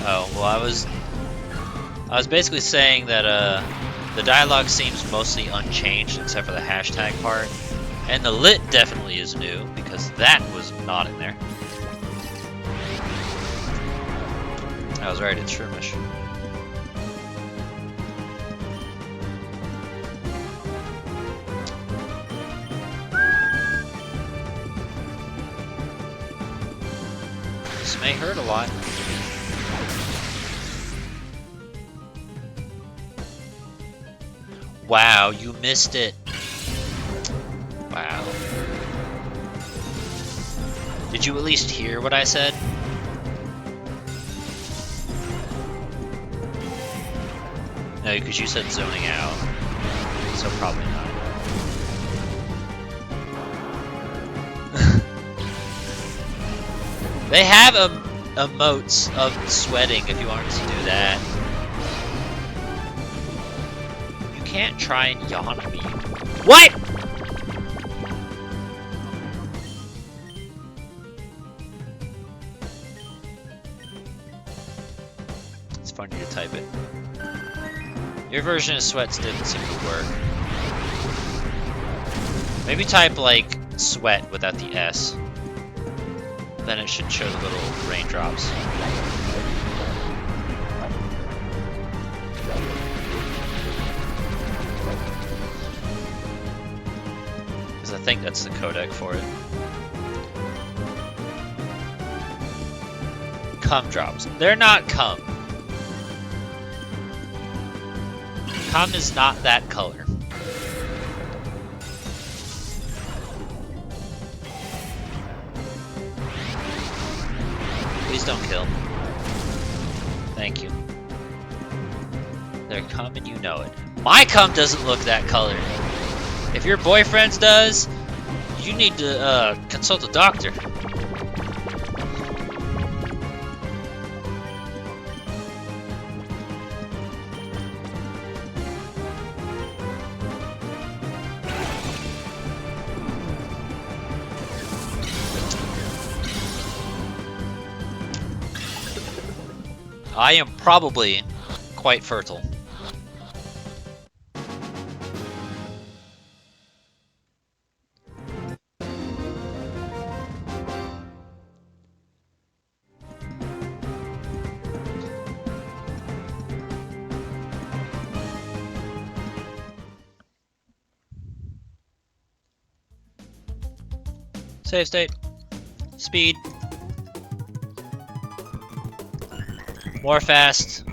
Oh, well, I was basically saying that, the dialogue seems mostly unchanged except for the hashtag part. And the lit definitely is new, because that was not in there. I was right, it's Shroomish. This may hurt a lot. Wow, you missed it. Wow. Did you at least hear what I said? No, because you said zoning out. So probably not. They have emotes of sweating if you wanted to do that. You can't try and yawn me. What?! It's funny to type it. Your version of sweats didn't seem to work. Maybe type like sweat without the S. Then it should show the little raindrops. Because I think that's the codec for it. cum drops. They're not cum. Cum is not that color. Please don't kill. Thank you. They're cum and you know it. My cum doesn't look that color. If your boyfriend's does, you need to consult a doctor. I am probably quite fertile. Save state. Speed. More fast.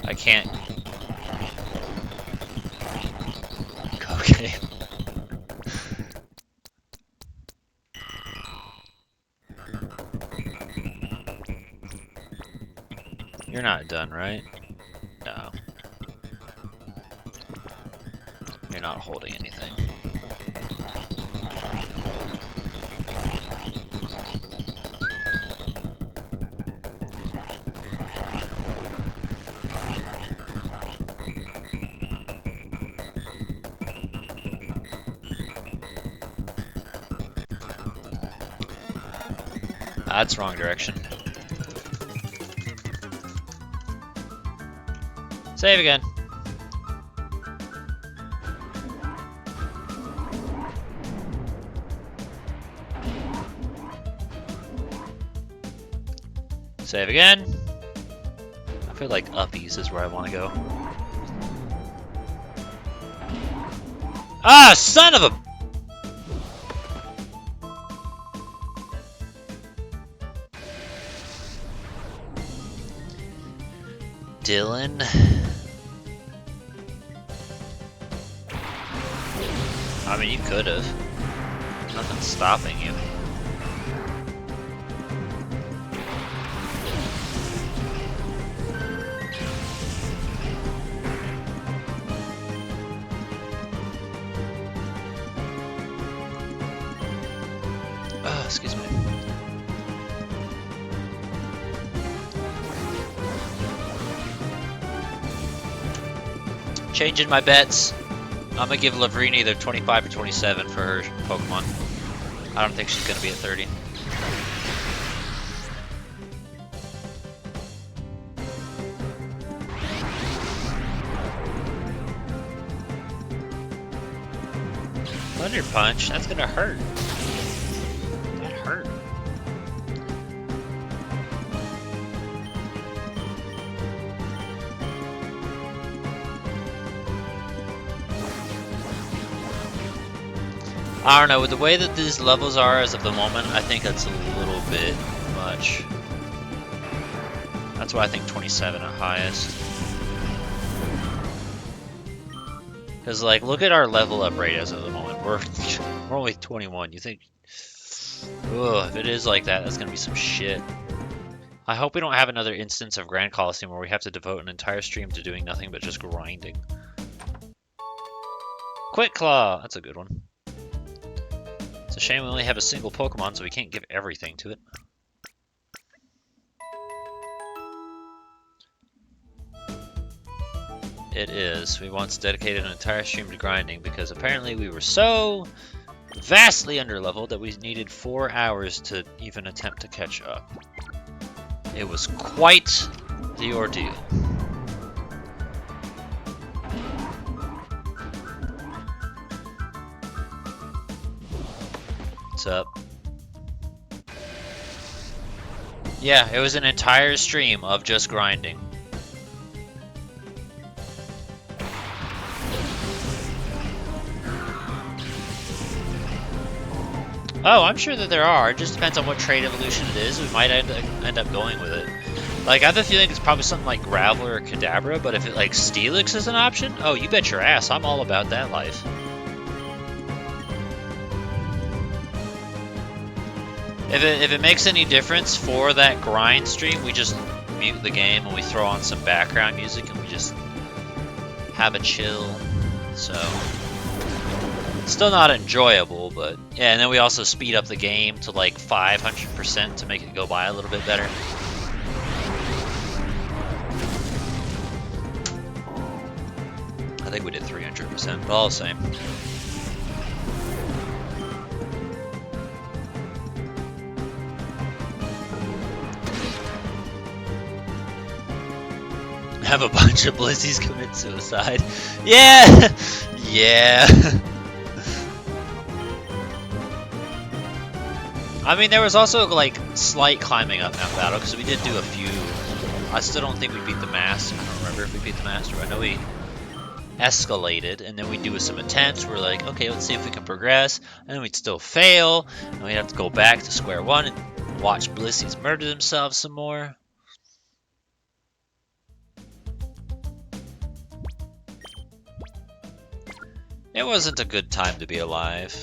I can't. Okay. You're not done, right? No. You're not holding anything. That's wrong direction. Save again. Save again. I feel like uppies is where I want to go. Ah, son of a... Dylan. I mean, you could have. Nothing's stopping you. Oh, excuse me. Changing my bets. I'm gonna give Lavrina either 25 or 27 for her Pokemon. I don't think she's gonna be at 30. Thunder Punch? That's gonna hurt. That hurt. I don't know, with the way that these levels are as of the moment, I think that's a little bit much. That's why I think 27 at highest. Because, like, look at our level up rate as of the moment. We're only 21. You think, ugh, if it is like that, that's going to be some shit. I hope we don't have another instance of Grand Coliseum where we have to devote an entire stream to doing nothing but just grinding. Quick Claw! That's a good one. It's a shame we only have a single Pokemon, so we can't give everything to it. It is. We once dedicated an entire stream to grinding because apparently we were so vastly underleveled that we needed 4 hours to even attempt to catch up. It was quite the ordeal. What's up? Yeah, it was an entire stream of just grinding. Oh, I'm sure that there are. It just depends on what trait evolution it is. We might end up going with it. Like, I have a feeling it's probably something like Graveler or Kadabra, but if it, like, Steelix is an option, oh, you bet your ass, I'm all about that life. If it makes any difference for that grind stream, we just mute the game and we throw on some background music and we just have a chill. So, still not enjoyable, but yeah, and then we also speed up the game to like 500% to make it go by a little bit better. I think we did 300%, but all the same. Have a bunch of Blizzies commit suicide. Yeah! Yeah! I mean, there was also, like, slight climbing up Mount Battle, because we did do a few. I still don't think we beat the Master. I don't remember if we beat the Master. I know we escalated, and then we'd do some attempts. We're like, okay, let's see if we can progress. And then we'd still fail, and we'd have to go back to square one and watch Blizzies murder themselves some more. It wasn't a good time to be alive.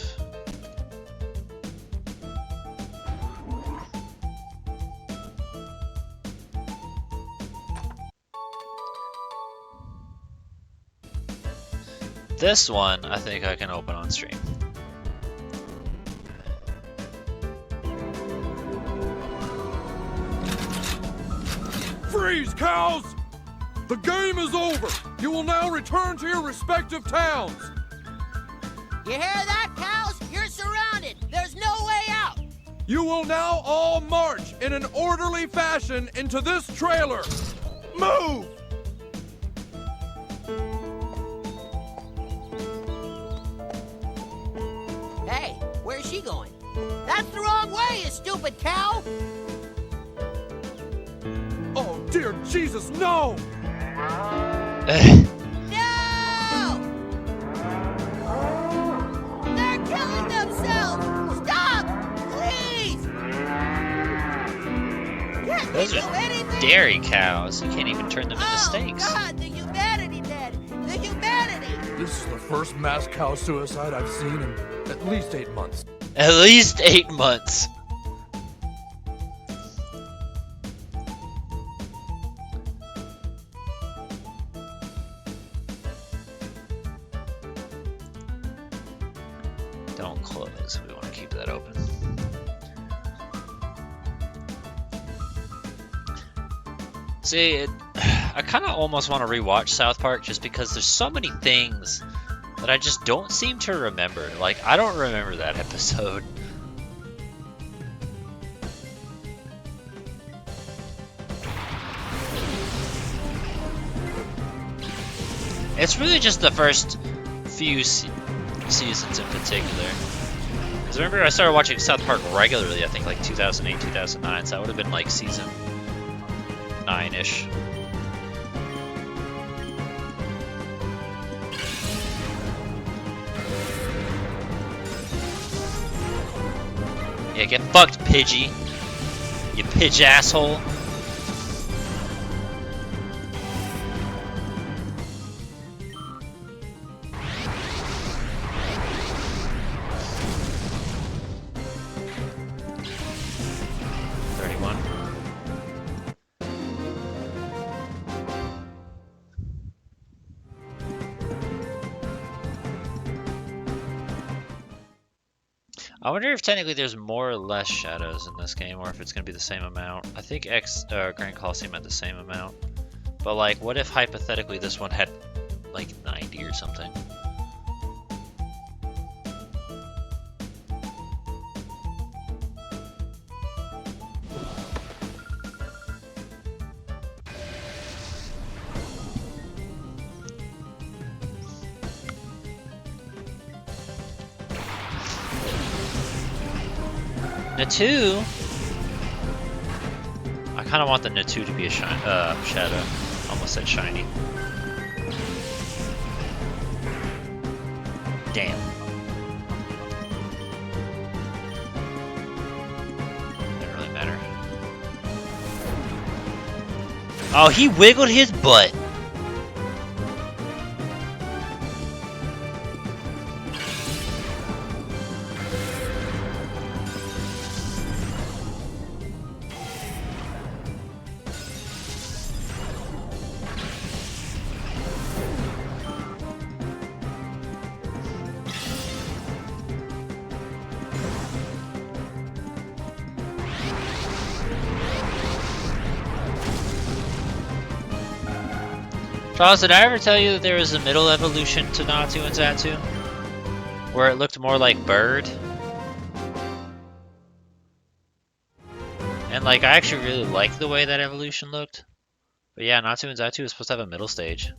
This one, I think I can open on stream. Freeze, cows! The game is over! You will now return to your respective towns! You hear that, cows? You're surrounded! There's no way out! You will now all march in an orderly fashion into this trailer! Move! Hey, where's she going? That's the wrong way, you stupid cow! Oh, dear Jesus, no! No! They're killing themselves! Stop! Please! Can't Those they do are anything? dairy cows. You can't even turn them into steaks. Oh, God, the humanity, Dad! The humanity! This is the first mass cow suicide I've seen in at least 8 months. At least 8 months. Don't close. We want to keep that open. See, I kind of almost want to rewatch South Park just because there's so many things that I just don't seem to remember. Like, I don't remember that episode. It's really just the first few seasons in particular. Because remember, I started watching South Park regularly, I think like 2008, 2009, so that would have been like season 9-ish. Yeah, get fucked, Pidgey. You Pidge asshole. I wonder if technically there's more or less shadows in this game, or if it's going to be the same amount. I think Grand Coliseum had the same amount. But like, what if hypothetically this one had like 90 or something? Natu? I kind of want the Natu to be a shadow. Almost said shiny. Damn. Oh, he wiggled his butt. Charles, did I ever tell you that there was a middle evolution to Natu and Zatu? Where it looked more like bird? And like, I actually really liked the way that evolution looked. But yeah, Natu and Zatu was supposed to have a middle stage.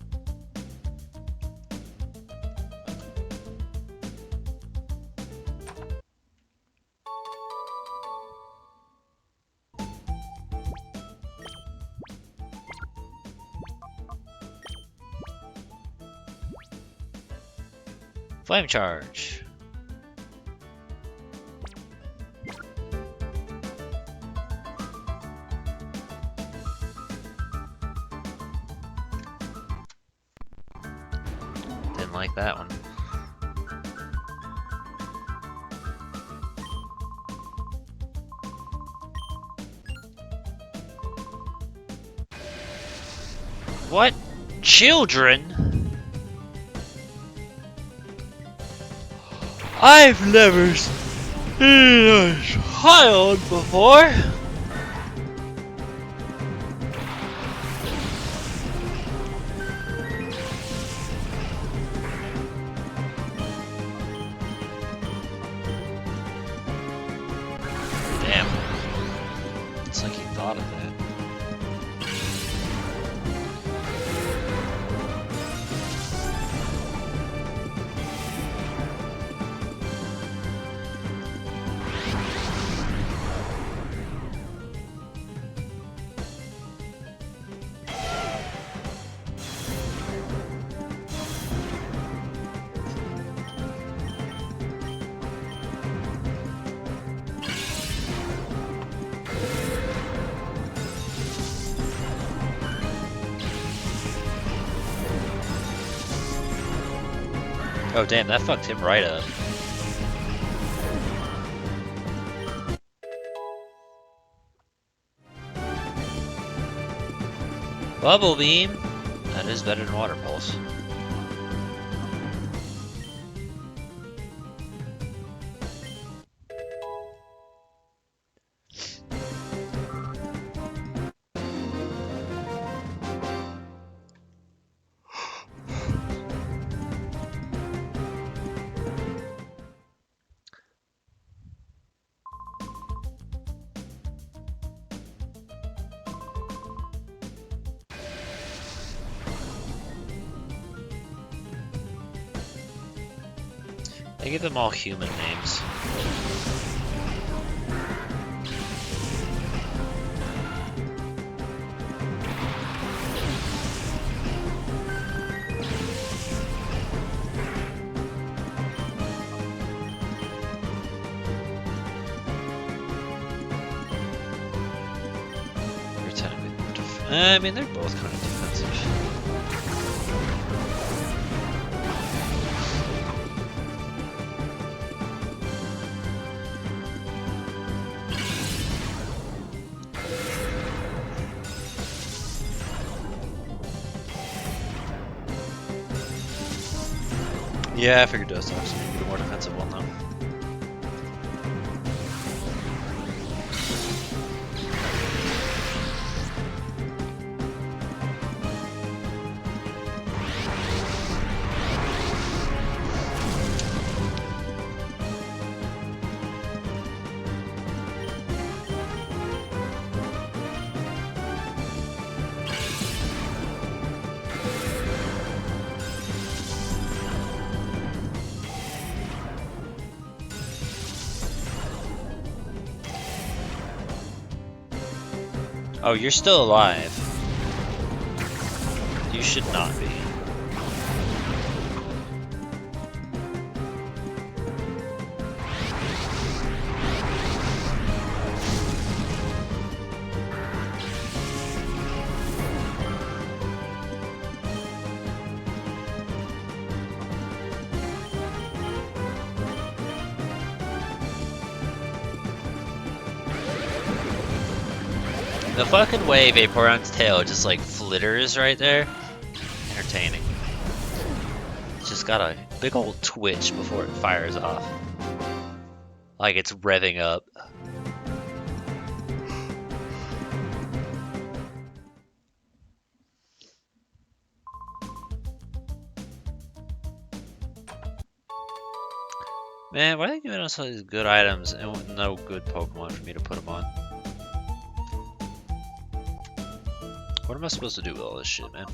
Flame charge. Didn't like that one. What? Children? I've never seen a child before. Damn. It's like he thought of that. Oh damn, that fucked him right up. Bubble beam? That is better than water pulse. They give them all human names. I mean, they're both kind of defensive. Yeah, I figured Dustox would be the more defensive one, though. Oh, you're still alive. You should not be. The fucking way Vaporeon's tail just like flitters right there. Entertaining. It's just got a big old twitch before it fires off. Like it's revving up. Man, why are they giving us all these good items and with no good Pokemon for me to put them on? What am I supposed to do with all this shit, man?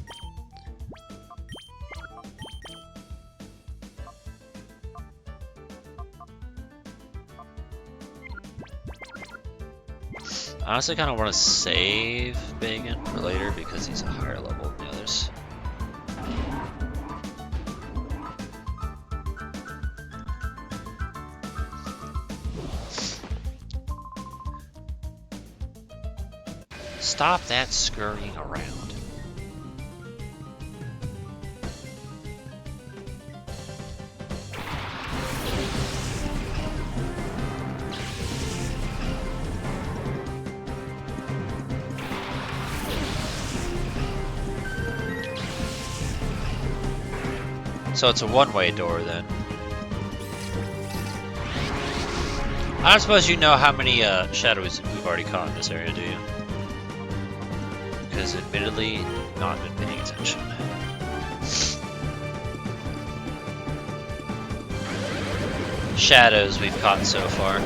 I honestly kind of want to save Bagan for later because he's a higher level than the others. Stop that scurrying around. So it's a one-way door then. I don't suppose you know how many shadows we've already caught in this area, do you? Because admittedly, not been paying attention. Shadows we've caught so far.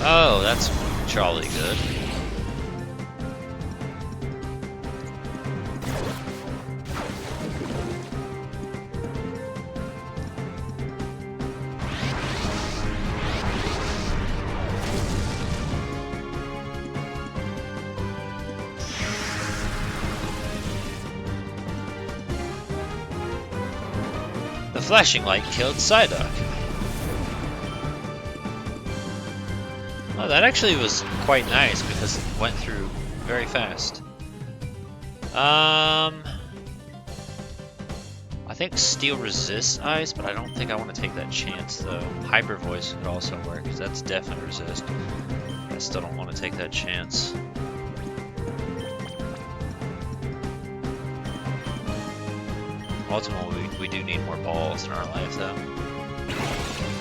Oh, that's jolly good. The flashing light killed Psyduck. Oh, that actually was quite nice because it went through very fast. I think Steel resists ice, but I don't think I want to take that chance though. Hyper Voice could also work because that's definitely resist. I still don't want to take that chance. Ultimately, we do need more balls in our life, though.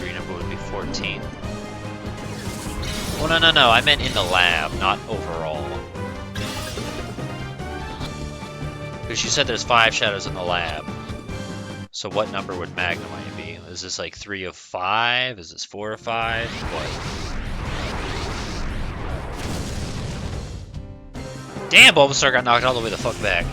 Green number would be 14. Well, no. I meant in the lab, not overall. Because you said there's 5 shadows in the lab. So what number would Magnemite be? Is this like 3 of 5? Is this 4 of 5? What? Damn, Bulbasaur got knocked all the way the fuck back.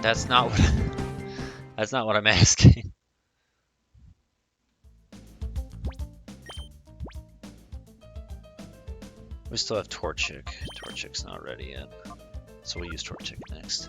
That's not what I'm asking. We still have Torchic. Torchic's not ready yet. So we'll use Torchic next.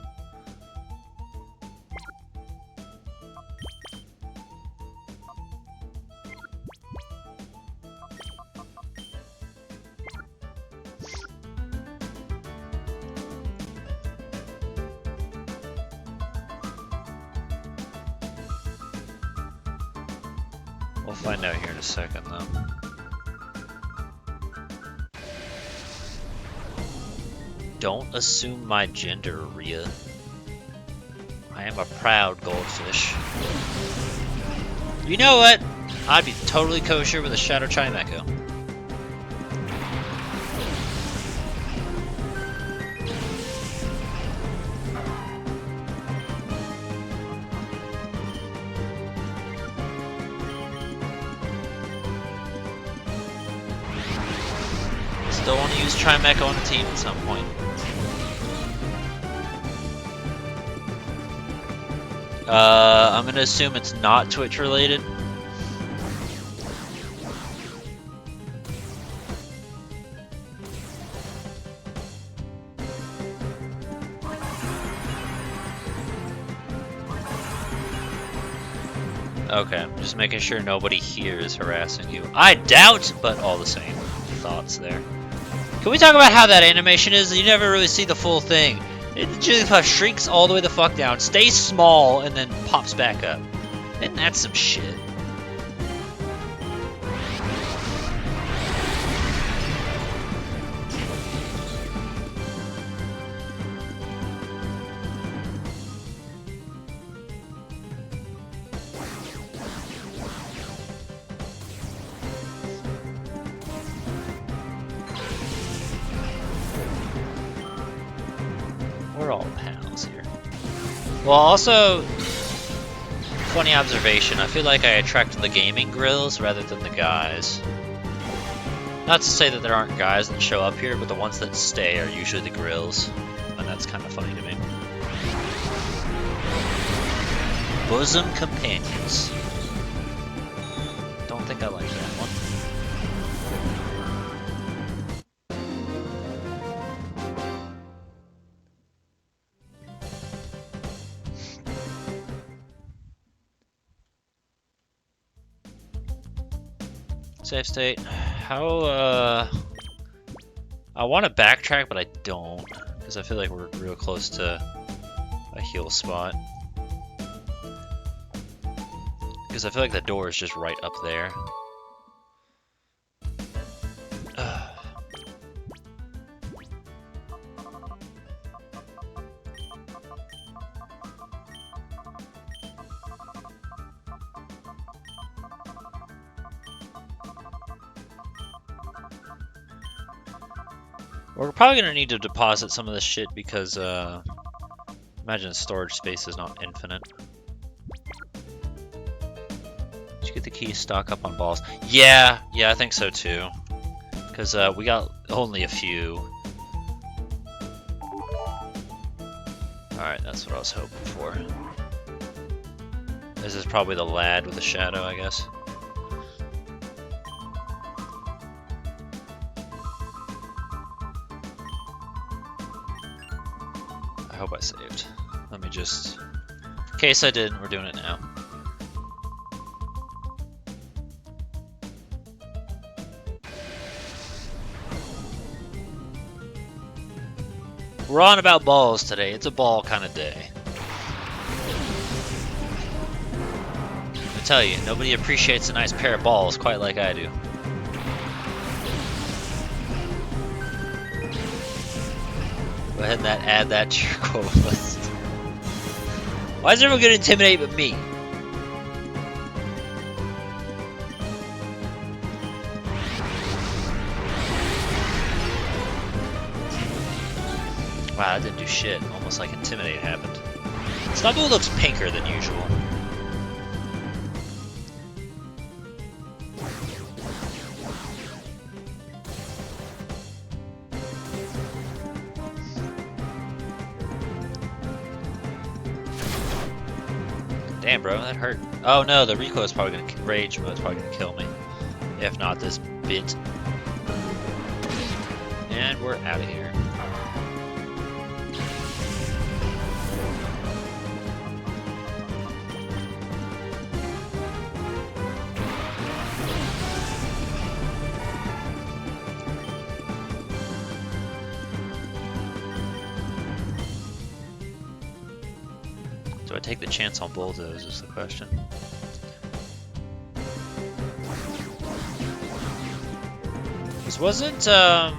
We'll find out here in a second, though. Don't assume my gender, Rhea. I am a proud goldfish. You know what? I'd be totally kosher with a Shadow Chimecho. Still want to use Chimecho on the team at some point. I'm gonna assume it's not Twitch related. Okay, just making sure nobody here is harassing you. I doubt, but all the same, thoughts there. Can we talk about how that animation is? You never really see the full thing. The Jigglypuff shrinks all the way the fuck down, stays small, and then pops back up. Isn't that some shit? We're all pals here. Well, also, funny observation, I feel like I attract the gaming grills rather than the guys. Not to say that there aren't guys that show up here, but the ones that stay are usually the grills. And that's kind of funny to me. Bosom companions. Don't think I like that one. Save state. How, I want to backtrack, but I don't. Because I feel like we're real close to a heal spot. Because I feel like the door is just right up there. We're probably gonna need to deposit some of this shit because imagine storage space is not infinite. Did you get the key to stock up on balls? Yeah, I think so too. Because we got only a few. Alright, that's what I was hoping for. This is probably the lad with the shadow, I guess. I hope I saved. Let me just... In case I didn't, we're doing it now. We're on about balls today. It's a ball kind of day. I tell you, nobody appreciates a nice pair of balls quite like I do. Go ahead and add that to your quote list. Why is everyone gonna intimidate but me? Wow, that didn't do shit. Almost like intimidate happened. Snubbull looks pinker than usual. Damn, bro, that hurt. Oh no, the recoil is probably gonna rage mode is probably gonna kill me. If not this bit. And we're out of here. Do I take the chance on bulldoze is the question. This wasn't, I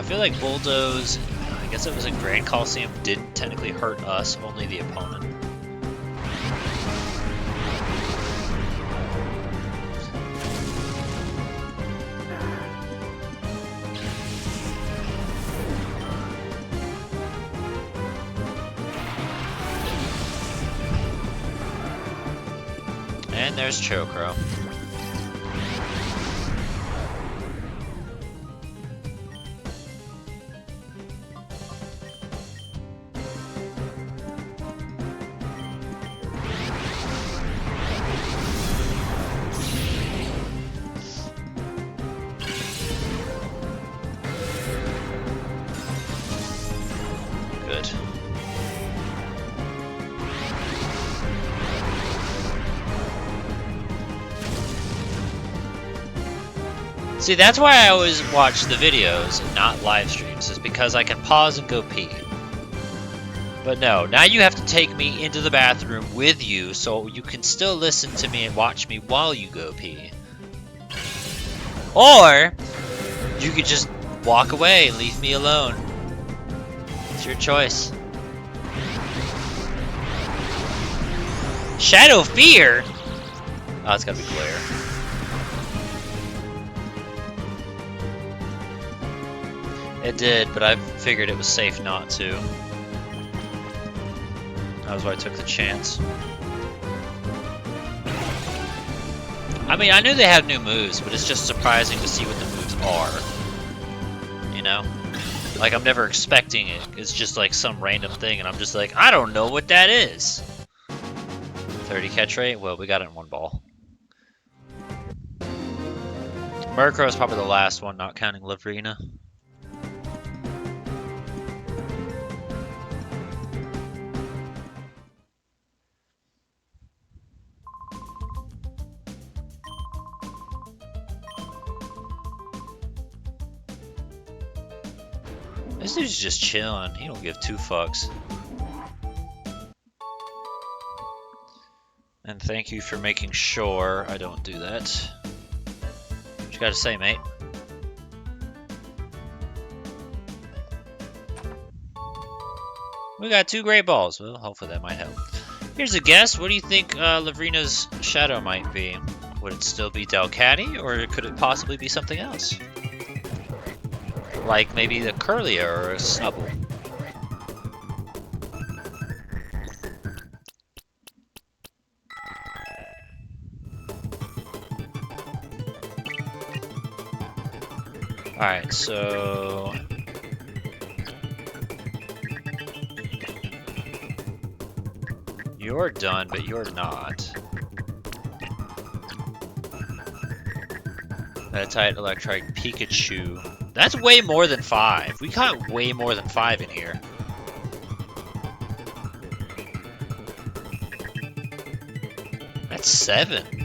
feel like bulldoze, I guess it was in Grand Coliseum, didn't technically hurt us, only the opponent. And there's Chokro. Good. See, that's why I always watch the videos and not live streams, is because I can pause and go pee. But no, now you have to take me into the bathroom with you so you can still listen to me and watch me while you go pee. Or you could just walk away and leave me alone. It's your choice. Shadow Fear? Oh, it's gotta be Glare. It did, but I figured it was safe not to. That was why I took the chance. I mean, I knew they had new moves, but it's just surprising to see what the moves are. You know? Like, I'm never expecting it. It's just like some random thing, and I'm just like, I don't know what that is. 30 catch rate? Well, we got it in one ball. Murkrow is probably the last one, not counting Lavrina. This dude's just chilling. He don't give two fucks. And thank you for making sure I don't do that. What you gotta say, mate? We got 2 great balls. Well, hopefully that might help. Here's a guess. What do you think Lavrina's shadow might be? Would it still be Delcatty, or could it possibly be something else? Like maybe a Curlia or a Snubble. Alright, so... You're done, but you're not. Meditite, Electrike, Pikachu. That's way more than 5. We got way more than 5 in here. That's 7.